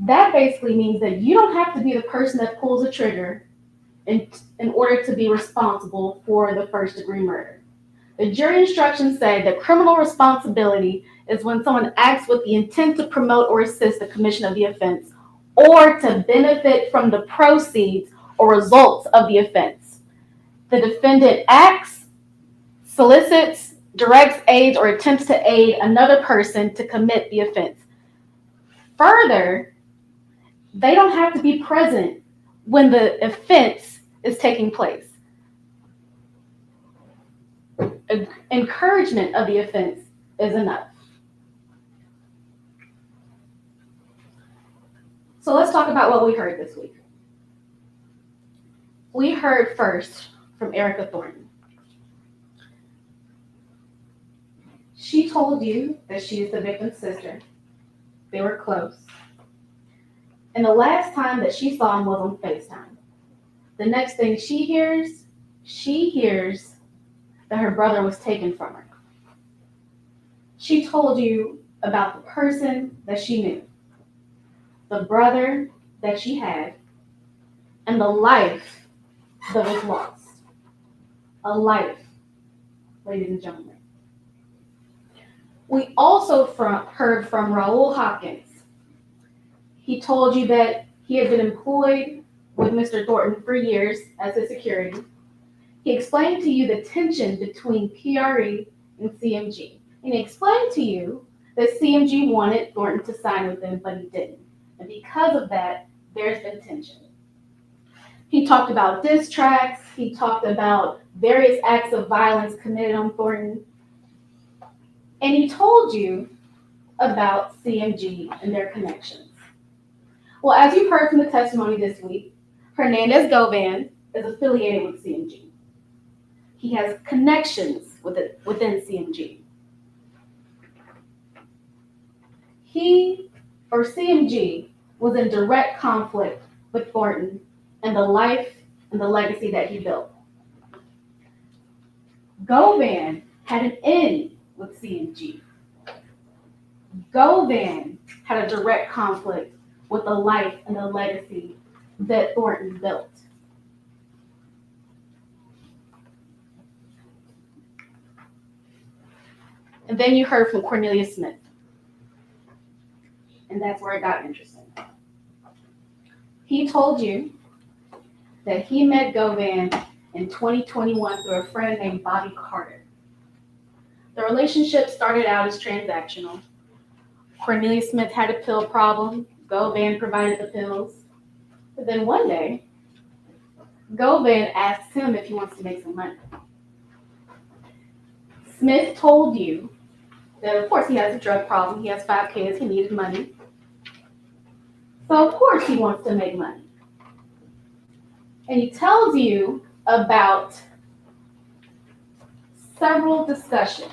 that basically means that you don't have to be the person that pulls the trigger in order to be responsible for the first-degree murder. The jury instructions say that criminal responsibility is when someone acts with the intent to promote or assist the commission of the offense or to benefit from the proceeds or results of the offense. The defendant acts, solicits, directs, aids, or attempts to aid another person to commit the offense. Further, they don't have to be present when the offense is taking place. Encouragement of the offense is enough. So let's talk about what we heard this week. We heard first from Erica Thornton. She told you that she is the victim's sister. They were close. And the last time that she saw him was on FaceTime. The next thing she hears that her brother was taken from her. She told you about the person that she knew, the brother that she had, and the life that was lost. A life, ladies and gentlemen. We also heard from Raul Hopkins. He told you that he had been employed with Mr. Thornton for years as his security. He explained to you the tension between PRE and CMG. And he explained to you that CMG wanted Thornton to sign with them, but he didn't. And because of that, there's been tension. He talked about diss tracks. He talked about various acts of violence committed on Thornton. And he told you about CMG and their connections. Well, as you've heard from the testimony this week, Hernandez Govan is affiliated with CMG. He has connections within CMG. CMG was in direct conflict with Thornton and the life and the legacy that he built. Govan had an in with CMG. Govan had a direct conflict with the life and the legacy that Thornton built. And then you heard from Cornelius Smith. And that's where it got interesting. He told you that he met Govan in 2021 through a friend named Bobby Carter. The relationship started out as transactional. Cornelius Smith had a pill problem. Govan provided the pills. But then one day, Govan asks him if he wants to make some money. Smith told you that, of course, he has a drug problem. He has 5 kids. He needed money. So, of course, he wants to make money. And he tells you about several discussions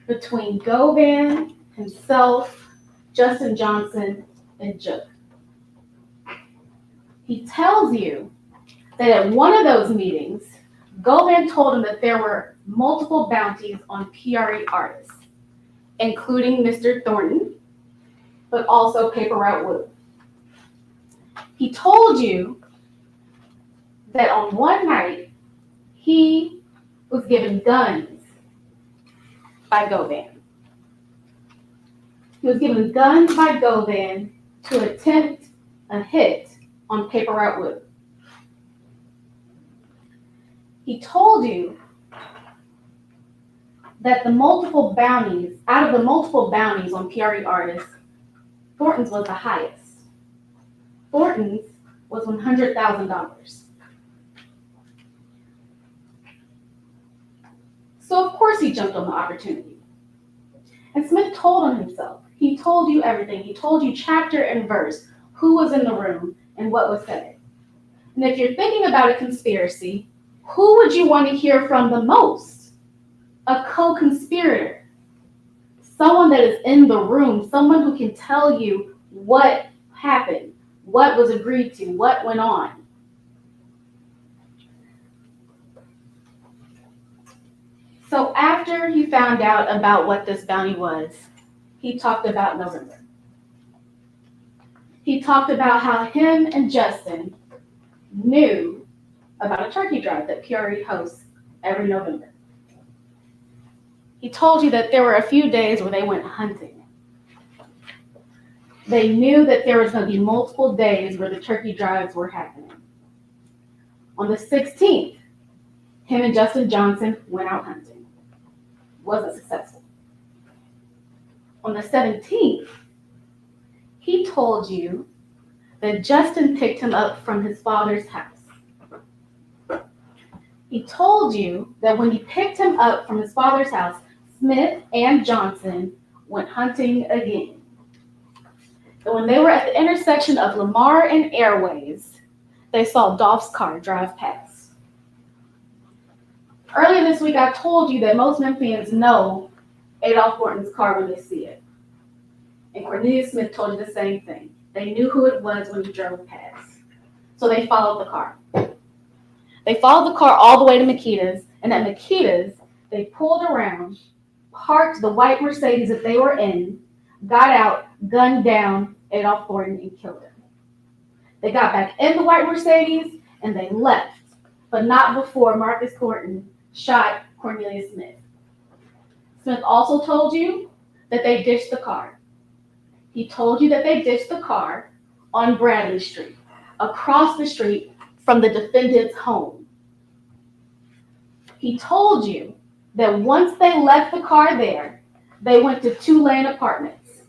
between Govan, himself, Justin Johnson, and Jook. He tells you that at one of those meetings, Govan told him that there were multiple bounties on PRE artists, including Mr. Thornton, but also Paper Route Wood. He told you that on one night, he was given guns by Govan. He was given guns by Govan to attempt a hit on Paper Route Wood. He told you that out of the multiple bounties on PRE artists, Thornton's was the highest. Thornton's was $100,000. So of course he jumped on the opportunity. And Smith told on himself. He told you everything. He told you chapter and verse, who was in the room and what was said. And if you're thinking about a conspiracy, who would you want to hear from the most? A co-conspirator. Someone that is in the room, someone who can tell you what happened, what was agreed to, what went on. So after he found out about what this bounty was, he talked about November. He talked about how him and Justin knew about a turkey drive that PRE hosts every November. He told you that there were a few days where they went hunting. They knew that there was going to be multiple days where the turkey drives were happening. On the 16th, him and Justin Johnson went out hunting. Wasn't successful. On the 17th, he told you that Justin picked him up from his father's house. He told you that when he picked him up from his father's house, Smith and Johnson went hunting again. And when they were at the intersection of Lamar and Airways, they saw Dolph's car drive past. Earlier this week, I told you that most Memphians know Adolph Thornton's car when they see it. And Cornelius Smith told you the same thing. They knew who it was when he drove past. So they followed the car. They followed the car all the way to Makita's, and at Makita's, they pulled around, parked the white Mercedes that they were in, got out, gunned down Adolph Thornton, and killed him. They got back in the white Mercedes, and they left, but not before Marcus Thornton shot Cornelius Smith. Smith also told you that they ditched the car. He told you that they ditched the car on Bradley Street, across the street from the defendant's home. He told you that once they left the car there, they went to 2-Lane Apartments.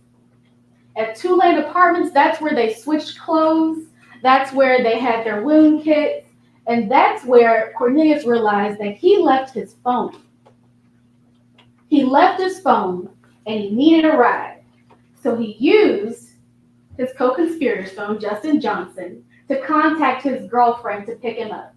At 2-Lane Apartments, that's where they switched clothes, that's where they had their wound kits, and that's where Cornelius realized that he left his phone. He left his phone and he needed a ride. So he used his co-conspirator's phone, Justin Johnson, to contact his girlfriend to pick him up.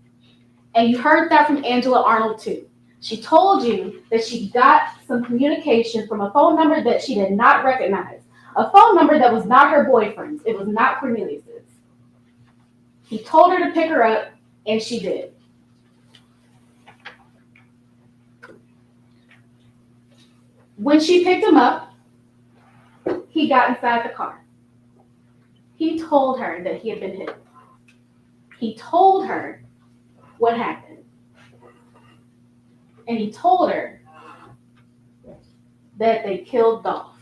And you heard that from Angela Arnold too. She told you that she got some communication from a phone number that she did not recognize. A phone number that was not her boyfriend's. It was not Cornelius's. He told her to pick her up, and she did. When she picked him up, he got inside the car. He told her that he had been hit. He told her what happened. And he told her that they killed Dolph.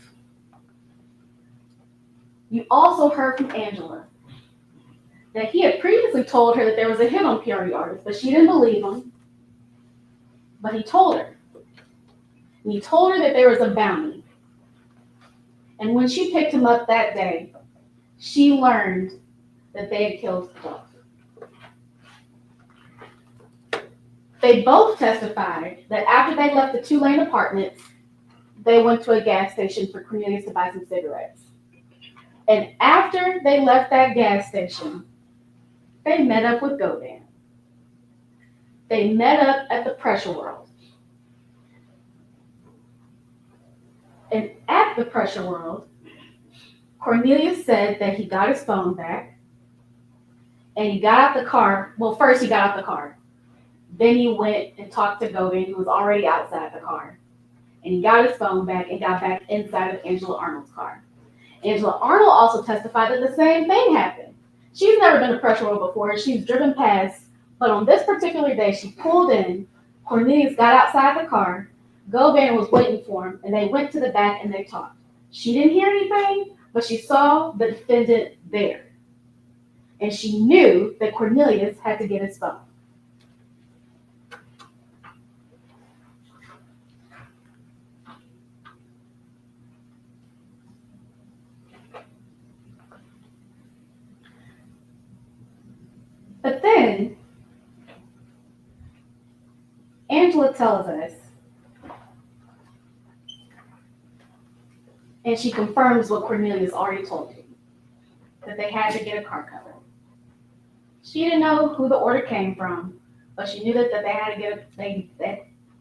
You also heard from Angela that he had previously told her that there was a hit on PRE artists, but she didn't believe him. But he told her. And he told her that there was a bounty. And when she picked him up that day, she learned that they had killed Dolph. They both testified that after they left the two-lane apartments, they went to a gas station for Cornelius to buy some cigarettes. And after they left that gas station, they met up with Govan. They met up at the Pressure World. And at the Pressure World, Cornelius said that he got his phone back and he got out the car. Well, first he got out the car. Then he went and talked to Govan, who was already outside the car. And he got his phone back and got back inside of Angela Arnold's car. Angela Arnold also testified that the same thing happened. She's never been to Pressure World before. She's driven past, but on this particular day, she pulled in. Cornelius got outside the car. Govan was waiting for him, and they went to the back and they talked. She didn't hear anything, but she saw the defendant there. And she knew that Cornelius had to get his phone. But then, Angela tells us, and she confirms what Cornelius already told you, that they had to get a car cover. She didn't know who the order came from, but she knew that they had to get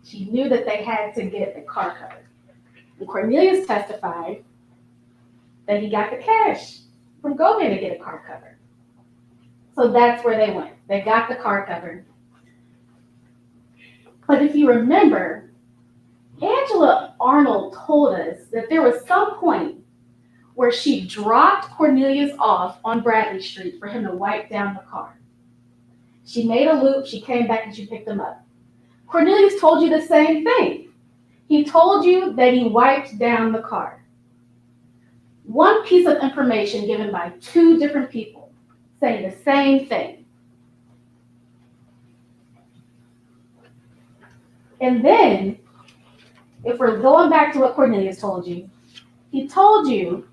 she knew that they had to get the car cover. And Cornelius testified that he got the cash from Govan to get a car cover. So that's where they went. They got the car cover. But if you remember, Angela Arnold told us that there was some point where she dropped Cornelius off on Bradley Street for him to wipe down the car. She made a loop, she came back and she picked him up. Cornelius told you the same thing. He told you that he wiped down the car. One piece of information given by two different people saying the same thing. And then, if we're going back to what Cornelius told you, he told you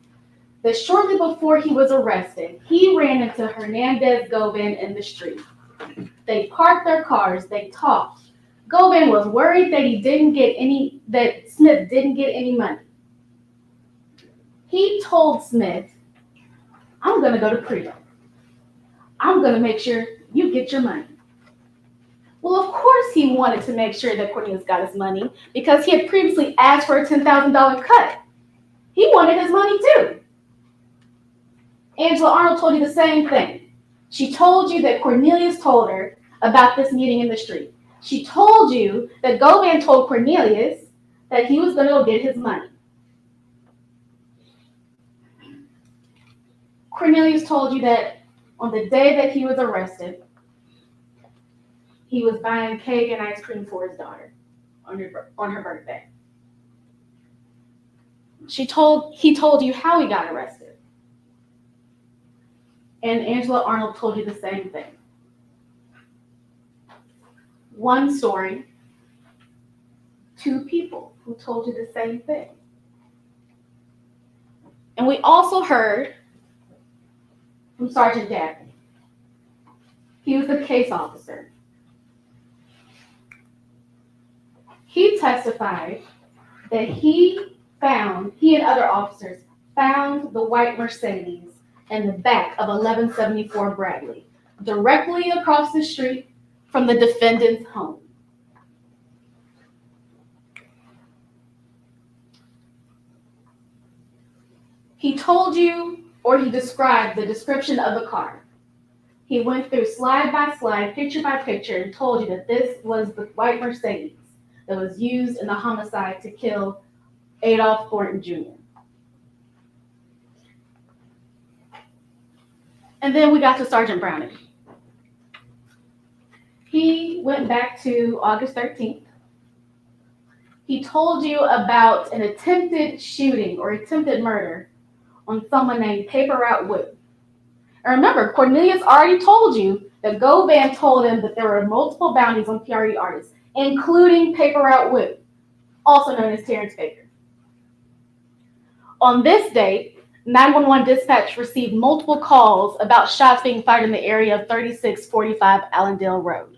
that shortly before he was arrested, he ran into Hernandez Govan in the street. They parked their cars, they talked. Govan was worried that that Smith didn't get any money. He told Smith, I'm gonna go to prison. I'm gonna make sure you get your money. Well, of course he wanted to make sure that Cornelius got his money because he had previously asked for a $10,000 cut. He wanted his money too. Angela Arnold told you the same thing. She told you that Cornelius told her about this meeting in the street. She told you that Govan told Cornelius that he was going to go get his money. Cornelius told you that on the day that he was arrested, he was buying cake and ice cream for his daughter on her birthday. He told you how he got arrested. And Angela Arnold told you the same thing. One story, two people who told you the same thing. And we also heard from Sergeant Dabney. He was the case officer. He testified that he and other officers found the white Mercedes in the back of 1174 Bradley, directly across the street from the defendant's home. He told you, or he described the description of the car. He went through slide by slide, picture by picture, and told you that this was the white Mercedes that was used in the homicide to kill Adolph Thornton Jr. And then we got to Sergeant Browning. He went back to August 13th. He told you about an attempted shooting or attempted murder on someone named Paper Route Wood. And remember, Cornelius already told you that Govan told him that there were multiple bounties on PRE artists, including Paper Route Wood. also known as Terrence Baker. On this date, 911 dispatch received multiple calls about shots being fired in the area of 3645 Allendale Road.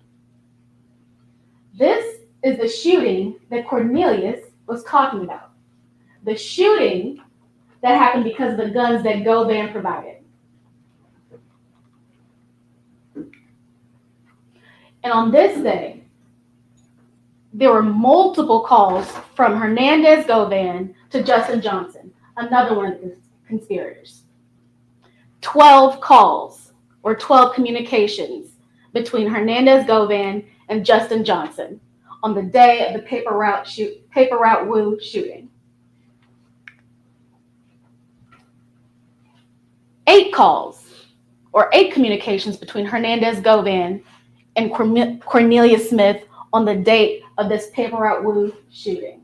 This is the shooting that Cornelius was talking about. The shooting that happened because of the guns that Govan provided. And on this day, there were multiple calls from Hernandez Govan to Justin Johnson, another one of the conspirators. 12 calls or 12 communications between Hernandez Govan and Justin Johnson on the day of the Paper Route Woo shooting. 8 calls or 8 communications between Hernandez Govan and Cornelius Smith on the date of this Paper Route Woo shooting.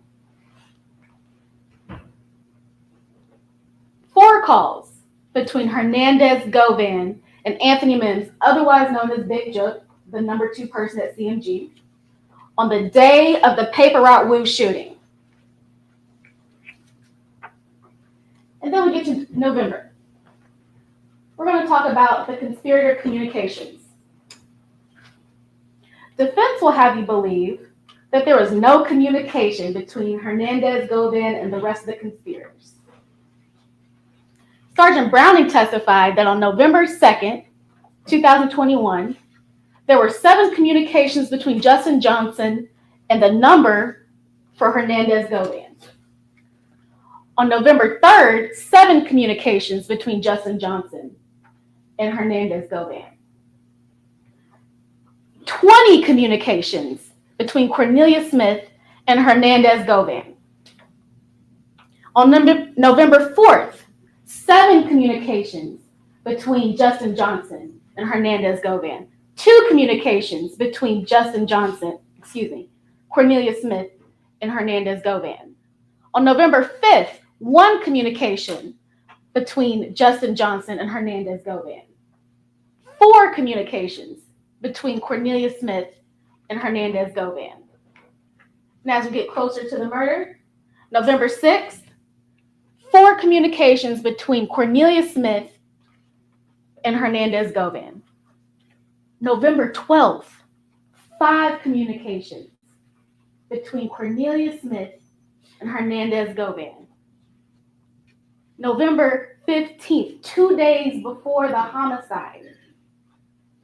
4 calls between Hernandez Govan and Anthony Mims, otherwise known as Big Joke, the number 2 person at CMG, on the day of the Paper Route Woo shooting. And then we get to November. We're going to talk about the conspirator communications. Defense will have you believe that there was no communication between Hernandez Govan and the rest of the conspirators. Sergeant Browning testified that on November 2nd, 2021, there were 7 communications between Justin Johnson and the number for Hernandez Govan. On November 3rd, 7 communications between Justin Johnson and Hernandez Govan. 20 communications between Cornelius Smith and Hernandez Govan. On November 4th, 7 communications between Justin Johnson and Hernandez Govan. 2 communications between Cornelius Smith and Hernandez Govan. On November 5th, 1 communication between Justin Johnson and Hernandez Govan. 4 communications between Cornelius Smith and Hernandez Govan. And as we get closer to the murder, November 6th, 4 communications between Cornelius Smith and Hernandez Govan. November 12th, 5 communications between Cornelius Smith and Hernandez Govan. November 15th, 2 days before the homicide,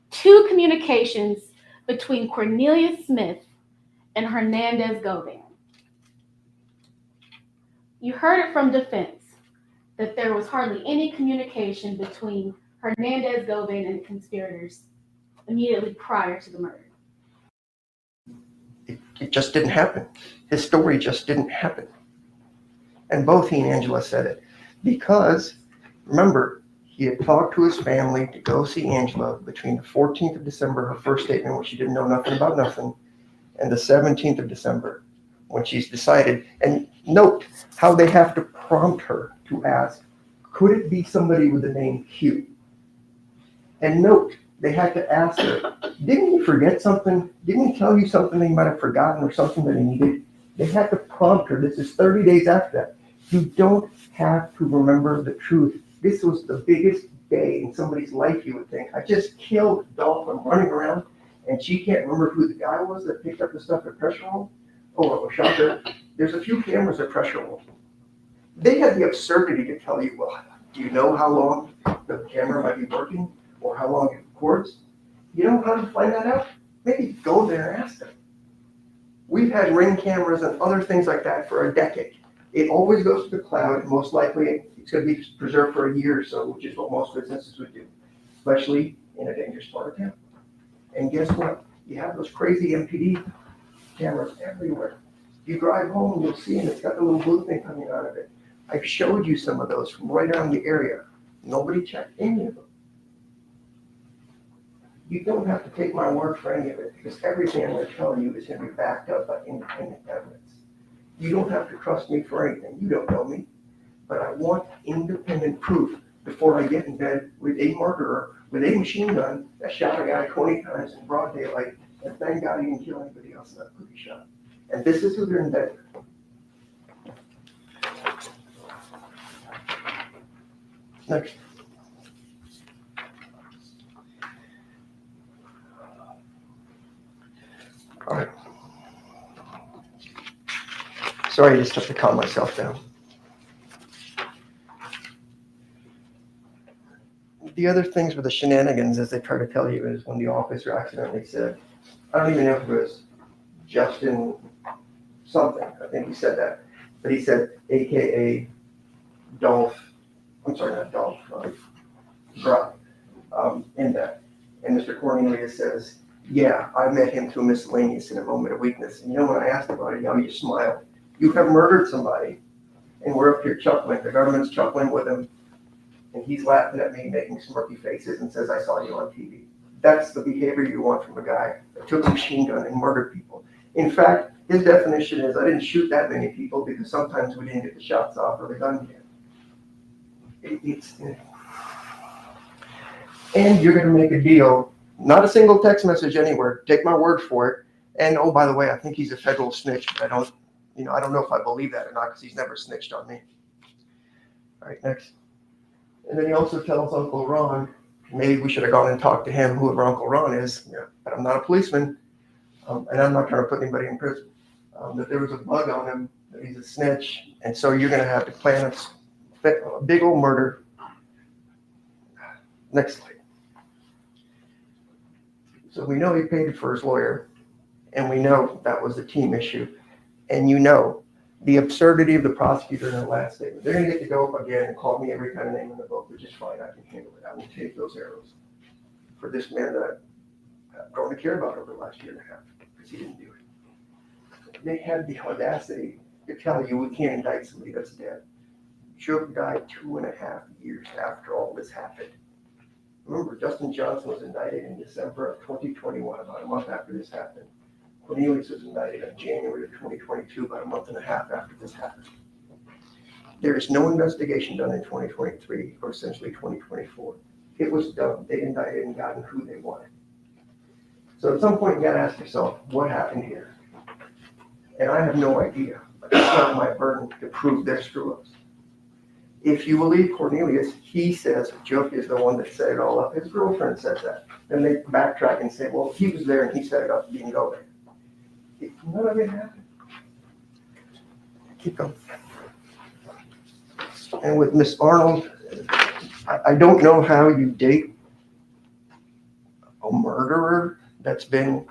2 communications between Cornelius Smith and Hernandez Govan. You heard it from defense that there was hardly any communication between Hernandez Govan and the conspirators immediately prior to the murder. It just didn't happen. His story just didn't happen. And both he and Angela said it. Because, remember, he had talked to his family to go see Angela between the 14th of December, her first statement, when she didn't know nothing about nothing, and the 17th of December, when she's decided. And note how they have to prompt her to ask, could it be somebody with the name Hugh? And note, they had to ask her, didn't he forget something? Didn't he tell you something that he might have forgotten or something that he needed? They had to prompt her. This is 30 days after that. You don't have to remember the truth. This was the biggest day in somebody's life, you would think. I just killed Dolph. I'm running around, and she can't remember who the guy was that picked up the stuff at Pressure Room. Oh, shocker. There's a few cameras at Pressure Room. They had the absurdity to tell you, well, do you know how long the camera might be working or how long it records? You know how to find that out? Maybe go there and ask them. We've had Ring cameras and other things like that for a decade. It always goes to the cloud, and most likely it's going to be preserved for a year or so, which is what most businesses would do, especially in a dangerous part of town. And guess what? You have those crazy MPD cameras everywhere. You drive home, you'll see, and it's got the little blue thing coming out of it. I've showed you some of those from right around the area. Nobody checked any of them. You don't have to take my word for any of it, because everything I'm going to tell you is going to be backed up by independent evidence. You don't have to trust me for anything. You don't know me. But I want independent proof before I get in bed with a murderer with a machine gun that shot a guy 20 times in broad daylight, and thank God he didn't kill anybody else in that cookie shop. And this is who they're in bed with. Next. All right. Sorry, I just have to calm myself down. The other things with the shenanigans, as they try to tell you, is when the officer accidentally said, I don't even know if it was Justin something, I think he said that, but he said AKA Dolph, I'm sorry, not Dolph, Brock, in that. And Mr. Cornelius says, yeah, I met him through miscellaneous in a moment of weakness. And you know, when I asked about it, you smiled. You have murdered somebody, and we're up here chuckling. The government's chuckling with him, and he's laughing at me, making smirky faces, and says, I saw you on TV. That's the behavior you want from a guy that took a machine gun and murdered people. In fact, his definition is, I didn't shoot that many people because sometimes we didn't get the shots off or the gun hit. And you're gonna make a deal, not a single text message anywhere, take my word for it. And oh, by the way, I think he's a federal snitch, but I don't know if I believe that or not because he's never snitched on me. All right, next. And then he also tells Uncle Ron, maybe we should have gone and talked to him, whoever Uncle Ron is, but I'm not a policeman, and I'm not trying to put anybody in prison. That there was a bug on him, that he's a snitch, and so you're gonna have to plan a big old murder. Next slide. So we know he paid for his lawyer, and we know that was a team issue, and you know the absurdity of the prosecutor in the last statement. They're gonna get to go up again and call me every kind of name in the book, which is fine, I can handle it. I will take those arrows for this man that I've grown to care about over the last year and a half, because he didn't do it. They had the audacity to tell you we can't indict somebody that's dead. Should died 2.5 years after all this happened. Remember, Justin Johnson was indicted in December of 2021, about a month after this happened. Cornelius was indicted in January of 2022, about a month and a half after this happened. There is no investigation done in 2023 or essentially 2024. It was done. They indicted and gotten who they wanted. So at some point, you got to ask yourself, what happened here? And I have no idea, but it's not my burden to prove their screw-ups. If you believe Cornelius, he says Joke is the one that set it all up. His girlfriend says that. Then they backtrack and say, well, he was there and he set it up, he didn't go there. None of it happened. Keep going. And with Miss Arnold, I don't know how you date a murderer that's been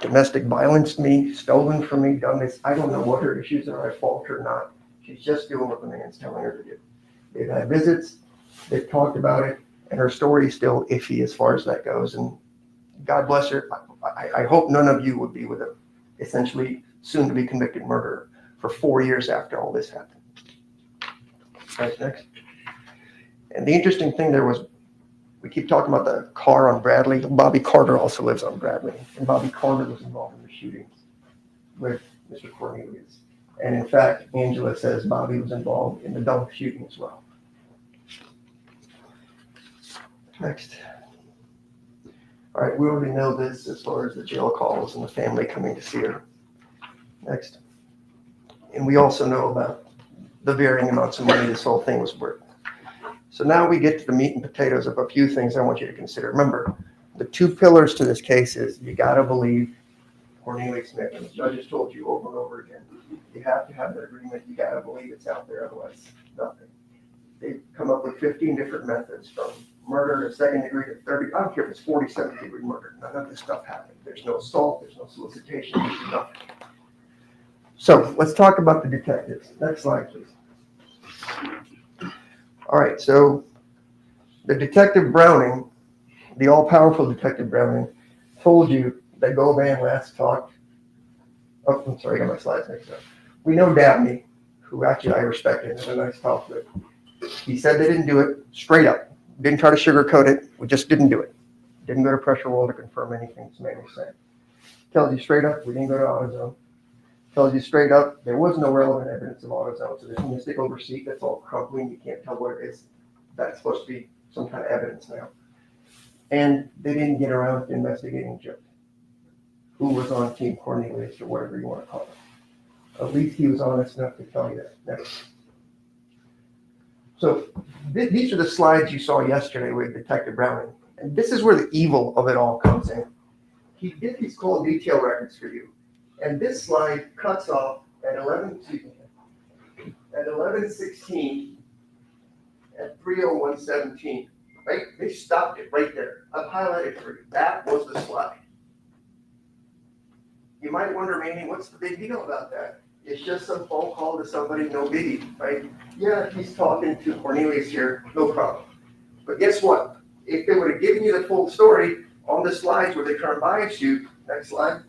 domestic violence me, stolen from me, done this. I don't know what her issues are, I fault her or not. She's just doing what the man's telling her to do. They've had visits, they've talked about it, and her story is still iffy as far as that goes. And God bless her. I hope none of you would be with a essentially soon to be convicted murderer for 4 years after all this happened. Right, next. And the interesting thing there was, we keep talking about the car on Bradley. Bobby Carter also lives on Bradley, and Bobby Carter was involved in the shootings with Mr. Cornelius. And in fact, Angela says Bobby was involved in the Dolph shooting as well. Next. All right, we already know this as far as the jail calls and the family coming to see her. Next. And we also know about the varying amounts of money this whole thing was worth. So now we get to the meat and potatoes of a few things I want you to consider. Remember, the two pillars to this case is you got to believe Cornelius Smith, and the judge has told you over and over again, you have to have that agreement, you got to believe it's out there, otherwise nothing. They've come up with 15 different methods, from murder to second degree to 30, I don't care if it's 47th degree murder, none of this stuff happened. There's no assault, there's no solicitation, there's nothing. So let's talk about the detectives. Next slide, please. All right, so the Detective Browning, the all-powerful Detective Browning, told you that Govan last talked. Oh, I'm sorry, I got my slides mixed up. We know Dabney, who actually I respect and had a nice talk with. He said they didn't do it straight up. Didn't try to sugarcoat it. We just didn't do it. Didn't go to pressure roll to confirm anything this man was saying. Tells you straight up, we didn't go to AutoZone. Tells you straight up, there was no relevant evidence of AutoZone. So there's a mystical receipt that's all crumbling. You can't tell what it is. That's supposed to be some kind of evidence now. And they didn't get around to investigating Joe, who was on Team Cornelius or whatever you want to call it. At least he was honest enough to tell you that. Next. So these are the slides you saw yesterday with Detective Browning. And this is where the evil of it all comes in. He did these call detail records for you. And this slide cuts off at 11:16 at 3:01:17. Right? They stopped it right there. I've highlighted for you. That was the slide. You might wonder, Manny, what's the big deal about that? It's just some phone call to somebody, no biggie, right? Yeah, he's talking to Cornelius here, no problem. But guess what? If they would have given you the full story on the slides where they turn bias you, next slide,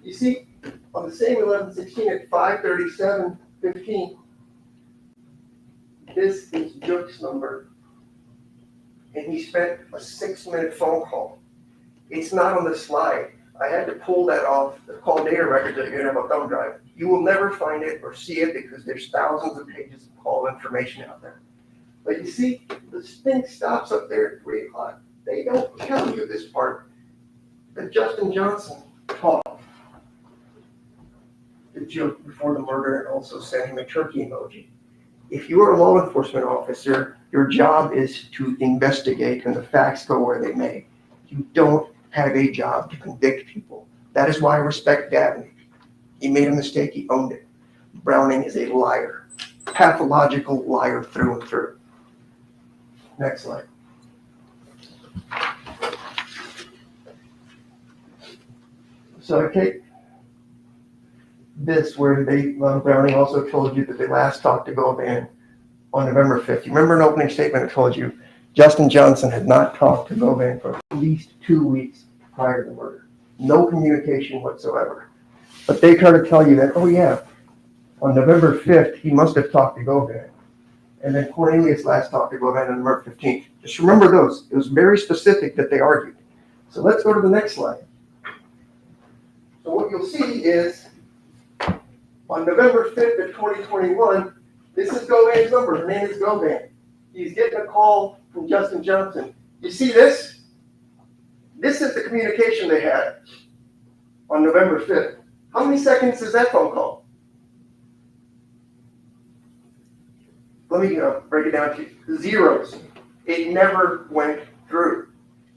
you see on the same 11:16 at 5:37:15, this is Jook's number. And he spent a 6-minute phone call. It's not on the slide. I had to pull that off the call data records that you're gonna have a thumb drive. You will never find it or see it because there's thousands of pages of call information out there. But you see, the thing stops up there at 3 o'clock. They don't tell you this part. That Justin Johnson talked to Jook before the murder and also sent him a turkey emoji. If you are a law enforcement officer, your job is to investigate and the facts go where they may. You don't have a job to convict people. That is why I respect Dabney. He made a mistake, he owned it. Browning is a liar, pathological liar through and through. Next slide. So I take this where Browning also told you that they last talked to Govan on November 5th. You remember an opening statement that told you Justin Johnson had not talked to Govan for at least 2 weeks prior to the murder. No communication whatsoever. But they try to tell you that, oh yeah, on November 5th, he must have talked to Govan. And then Cornelius last talked to Govan on November 15th. Just remember those. It was very specific that they argued. So let's go to the next slide. So what you'll see is on November 5th of 2021, this is Govan's number. Her name is Govan. He's getting a call from Justin Johnson. You see this? This is the communication they had on November 5th. How many seconds is that phone call? Let me break it down to you. Zeros. It never went through.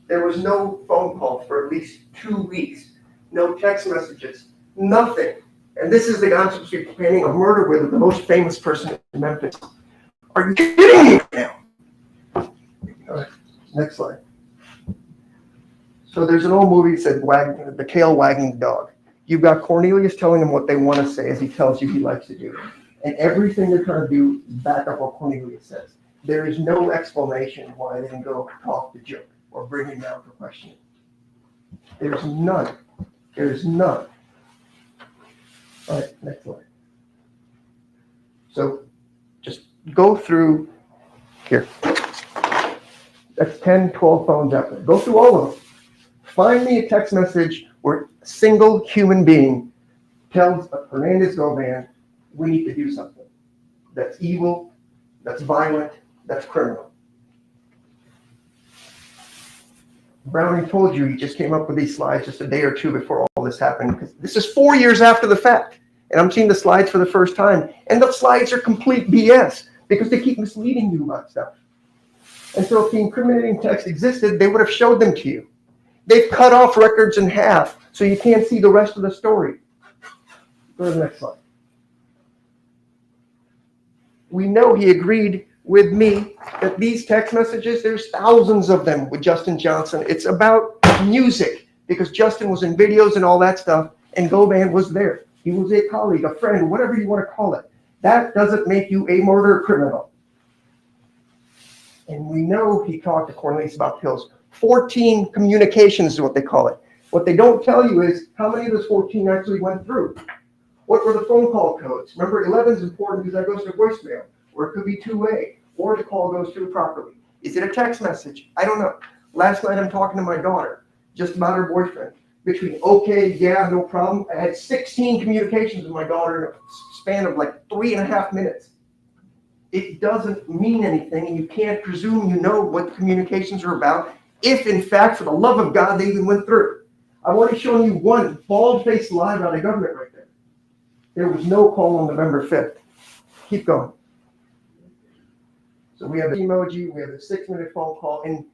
There was no phone call for at least 2 weeks. No text messages. Nothing. And this is the guy I'm supposed to be planning a murder with the most famous person in Memphis. Are you kidding me now? All right, next slide. So there's an old movie that said the tail wagging the dog. You've got Cornelius telling him what they want to say as he tells you he likes to do. And everything they're trying to do is back up what Cornelius says. There is no explanation why they didn't go talk to Jook or bring him down for questioning. There's none. There's none. All right, next slide. So just go through here. That's 10, 12 phones out there. Go through all of them. Find me a text message where a single human being tells Hernandez Govan, we need to do something. That's evil, that's violent, that's criminal. Browning told you he just came up with these slides just a day or two before all this happened, because this is 4 years after the fact. And I'm seeing the slides for the first time. And the slides are complete BS because they keep misleading you about stuff. And so if the incriminating text existed, they would have showed them to you. They've cut off records in half so you can't see the rest of the story. Go to the next slide. We know he agreed with me that these text messages, there's thousands of them with Justin Johnson. It's about music because Justin was in videos and all that stuff, and Govan was there. He was a colleague, a friend, whatever you want to call it. That doesn't make you a murder criminal. And we know he talked to Cornelius about pills. 14 communications is what they call it. What they don't tell you is how many of those 14 actually went through. What were the phone call codes? Remember, 11 is important because that goes to voicemail, or it could be two-way, or the call goes through properly. Is it a text message? I don't know. Last night I'm talking to my daughter just about her boyfriend. Between okay, yeah, no problem, I had 16 communications with my daughter in a span of like 3.5 minutes. It doesn't mean anything, and you can't presume you know what the communications are about if, in fact, for the love of God, they even went through. I've already shown you one bald-faced lie about the government right there. There was no call on November 5th. Keep going. So we have the emoji, we have the 6-minute phone call, and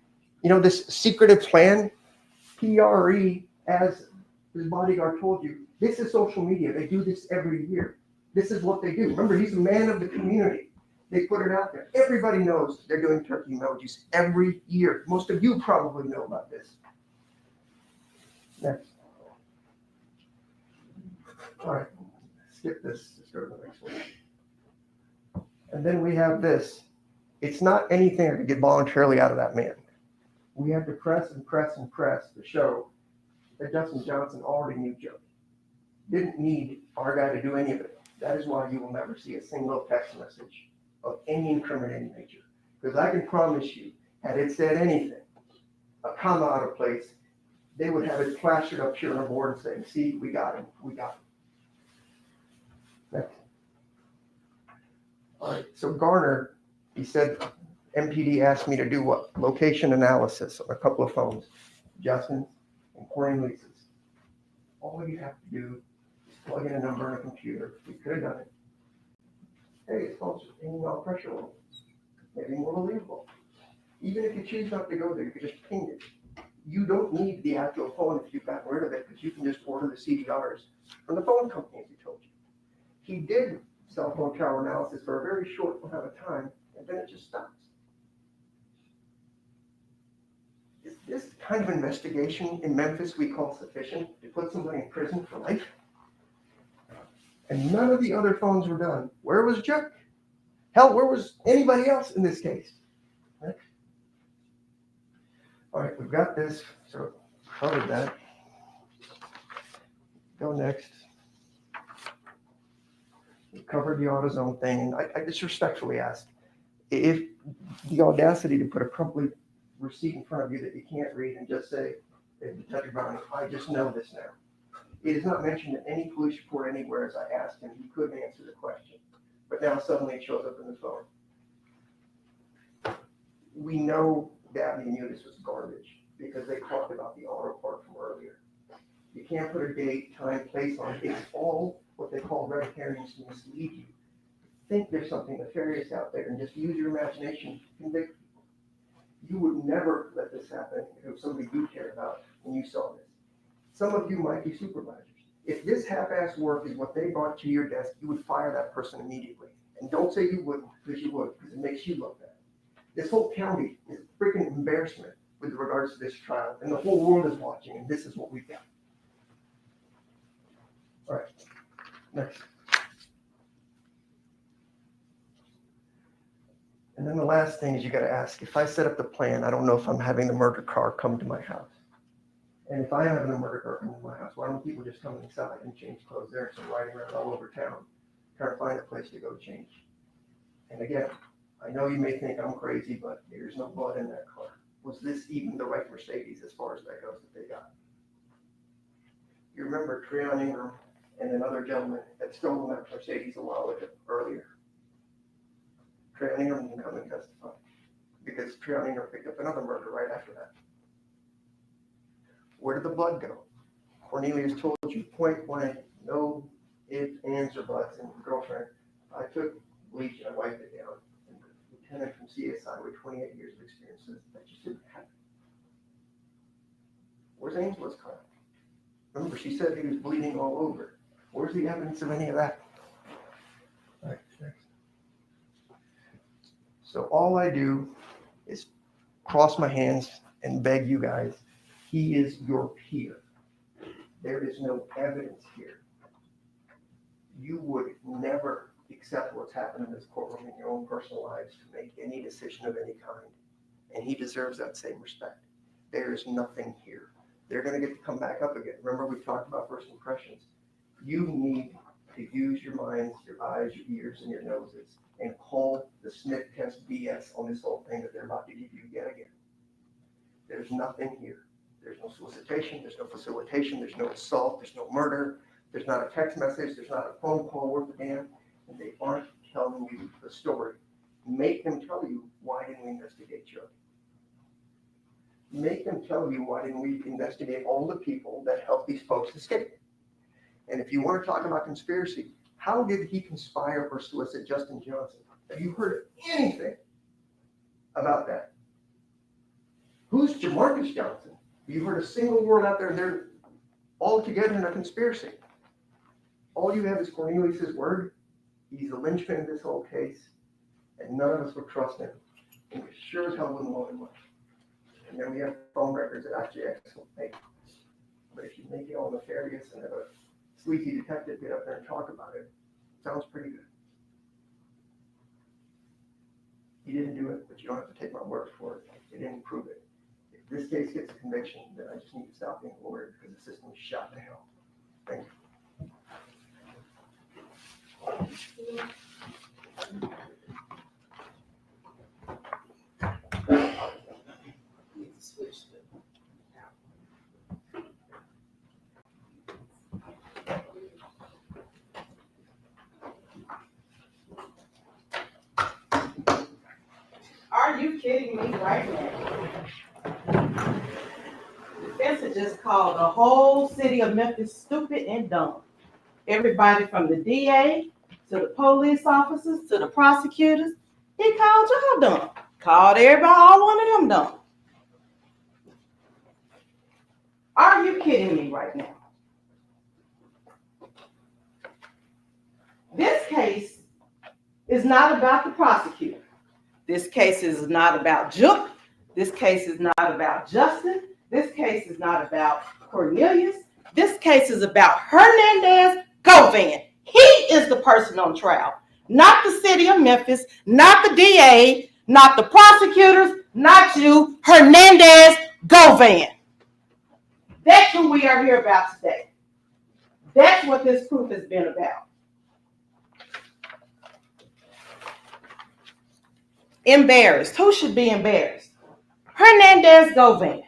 you know, this secretive plan, PRE, as his bodyguard told you, this is social media. They do this every year. This is what they do. Remember, he's a man of the community. They put it out there. Everybody knows they're doing turkey emojis every year. Most of you probably know about this. Next. All right, skip this. Let's go to the next one. And then we have this. It's not anything I could get voluntarily out of that man. We have to press and press and press to show that Justin Johnson already knew Joe. Didn't need our guy to do any of it. That is why you will never see a single text message of any incriminating nature. Because I can promise you, had it said anything, a comma out of place, they would have it plastered up here on a board saying, see, we got him, we got him. Next. All right, so Garner, he said, MPD asked me to do what? Location analysis on a couple of phones, Justin's and Corey's. All you have to do is plug in a number in a computer. We could have done it. Hey, his phone's pinging off pressure level. Maybe more believable. Even if you choose not to go there, you can just ping it. You don't need the actual phone if you've gotten rid of it, because you can just order the CDRs from the phone company, as he told you. He did cell phone tower analysis for a very short amount of time, and then it just stops. Is this kind of investigation in Memphis we call sufficient to put somebody in prison for life? And none of the other phones were done. Where was Chuck? Hell, where was anybody else in this case? Right? All right, we've got this, so covered that. Go next. We covered the AutoZone thing, and I just respectfully ask, if the audacity to put a crumply receipt in front of you that you can't read and just say, hey, Detective Brown, I just know this now. It is not mentioned in any police report anywhere. As I asked him, he couldn't answer the question. But now suddenly it shows up in the phone. We know Dabney knew this was garbage because they talked about the auto part from earlier. You can't put a date, time, place on it. It's all what they call red herrings to mislead you. Think there's something nefarious out there and just use your imagination to convict people. You would never let this happen if it was somebody you cared about when you saw this. Some of you might be supervisors. If this half-assed work is what they brought to your desk, you would fire that person immediately. And don't say you wouldn't, because you would, because it makes you look bad. This whole county is a freaking embarrassment with regards to this trial, and the whole world is watching, and this is what we've got. All right, next. And then the last thing is you got to ask, if I set up the plan, I don't know if I'm having the murder car come to my house. And if I have a murder car come to my house, why don't people just come inside and change clothes there instead of riding around all over town, trying to find a place to go change? And again, I know you may think I'm crazy, but there's no blood in that car. Was this even the right Mercedes as far as that goes that they got? You remember Treon Ingram and another gentleman had stolen that Mercedes a while earlier. Treon Ingram can come and testify because Treon Ingram picked up another murder right after that. Where did the blood go? Cornelius told you point blank, no ifs, ands, or buts, and girlfriend. I took bleach and I wiped it down. And the lieutenant from CSI with 28 years of experience says that just didn't happen. Where's Angela's car? Remember, she said he was bleeding all over. Where's the evidence of any of that? All right, next. So all I do is cross my hands and beg you guys, he is your peer. There is no evidence here. You would never accept what's happened in this courtroom in your own personal lives to make any decision of any kind. And he deserves that same respect. There is nothing here. They're going to get to come back up again. Remember, we talked about first impressions. You need to use your minds, your eyes, your ears, and your noses and call the sniff test BS on this whole thing that they're about to give you yet again. There's nothing here. There's no solicitation, there's no facilitation, there's no assault, there's no murder, there's not a text message, there's not a phone call worth a damn, and they aren't telling you the story. Make them tell you, why didn't we investigate Joe? Make them tell you, why didn't we investigate all the people that helped these folks escape? And if you want to talk about conspiracy, how did he conspire or solicit Justin Johnson? Have you heard anything about that? Who's Jamarcus Johnson? You heard a single word out there, they're all together in a conspiracy. All you have is Cornelius's word. He's the linchpin of this whole case, and none of us would trust him. And we sure as hell wouldn't want him much. And then we have phone records that actually make. But if you make it all nefarious and have a sleazy detective get up there and talk about it, sounds pretty good. He didn't do it, but you don't have to take my word for it. He didn't prove it. If this case gets a conviction, then I just need to stop being a lawyer because the system is shot to hell. Thank you. Are you kidding me right now? Defense has just called the whole city of Memphis stupid and dumb. Everybody from the DA to the police officers to the prosecutors, he called y'all dumb. Called everybody, all one of them dumb. Are you kidding me right now? This case is not about the prosecutor. This case is not about Juke. This case is not about Justin. This case is not about Cornelius. This case is about Hernandez Govan. He is the person on trial, not the city of Memphis, not the DA, not the prosecutors, not you, Hernandez Govan. That's who we are here about today. That's what this proof has been about. Embarrassed. Who should be embarrassed? Hernandez Govan.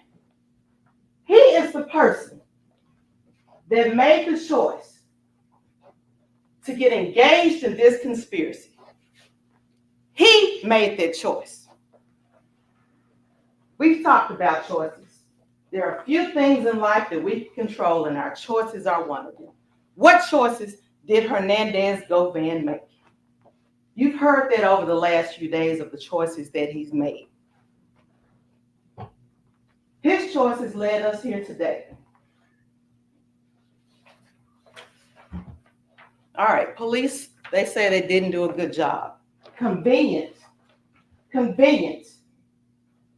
He is the person that made the choice to get engaged in this conspiracy. He made that choice. We've talked about choices. There are a few things in life that we can control, and our choices are one of them. What choices did Hernandez Govan make? You've heard that over the last few days of the choices that he's made. His choices led us here today. All right, police, they say they didn't do a good job. Convenient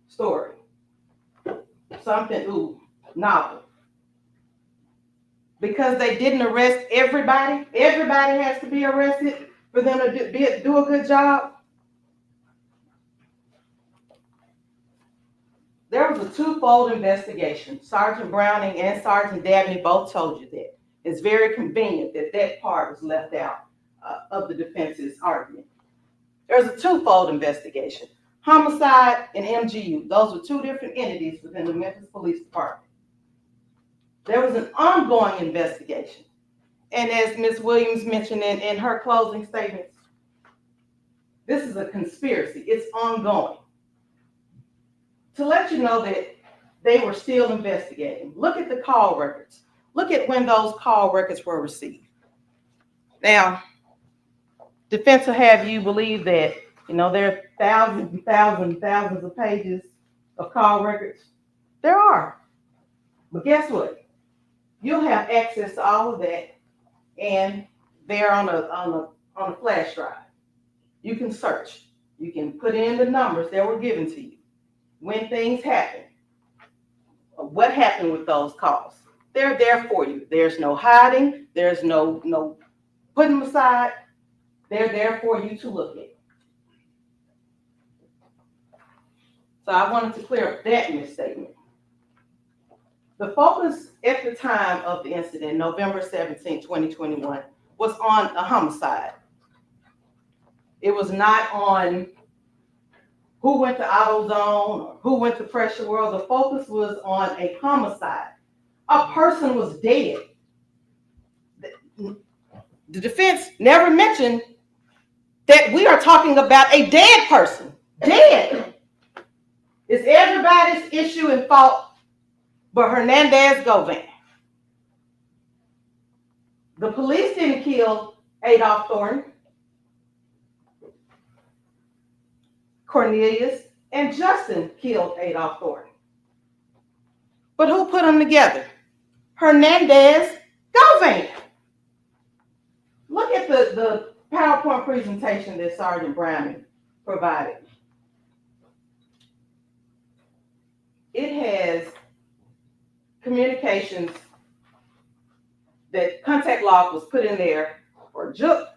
story. Something, novel. Because they didn't arrest everybody has to be arrested for them to do a good job. There was a twofold investigation. Sergeant Browning and Sergeant Dabney both told you that. It's very convenient that that part was left out of the defense's argument. There's a twofold investigation. Homicide and MGU. Those were two different entities within the Memphis Police Department. There was an ongoing investigation. And as Ms. Williams mentioned in her closing statements, this is a conspiracy. It's ongoing. To let you know that they were still investigating, look at the call records. Look at when those call records were received. Now, defense will have you believe that, there are thousands and thousands and thousands of pages of call records. There are. But guess what? You'll have access to all of that, and they're on a flash drive. You can search. You can put in the numbers that were given to you. When things happen, what happened with those calls? They're there for you. There's no hiding. There's no putting them aside. They're there for you to look at. So I wanted to clear up that misstatement. The focus at the time of the incident, November 17, 2021, was on a homicide. It was not on who went to AutoZone or who went to Pressure World. The focus was on a homicide. A person was dead. The defense never mentioned that we are talking about a dead person. Dead. It's everybody's issue and fault but Hernandez Govan. The police didn't kill Adolph Thornton. Cornelius and Justin killed Adolph Thornton. But who put them together? Hernandez, Govan. Look at the PowerPoint presentation that Sergeant Browning provided. It has communications that contact log was put in there for Juk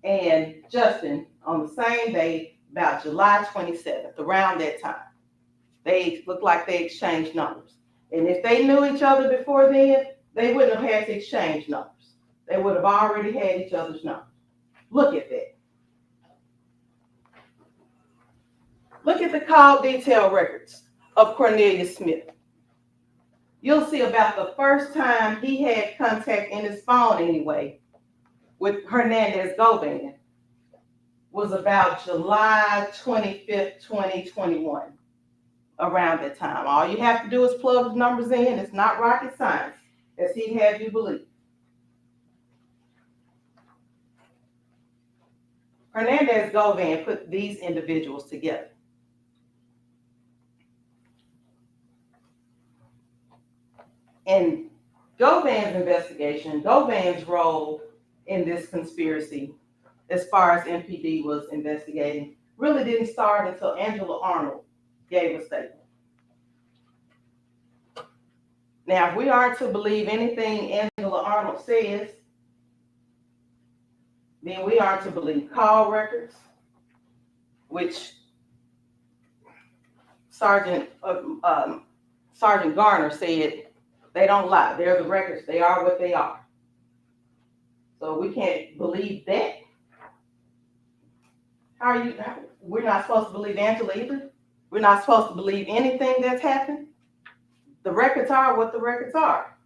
and Justin on the same day, about July 27th, around that time. They looked like they exchanged numbers. And if they knew each other before then, they wouldn't have had to exchange numbers. They would have already had each other's numbers. Look at that. Look at the call detail records of Cornelius Smith. You'll see about the first time he had contact in his phone anyway with Hernandez Govan was about July 25th, 2021, around that time. All you have to do is plug the numbers in. It's not rocket science, as he had you believe. Hernandez Govan put these individuals together. In Govan's investigation, Govan's role in this conspiracy, as far as MPD was investigating, really didn't start until Angela Arnold gave a statement. Now, if we are to believe anything Angela Arnold says, then we are to believe call records, which Sergeant Garner said they don't lie. They're the records. They are what they are. So we can't believe that. We're not supposed to believe Angela either. We're not supposed to believe anything that's happened. The records are what the records are.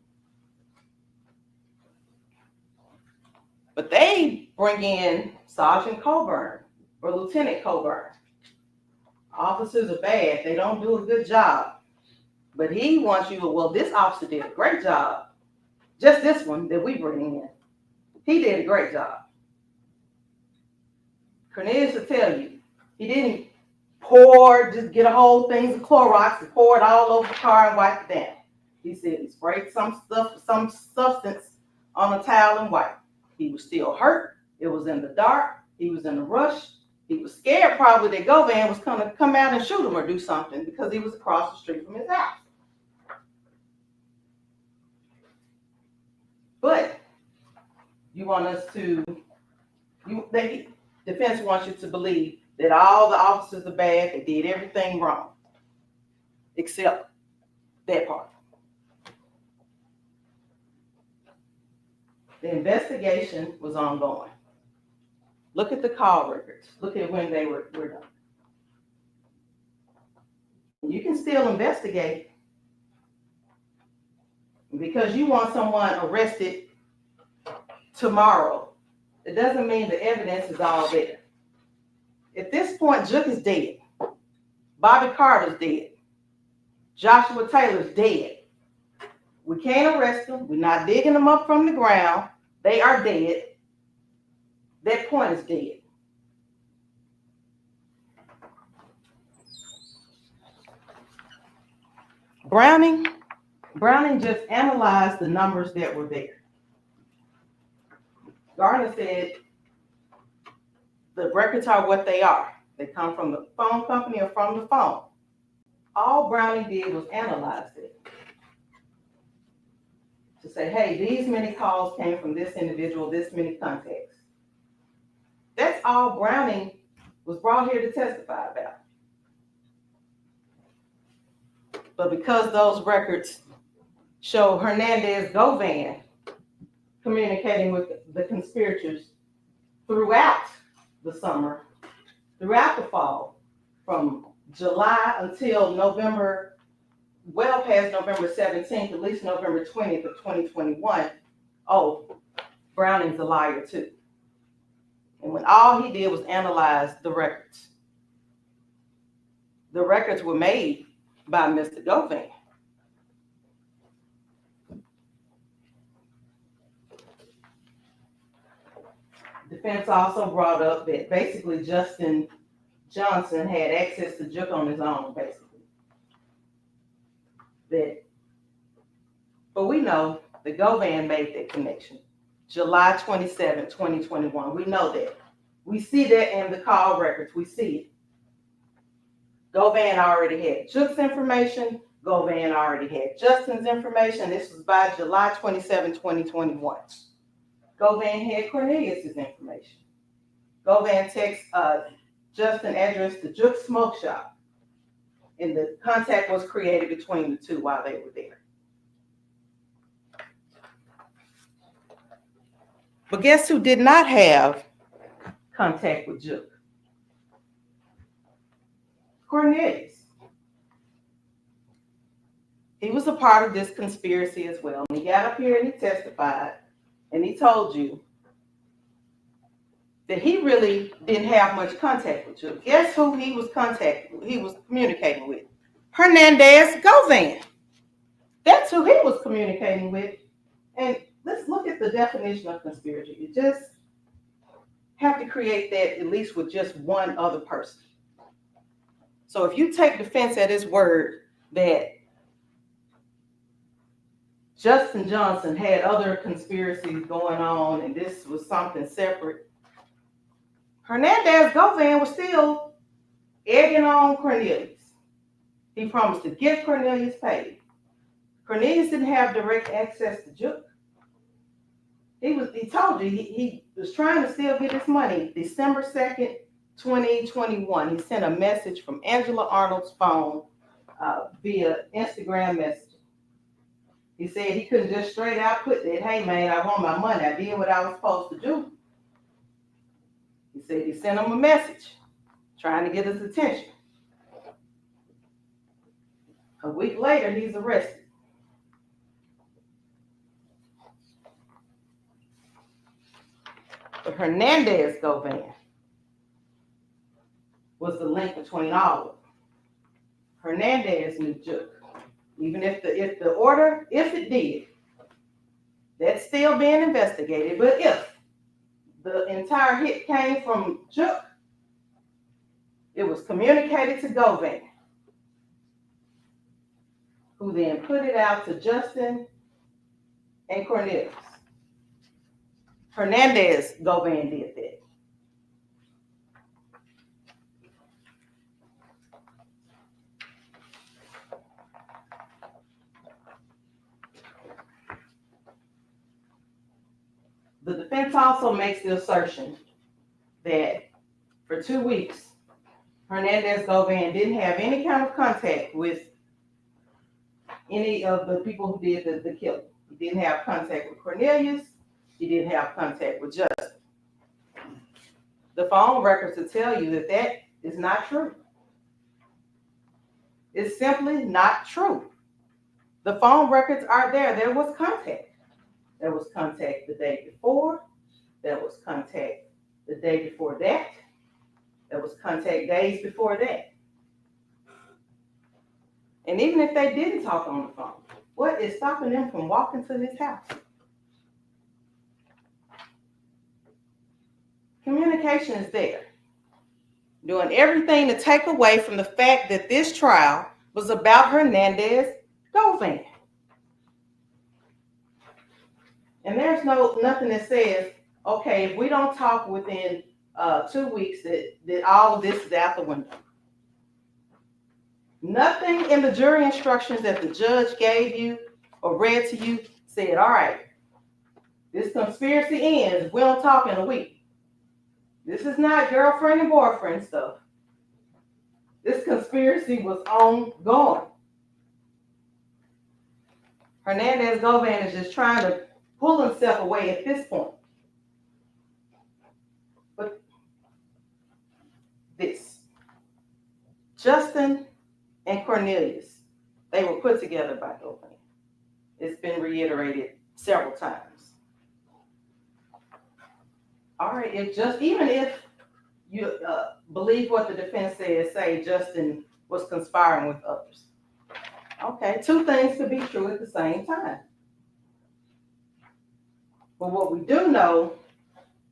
But they bring in Sergeant Coburn or Lieutenant Coburn. Officers are bad. They don't do a good job. But he wants you to, well, this officer did a great job. Just this one that we bring in. He did a great job. Cornelius will tell you, he didn't just get a whole thing of Clorox and pour it all over the car and wipe it down. He said he sprayed some substance on a towel and wiped. He was still hurt. It was in the dark. He was in a rush. He was scared probably that Govan was going to come out and shoot him or do something because he was across the street from his house. But you want us to, defense wants you to believe that all the officers are bad, they did everything wrong, except that part. The investigation was ongoing. Look at the call records. Look at when they were done. You can still investigate because you want someone arrested tomorrow. It doesn't mean the evidence is all there. At this point, Juk is dead. Bobby Carter's dead. Joshua Taylor's dead. We can't arrest them. We're not digging them up from the ground. They are dead. That point is dead. Browning just analyzed the numbers that were there. Garner said the records are what they are. They come from the phone company or from the phone. All Browning did was analyze it to say, hey, these many calls came from this individual, this many contacts. That's all Browning was brought here to testify about. But because those records show Hernandez Govan communicating with the conspirators throughout the summer, throughout the fall, from July until November, well past November 17th, at least November 20th of 2021, oh, Browning's a liar too. And when all he did was analyze the records were made by Mr. Govan. Defense also brought up that basically Justin Johnson had access to Juke on his own, basically. But we know that Govan made that connection. July 27, 2021. We know that. We see that in the call records. We see it. Govan already had Juke's information. Govan already had Justin's information. This was by July 27, 2021. Govan had Cornelius's information. Govan texts Justin address to Juke's smoke shop. And the contact was created between the two while they were there. But guess who did not have contact with Juke? Cornelius. He was a part of this conspiracy as well. And he got up here and he testified and he told you that he really didn't have much contact with Juke. Guess who he was communicating with? Hernandez Govan. That's who he was communicating with. And let's look at the definition of conspiracy. You just have to create that at least with just one other person. So if you take defense at his word that Justin Johnson had other conspiracies going on and this was something separate, Hernandez Govan was still egging on Cornelius. He promised to get Cornelius paid. Cornelius didn't have direct access to Juke. He told you he was trying to still get his money. December 2nd, 2021, he sent a message from Angela Arnold's phone via Instagram message. He said he couldn't just straight out put that, hey man, I want my money. I did what I was supposed to do. He said he sent him a message trying to get his attention. A week later, he's arrested. But Hernandez Govan was the link between all of them. Hernandez knew Juke. Even if it did, that's still being investigated. But if the entire hit came from Juke, it was communicated to Govan, who then put it out to Justin and Cornelius. Hernandez Govan did that. The defense also makes the assertion that for 2 weeks, Hernandez Govan didn't have any kind of contact with any of the people who did the killing. He didn't have contact with Cornelius. He didn't have contact with Justin. The phone records will tell you that that is not true. It's simply not true. The phone records are there. There was contact. There was contact the day before. There was contact the day before that. There was contact days before that. And even if they didn't talk on the phone, what is stopping them from walking to his house? Communication is there. Doing everything to take away from the fact that this trial was about Hernandez Govan. And there's nothing that says, okay, if we don't talk within 2 weeks, that all of this is out the window. Nothing in the jury instructions that the judge gave you or read to you said, all right, this conspiracy ends if we don't talk in a week. This is not girlfriend and boyfriend stuff. This conspiracy was ongoing. Hernandez Govan is just trying to pull himself away at this point. But this, Justin and Cornelius, they were put together by Govan. It's been reiterated several times. All right, even if you believe what the defense says, say Justin was conspiring with others. Okay, two things could be true at the same time. But what we do know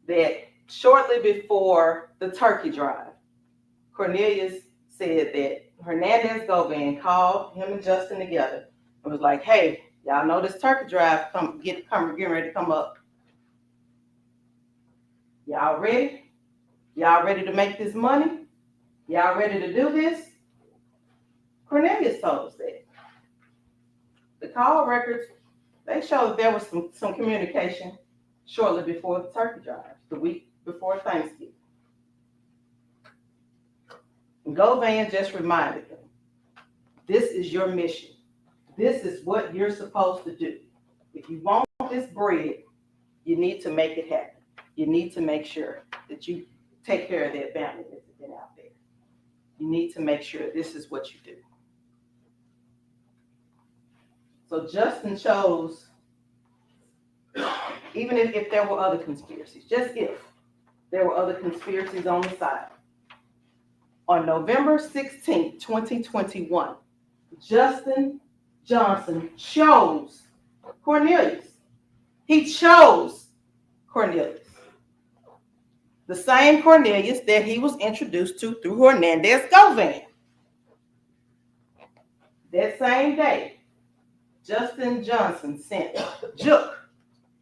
that shortly before the turkey drive, Cornelius said that Hernandez Govan called him and Justin together and was like, hey, y'all know this turkey drive getting ready to come up. Y'all ready? Y'all ready to make this money? Y'all ready to do this? Cornelius told us that. The call records, they show that there was some communication shortly before the turkey drive, the week before Thanksgiving. And Govan just reminded them, this is your mission. This is what you're supposed to do. If you want this bread, you need to make it happen. You need to make sure that you take care of that family that's been out there. You need to make sure this is what you do. So Justin chose, even if there were other conspiracies, just if there were other conspiracies on the side. On November 16, 2021, Justin Johnson chose Cornelius. He chose Cornelius. The same Cornelius that he was introduced to through Hernandez Govan. That same day, Justin Johnson sent Juke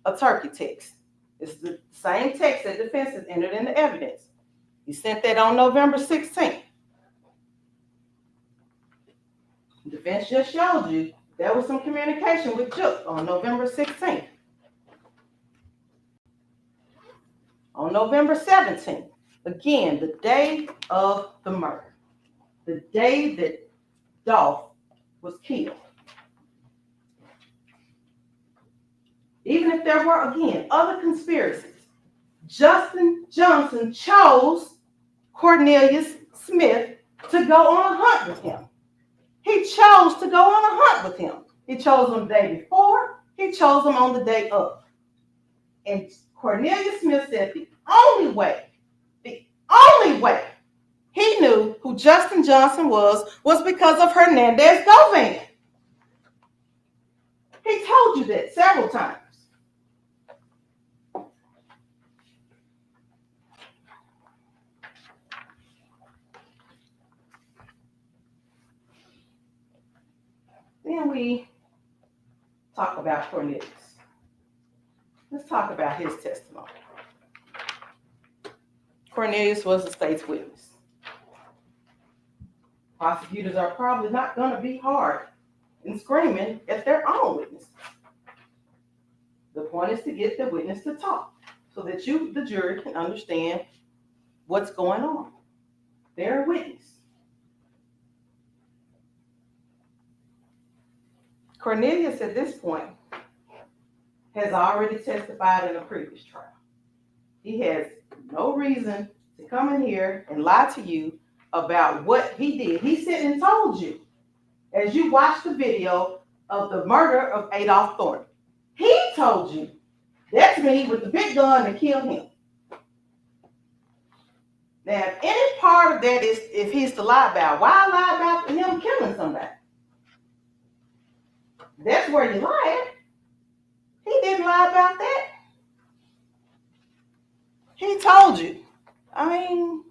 a turkey text. It's the same text that defense has entered into evidence. He sent that on November 16th. The defense just showed you there was some communication with Juke on November 16th. On November 17th, again, the day of the murder, the day that Dolph was killed. Even if there were, again, other conspiracies, Justin Johnson chose Cornelius Smith to go on a hunt with him. He chose to go on a hunt with him. He chose him the day before. He chose him on the day of. And Cornelius Smith said the only way he knew who Justin Johnson was because of Hernandez Govan. He told you that several times. Then we talk about Cornelius. Let's talk about his testimony. Cornelius was the state's witness. Prosecutors are probably not going to be hard in screaming at their own witnesses. The point is to get the witness to talk so that you, the jury, can understand what's going on. They're a witness. Cornelius, at this point, has already testified in a previous trial. He has no reason to come in here and lie to you about what he did. He said and told you, as you watched the video of the murder of Adolph Thornton, he told you, that's me with the big gun and killed him. Now, if any part of that is if he's to lie about, why lie about him killing somebody? That's where you lie at. He didn't lie about that. He told you. I mean,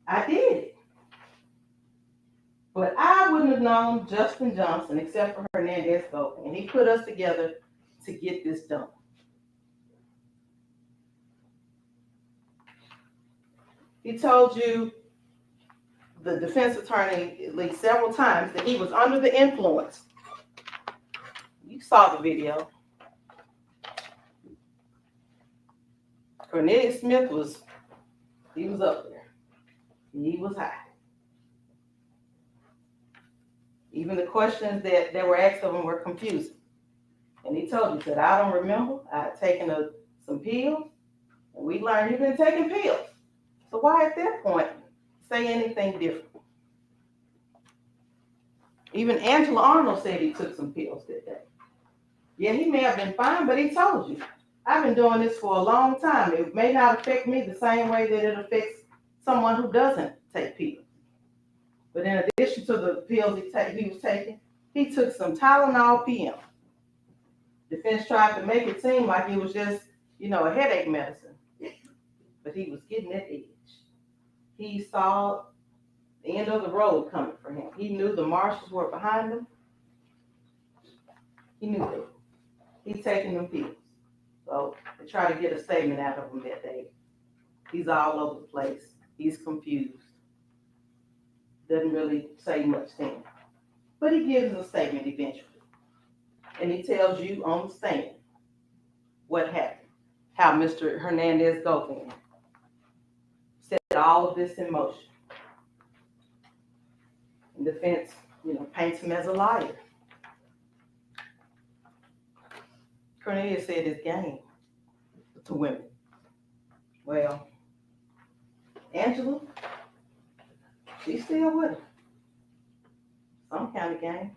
I did it. But I wouldn't have known Justin Johnson except for Hernandez Govan. And he put us together to get this done. He told you, the defense attorney, at least several times, that he was under the influence. You saw the video. Cornelius Smith was up there. He was high. Even the questions that were asked of him were confusing. And he told you, he said, I don't remember. I had taken some pills, and we learned you've been taking pills. So why at that point say anything different? Even Angela Arnold said he took some pills that day. Yeah, he may have been fine, but he told you, I've been doing this for a long time. It may not affect me the same way that it affects someone who doesn't take pills. But in addition to the pills he was taking, he took some Tylenol PM. Defense tried to make it seem like it was just, a headache medicine. But he was getting that edge. he saw the end of the road coming for him. He knew the marshals were behind him. He knew that. He's taking them pills. So they try to get a statement out of him that day. He's all over the place. He's confused. Doesn't really say much then. But he gives a statement eventually. And he tells you on the stand what happened. How Mr. Hernandez Govan set all of this in motion. And defense, paints him as a liar. Cornelius said his game to women. Well, Angela, she's still with him. Some kind of game.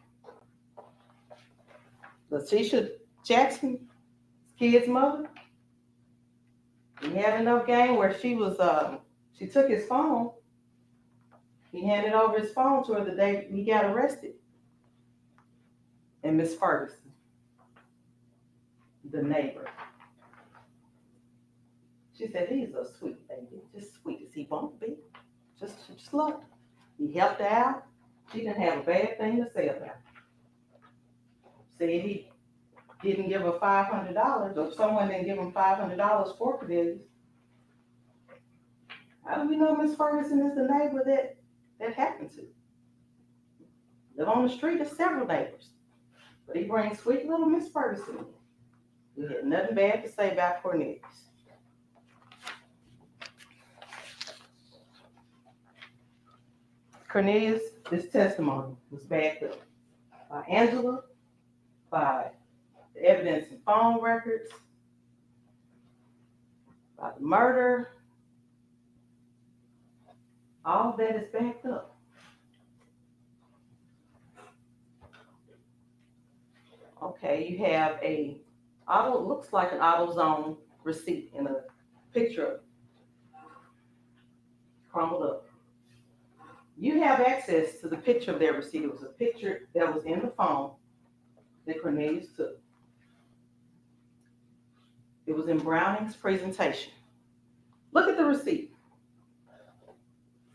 Letitia Jackson, his kid's mother, he had enough game where she took his phone. He handed over his phone to her the day he got arrested. And Miss Ferguson, the neighbor, she said, he's a sweet baby, just sweet as he won't be. Just love him. He helped her out. She didn't have a bad thing to say about him. Said he didn't give her $500, or someone didn't give him $500 for Cornelius. How do we know Miss Ferguson is the neighbor that happened to? Live on the street, there's several neighbors. But he brings sweet little Miss Ferguson in. He had nothing bad to say about Cornelius. Cornelius, this testimony was backed up by Angela, by the evidence and phone records, by the murder. All of that is backed up. Okay, you have looks like an AutoZone receipt in a picture of it, crumbled up. You have access to the picture of their receipt. It was a picture that was in the phone that Cornelius took. It was in Browning's presentation. Look at the receipt.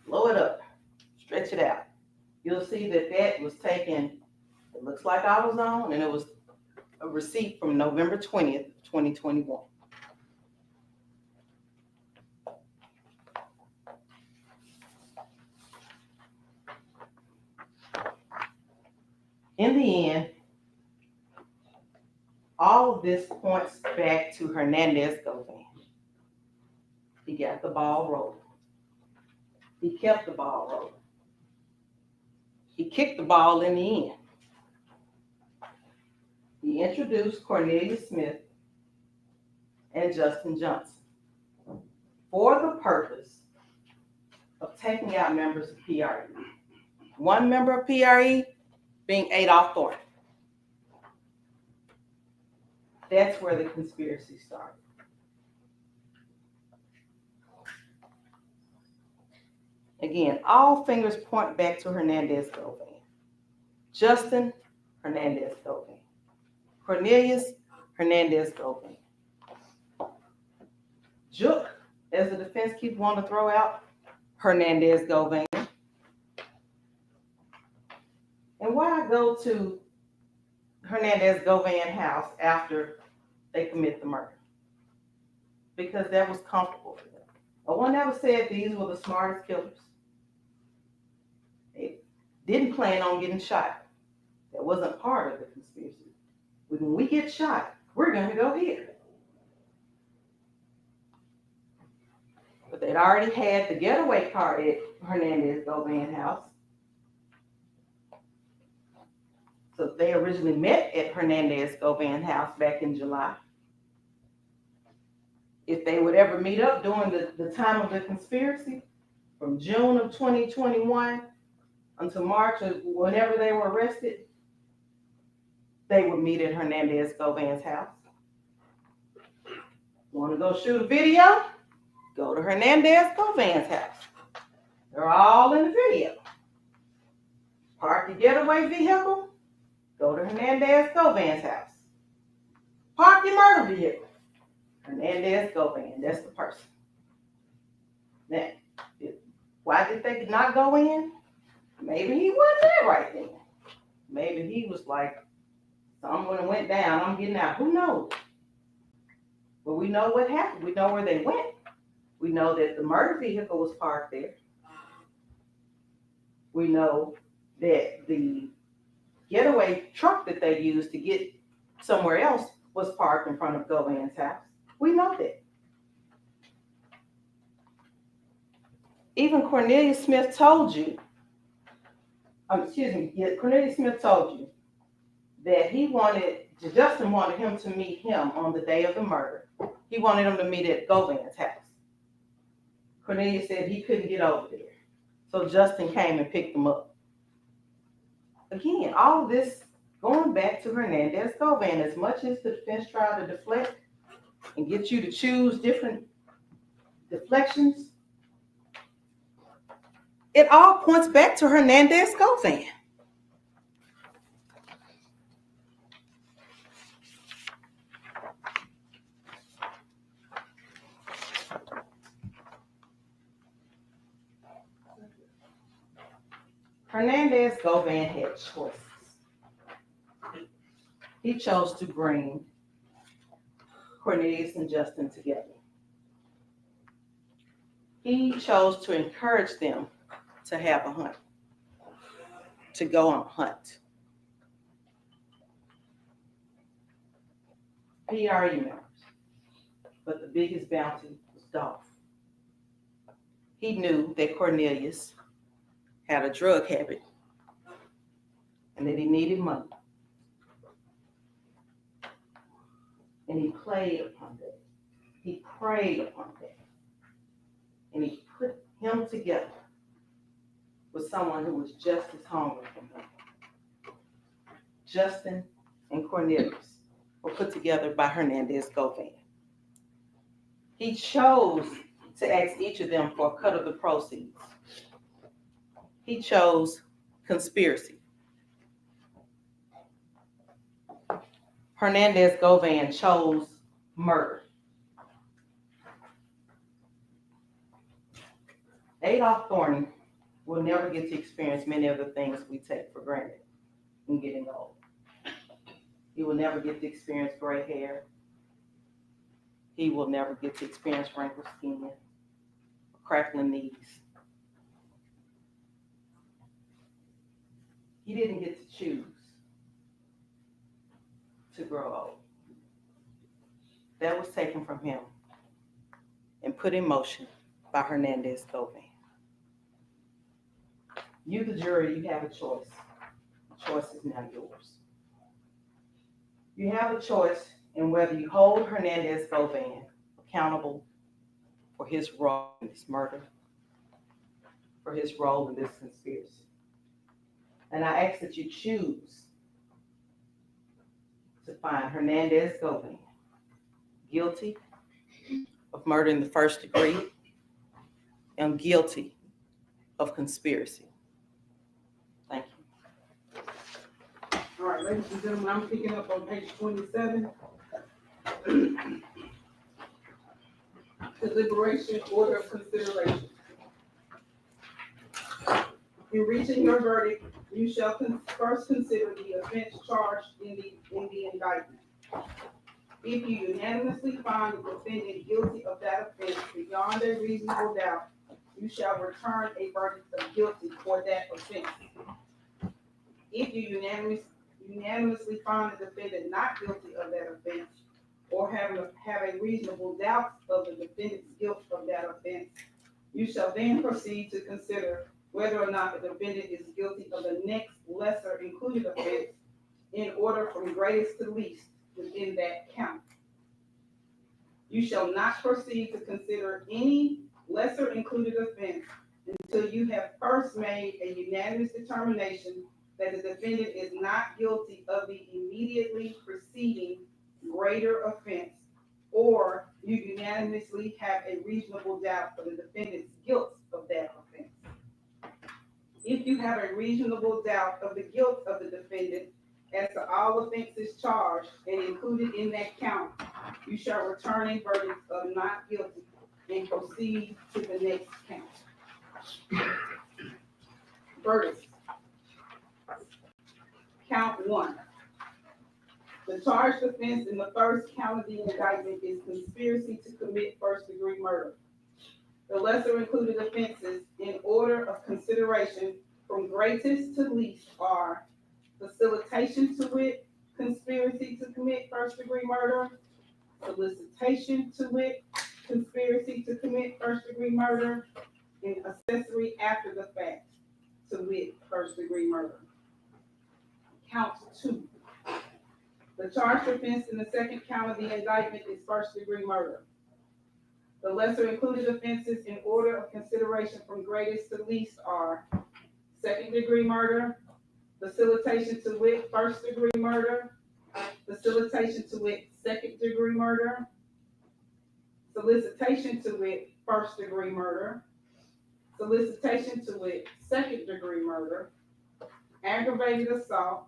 Blow it up. Stretch it out. You'll see that was taken, it looks like AutoZone, and it was a receipt from November 20th, 2021. In the end, all of this points back to Hernandez Govan. He got the ball rolling. He kept the ball rolling. He kicked the ball in the end. He introduced Cornelius Smith and Justin Johnson for the purpose of taking out members of PRE. One member of PRE being Adolph Thornton. That's where the conspiracy started. Again, all fingers point back to Hernandez Govan. Justin Hernandez Govan. Cornelius Hernandez Govan. Juke, as the defense keeps wanting to throw out, Hernandez Govan. And why go to Hernandez Govan house after they commit the murder? Because that was comfortable for them. No one ever said these were the smartest killers. They didn't plan on getting shot. That wasn't part of the conspiracy. When we get shot, we're going to go here. But they'd already had the getaway car at Hernandez Govan house. So they originally met at Hernandez Govan house back in July. If they would ever meet up during the time of the conspiracy, from June of 2021 until March of whenever they were arrested, they would meet at Hernandez Govan's house. Want to go shoot a video? Go to Hernandez Govan's house. They're all in the video. Park your getaway vehicle, go to Hernandez Govan's house. Park your murder vehicle, Hernandez Govan, that's the person. Now, Why did they not go in? Maybe he wasn't there right then. Maybe he was like, someone went down, I'm getting out. Who knows? But we know what happened. We know where they went. We know that the murder vehicle was parked there. We know that the getaway truck that they used to get somewhere else was parked in front of Govan's house. We know that. Even Cornelius Smith told you, Cornelius Smith told you that Justin wanted him to meet him on the day of the murder. He wanted him to meet at Govan's house. Cornelius said he couldn't get over there. So Justin came and picked him up. Again, all of this going back to Hernandez Govan. As much as the defense tried to deflect and get you to choose different deflections, it all points back to Hernandez Govan. Hernandez Govan had choices. He chose to bring Cornelius and Justin together. He chose to encourage them to have a hunt, to go on a hunt. PRE members, but the biggest bounty was Dolph. He knew that Cornelius had a drug habit and that he needed money. And he played upon that. He preyed upon that. And he put him together with someone who was just as hungry for him. Justin and Cornelius were put together by Hernandez Govan. He chose to ask each of them for a cut of the proceeds. He chose conspiracy. Hernandez Govan chose murder. Adolph Thornton will never get to experience many of the things we take for granted in getting old. He will never get to experience gray hair. He will never get to experience wrinkled skin, crackling knees. He didn't get to choose to grow old. That was taken from him and put in motion by Hernandez Govan. You, the jury, you have a choice. The choice is now yours. You have a choice in whether you hold Hernandez Govan accountable for his role in this murder, for his role in this conspiracy. And I ask that you choose to find Hernandez Govan guilty of murder in the first degree and guilty of conspiracy. Thank you. All right, ladies and gentlemen, I'm picking up on page 27. Deliberation, order of consideration. In reaching your verdict, you shall first consider the offense charged in the indictment. If you unanimously find the defendant guilty of that offense beyond a reasonable doubt, you shall return a verdict of guilty for that offense. If you unanimously find the defendant not guilty of that offense, or have a reasonable doubt of the defendant's guilt of that offense, you shall then proceed to consider whether or not the defendant is guilty of the next lesser included offense in order from greatest to least within that count. You shall not proceed to consider any lesser included offense until you have first made a unanimous determination that the defendant is not guilty of the immediately preceding greater offense, or you unanimously have a reasonable doubt of the defendant's guilt of that offense. If you have a reasonable doubt of the guilt of the defendant as to all offenses charged and included in that count, you shall return a verdict of not guilty and proceed to the next count. Verdict. Count 1. The charged offense in the first count of the indictment is conspiracy to commit first-degree murder. The lesser included offenses in order of consideration from greatest to least are facilitation to wit, conspiracy to commit first-degree murder, solicitation to wit, conspiracy to commit first-degree murder, and accessory after the fact to wit, first-degree murder. Count 2. The charged offense in the second count of the indictment is first-degree murder. The lesser included offenses in order of consideration from greatest to least are second-degree murder, facilitation to wit, first-degree murder, facilitation to wit, second-degree murder, solicitation to wit, first-degree murder, solicitation to wit, second-degree murder, aggravated assault,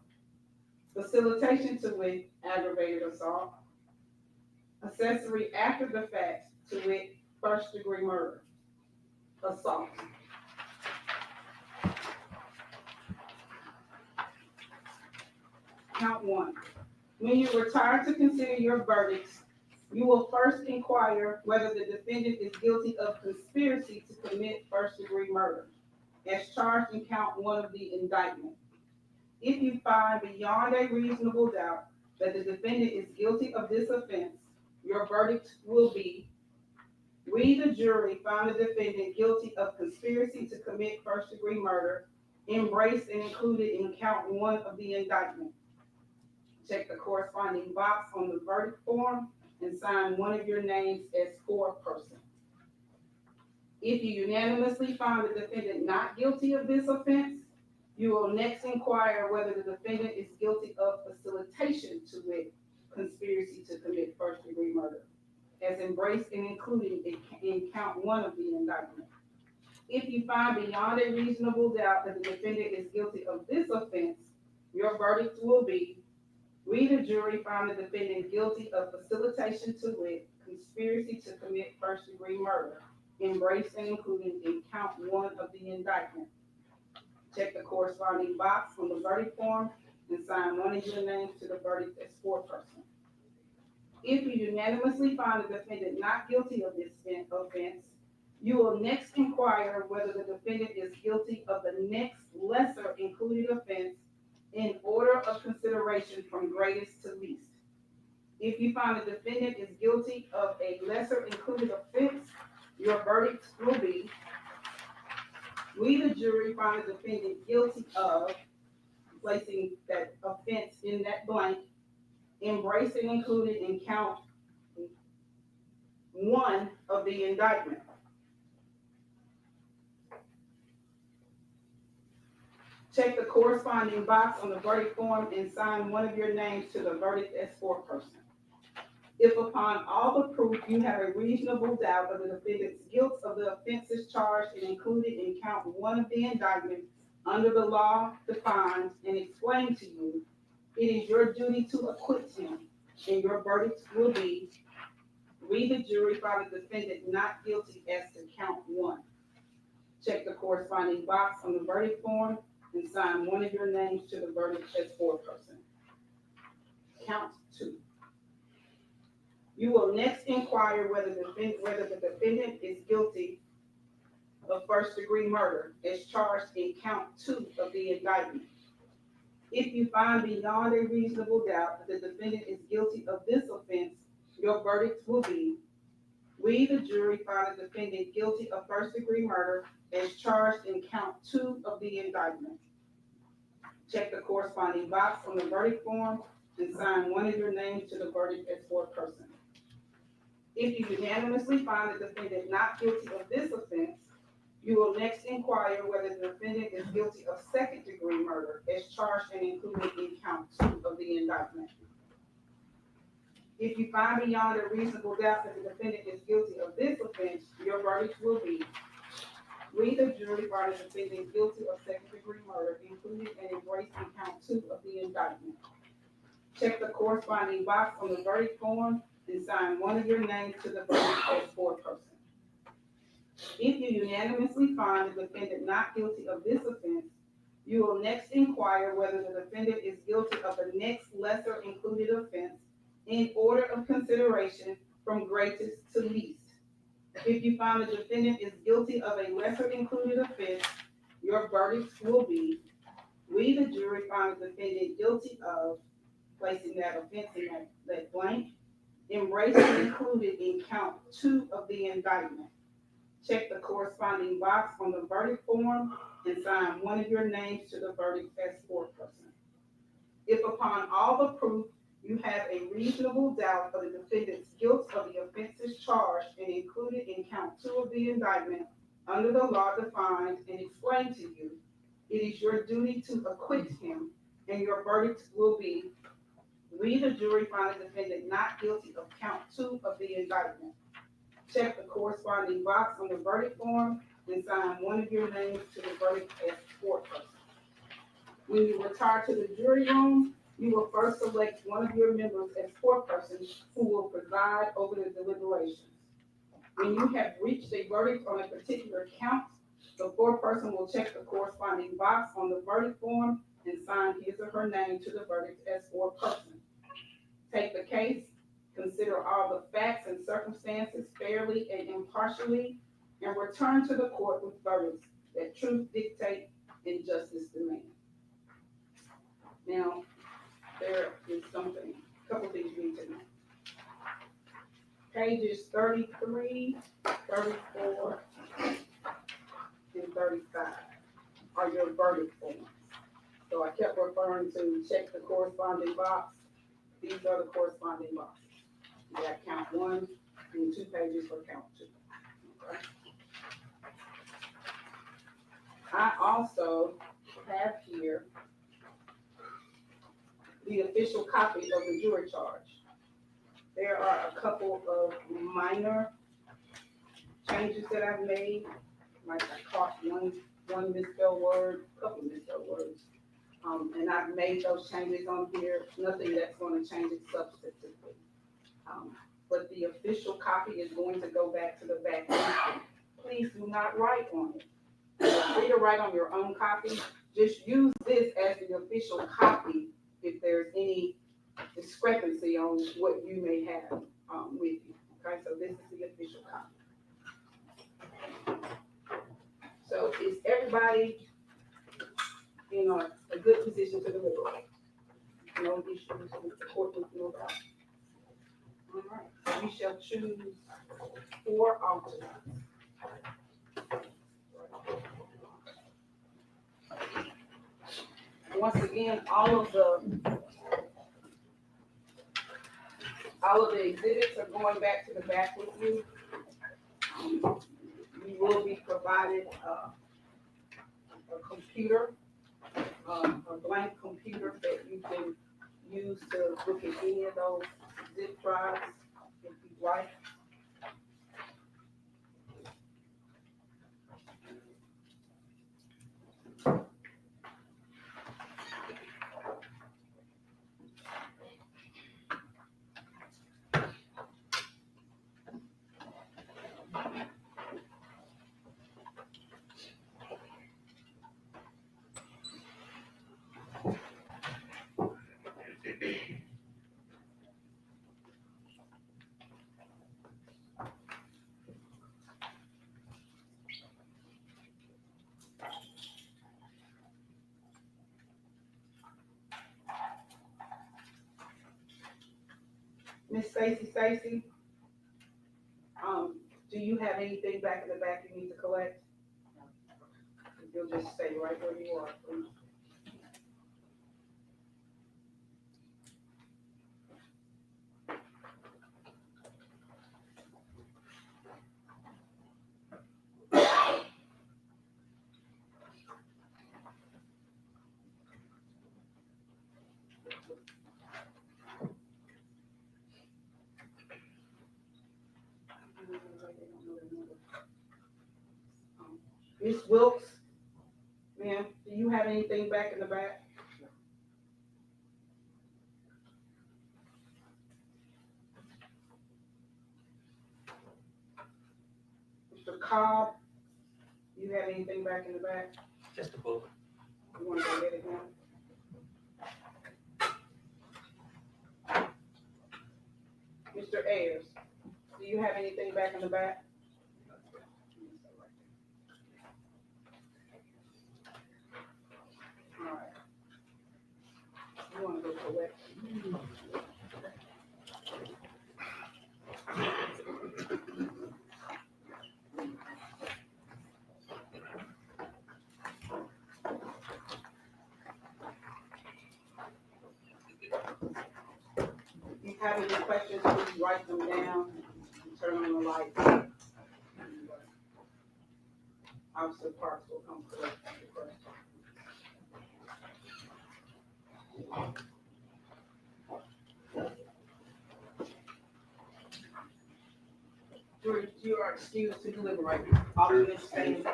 facilitation to wit, aggravated assault, accessory after the fact to wit, first-degree murder, assault. Count 1. When you retire to consider your verdicts, you will first inquire whether the defendant is guilty of conspiracy to commit first-degree murder, as charged in count 1 of the indictment. If you find beyond a reasonable doubt that the defendant is guilty of this offense, your verdict will be: we, the jury, found the defendant guilty of conspiracy to commit first-degree murder, embraced and included in count 1 of the indictment. Check the corresponding box on the verdict form and sign one of your names as foreperson. If you unanimously find the defendant not guilty of this offense, you will next inquire whether the defendant is guilty of facilitation to wit, conspiracy to commit first-degree murder, as embraced and included in count 1 of the indictment. If you find beyond a reasonable doubt that the defendant is guilty of this offense, your verdict will be: we, the jury, found the defendant guilty of facilitation to wit, conspiracy to commit first-degree murder, embraced and included in count 1 of the indictment. Check the corresponding box on the verdict form and sign one of your names to the verdict as foreperson. If you unanimously find the defendant not guilty of this offense, you will next inquire whether the defendant is guilty of the next lesser included offense in order of consideration from greatest to least. If you find the defendant is guilty of a lesser included offense, your verdict will be: we, the jury, find the defendant guilty of, placing that offense in that blank, embraced and included in count 1 of the indictment. Check the corresponding box on the verdict form and sign one of your names to the verdict as foreperson. If upon all the proof you have a reasonable doubt of the defendant's guilt of the offenses charged and included in count 1 of the indictment under the law defined and explained to you, it is your duty to acquit him, and your verdict will be: we, the jury, found the defendant not guilty as to count 1. Check the corresponding box on the verdict form and sign one of your names to the verdict as foreperson. Count 2. You will next inquire whether the defendant is guilty of first-degree murder as charged in count 2 of the indictment. If you find beyond a reasonable doubt that the defendant is guilty of this offense, your verdict will be: we, the jury, find the defendant guilty of first-degree murder as charged in count 2 of the indictment. Check the corresponding box on the verdict form and sign one of your names to the verdict as foreperson. If you unanimously find the defendant not guilty of this offense, you will next inquire whether the defendant is guilty of second-degree murder as charged and included in count 2 of the indictment. If you find beyond a reasonable doubt that the defendant is guilty of this offense, your verdict will be: we, the jury, find the defendant guilty of second-degree murder, included and embraced in count 2 of the indictment. Check the corresponding box on the verdict form and sign one of your names to the verdict as foreperson. If you unanimously find the defendant not guilty of this offense, you will next inquire whether the defendant is guilty of the next lesser included offense in order of consideration from greatest to least. If you find the defendant is guilty of a lesser included offense, your verdict will be, we, the jury, find the defendant guilty of placing that offense in that blank, embrace is included in count 2 of the indictment. Check the corresponding box on the verdict form and sign one of your names to the verdict as foreperson. If upon all the proof you have a reasonable doubt of the defendant's guilt of the offenses charged and included in count 2 of the indictment under the law defined and explained to you, it is your duty to acquit him, and your verdict will be, we, the jury, find the defendant not guilty of count 2 of the indictment. Check the corresponding box on the verdict form and sign one of your names to the verdict as foreperson. When you retire to the jury room, you will first select one of your members as foreperson who will preside over the deliberations. When you have reached a verdict on a particular count, the foreperson will check the corresponding box on the verdict form and sign his or her name to the verdict as foreperson. Take the case, consider all the facts and circumstances fairly and impartially, and return to the court with verdicts that truth dictate and justice demand. Now, there is a couple things you need to know. Pages 33, 34, and 35 are your verdict forms. So I kept referring to check the corresponding box. These are the corresponding boxes. You got count 1 and 2 pages for count 2. Okay. I also have here the official copy of the jury charge. There are a couple of minor changes that I've made. Like I caught one misspelled word, a couple misspelled words. And I've made those changes on here, nothing that's going to change it substantively. But the official copy is going to go back to the back. Please do not write on it. Feel free to write on your own copy. Just use this as the official copy if there's any discrepancy on what you may have with you. Okay, so this is the official copy. So is everybody in a good position to deliberate? No issues with the court with no doubt. All right, so we shall choose 4 alternates. Once again, all of the exhibits are going back to the back with you. You will be provided a computer, a blank computer that you can use to look at any of those zip drives if you like. Miss Stacy, do you have anything back in the back you need to collect? You'll just stay right where you are, please. Ms. Wilkes, ma'am, do you have anything back in the back? Mr. Cobb, you have anything back in the back? Just a book. You want to go get it now? Mr. Ayers, do you have anything back in the back? All right. You want to go collect? If you have any questions, please write them down and turn on the light. Officer Parks will come collect the question. You are excused to deliberate. Alternate stand.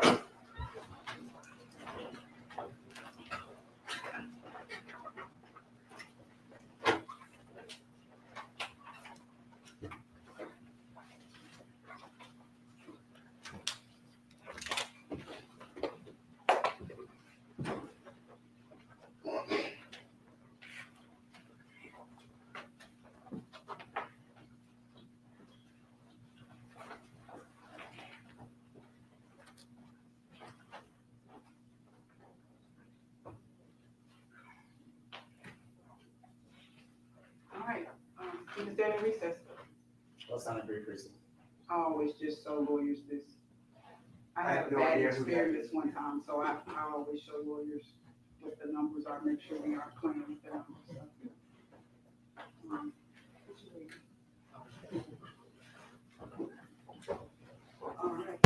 All right, you can stand in recess. Let's not agree, Christie. I always just show lawyers this. I I had have a no bad idea who that experience one time, so I always show lawyers what the numbers are, make sure we are clear with the numbers. All right.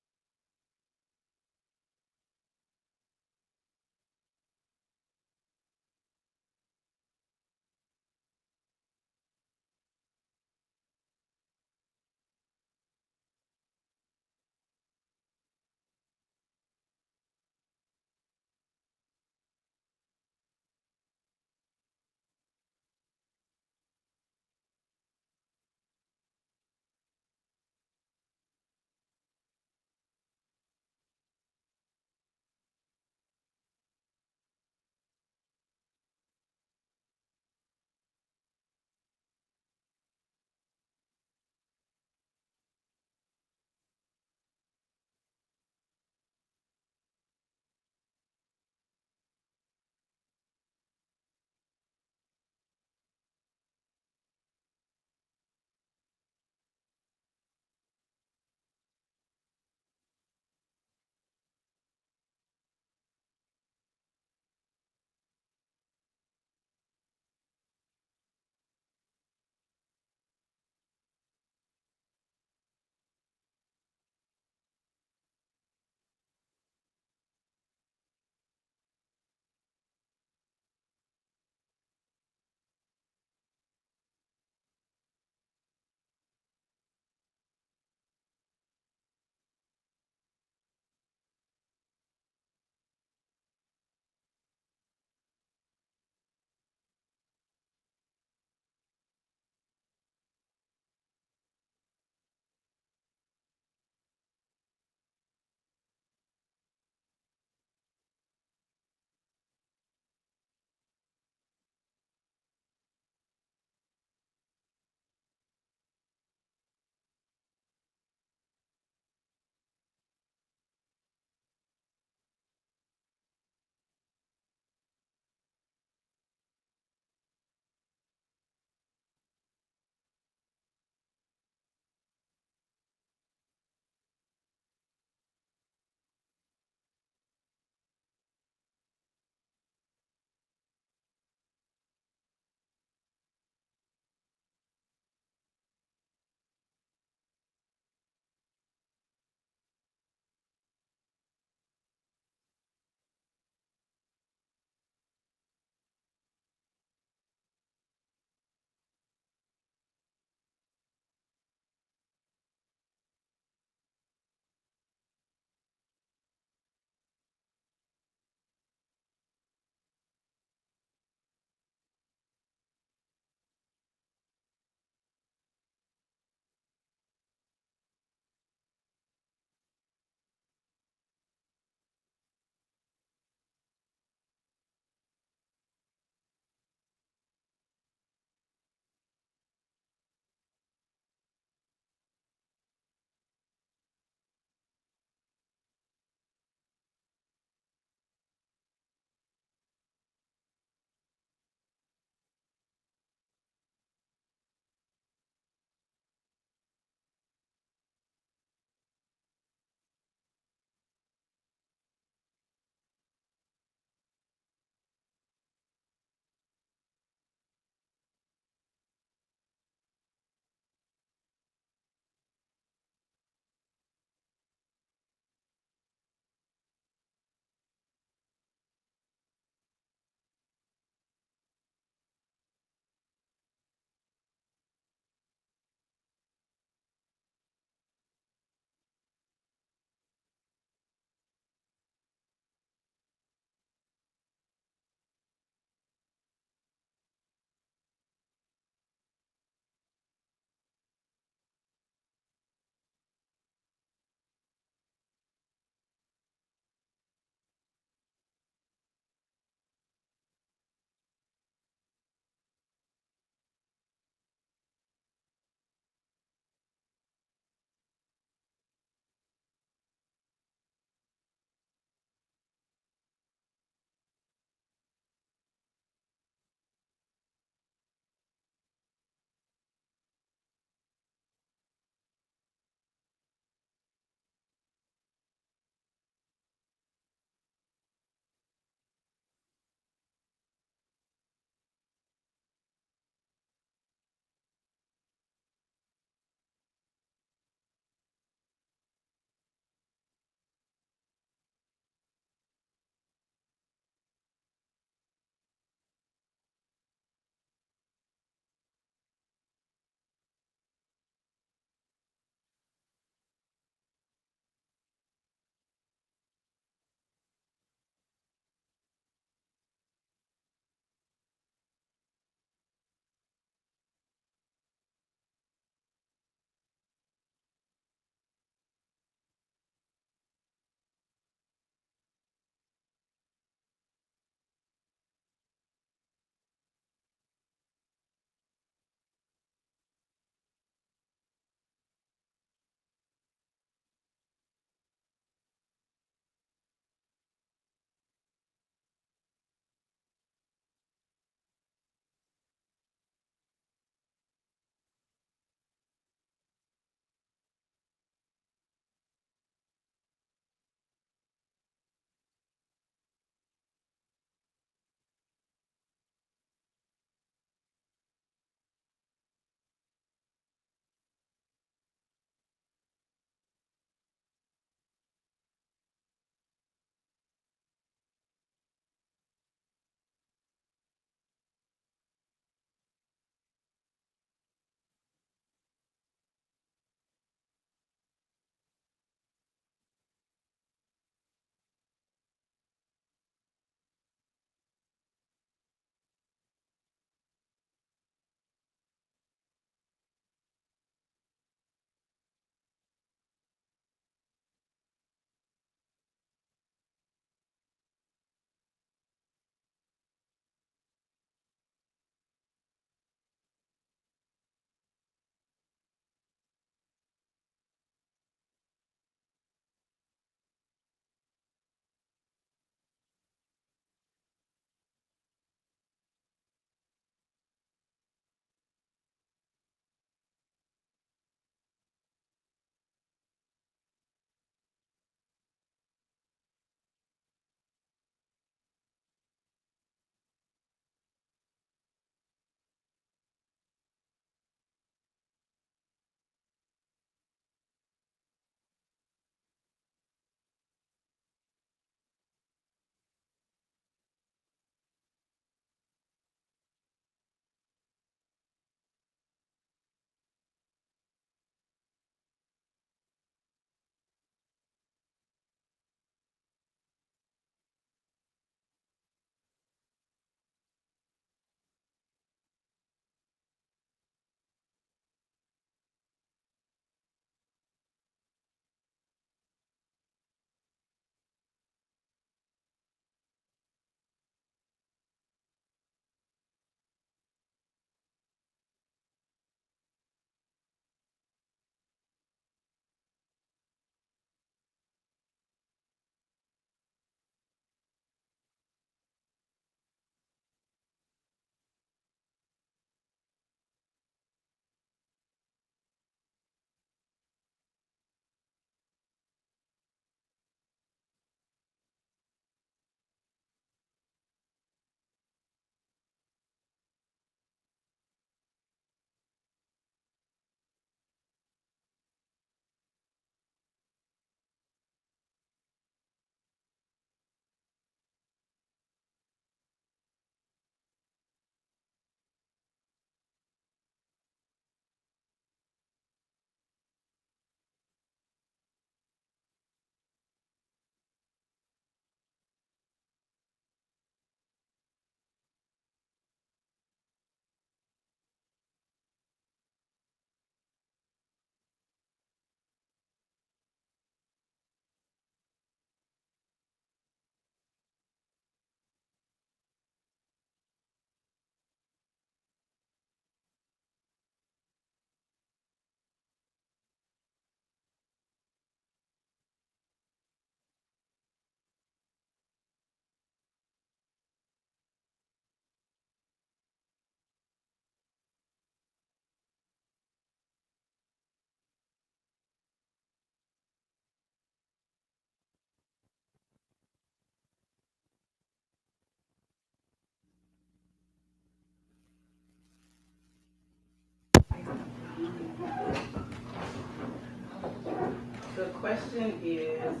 question is,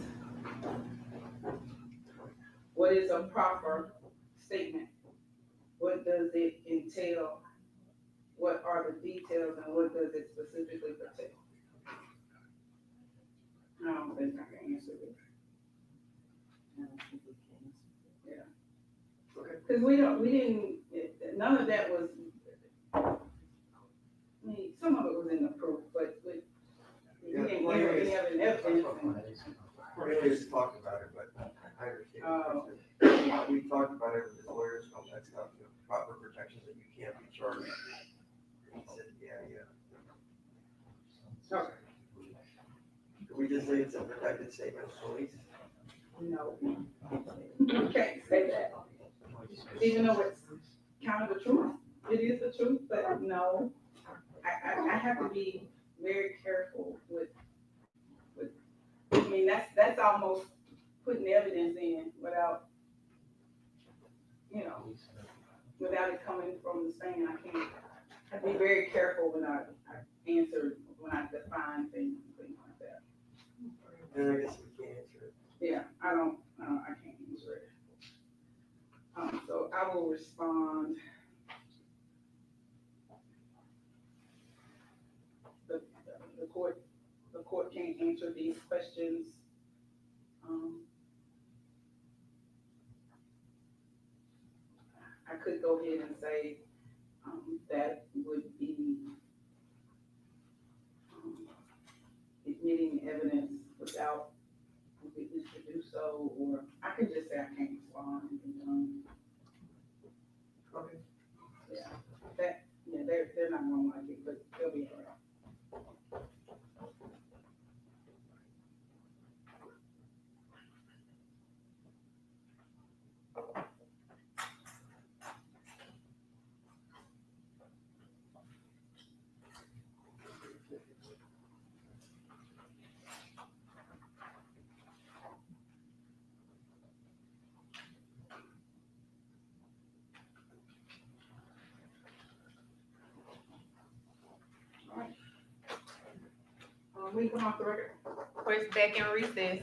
what is a proper statement? What does it entail? What are the details and what does it specifically protect? I don't think I can answer this. Because we didn't, none of that was, I mean, some of it was in the proof, but we didn't hear any of it in evidence. Cornelius talked about it, but I understand. We talked about it with the lawyers and all that stuff, you know, proper protections that you can't be charged. He said, yeah. Okay. Could we just say it's a protected statement of police? No. You can't say that. Even though it's kind of the truth, it is the truth, but no. I have to be very careful with, I mean, that's almost putting evidence in without, you know, without it coming from the stand. I have to be very careful when I answer, when I define things and things like that. And I guess we can't answer it. Yeah, I can't answer it. So I will respond. The court can't answer these questions. I could go ahead and say, that would be, admitting evidence without a witness to do so, or I could just say I can't respond and, Okay. they're not gonna like it, but they'll be all right. We come off the record. Court's back in recess.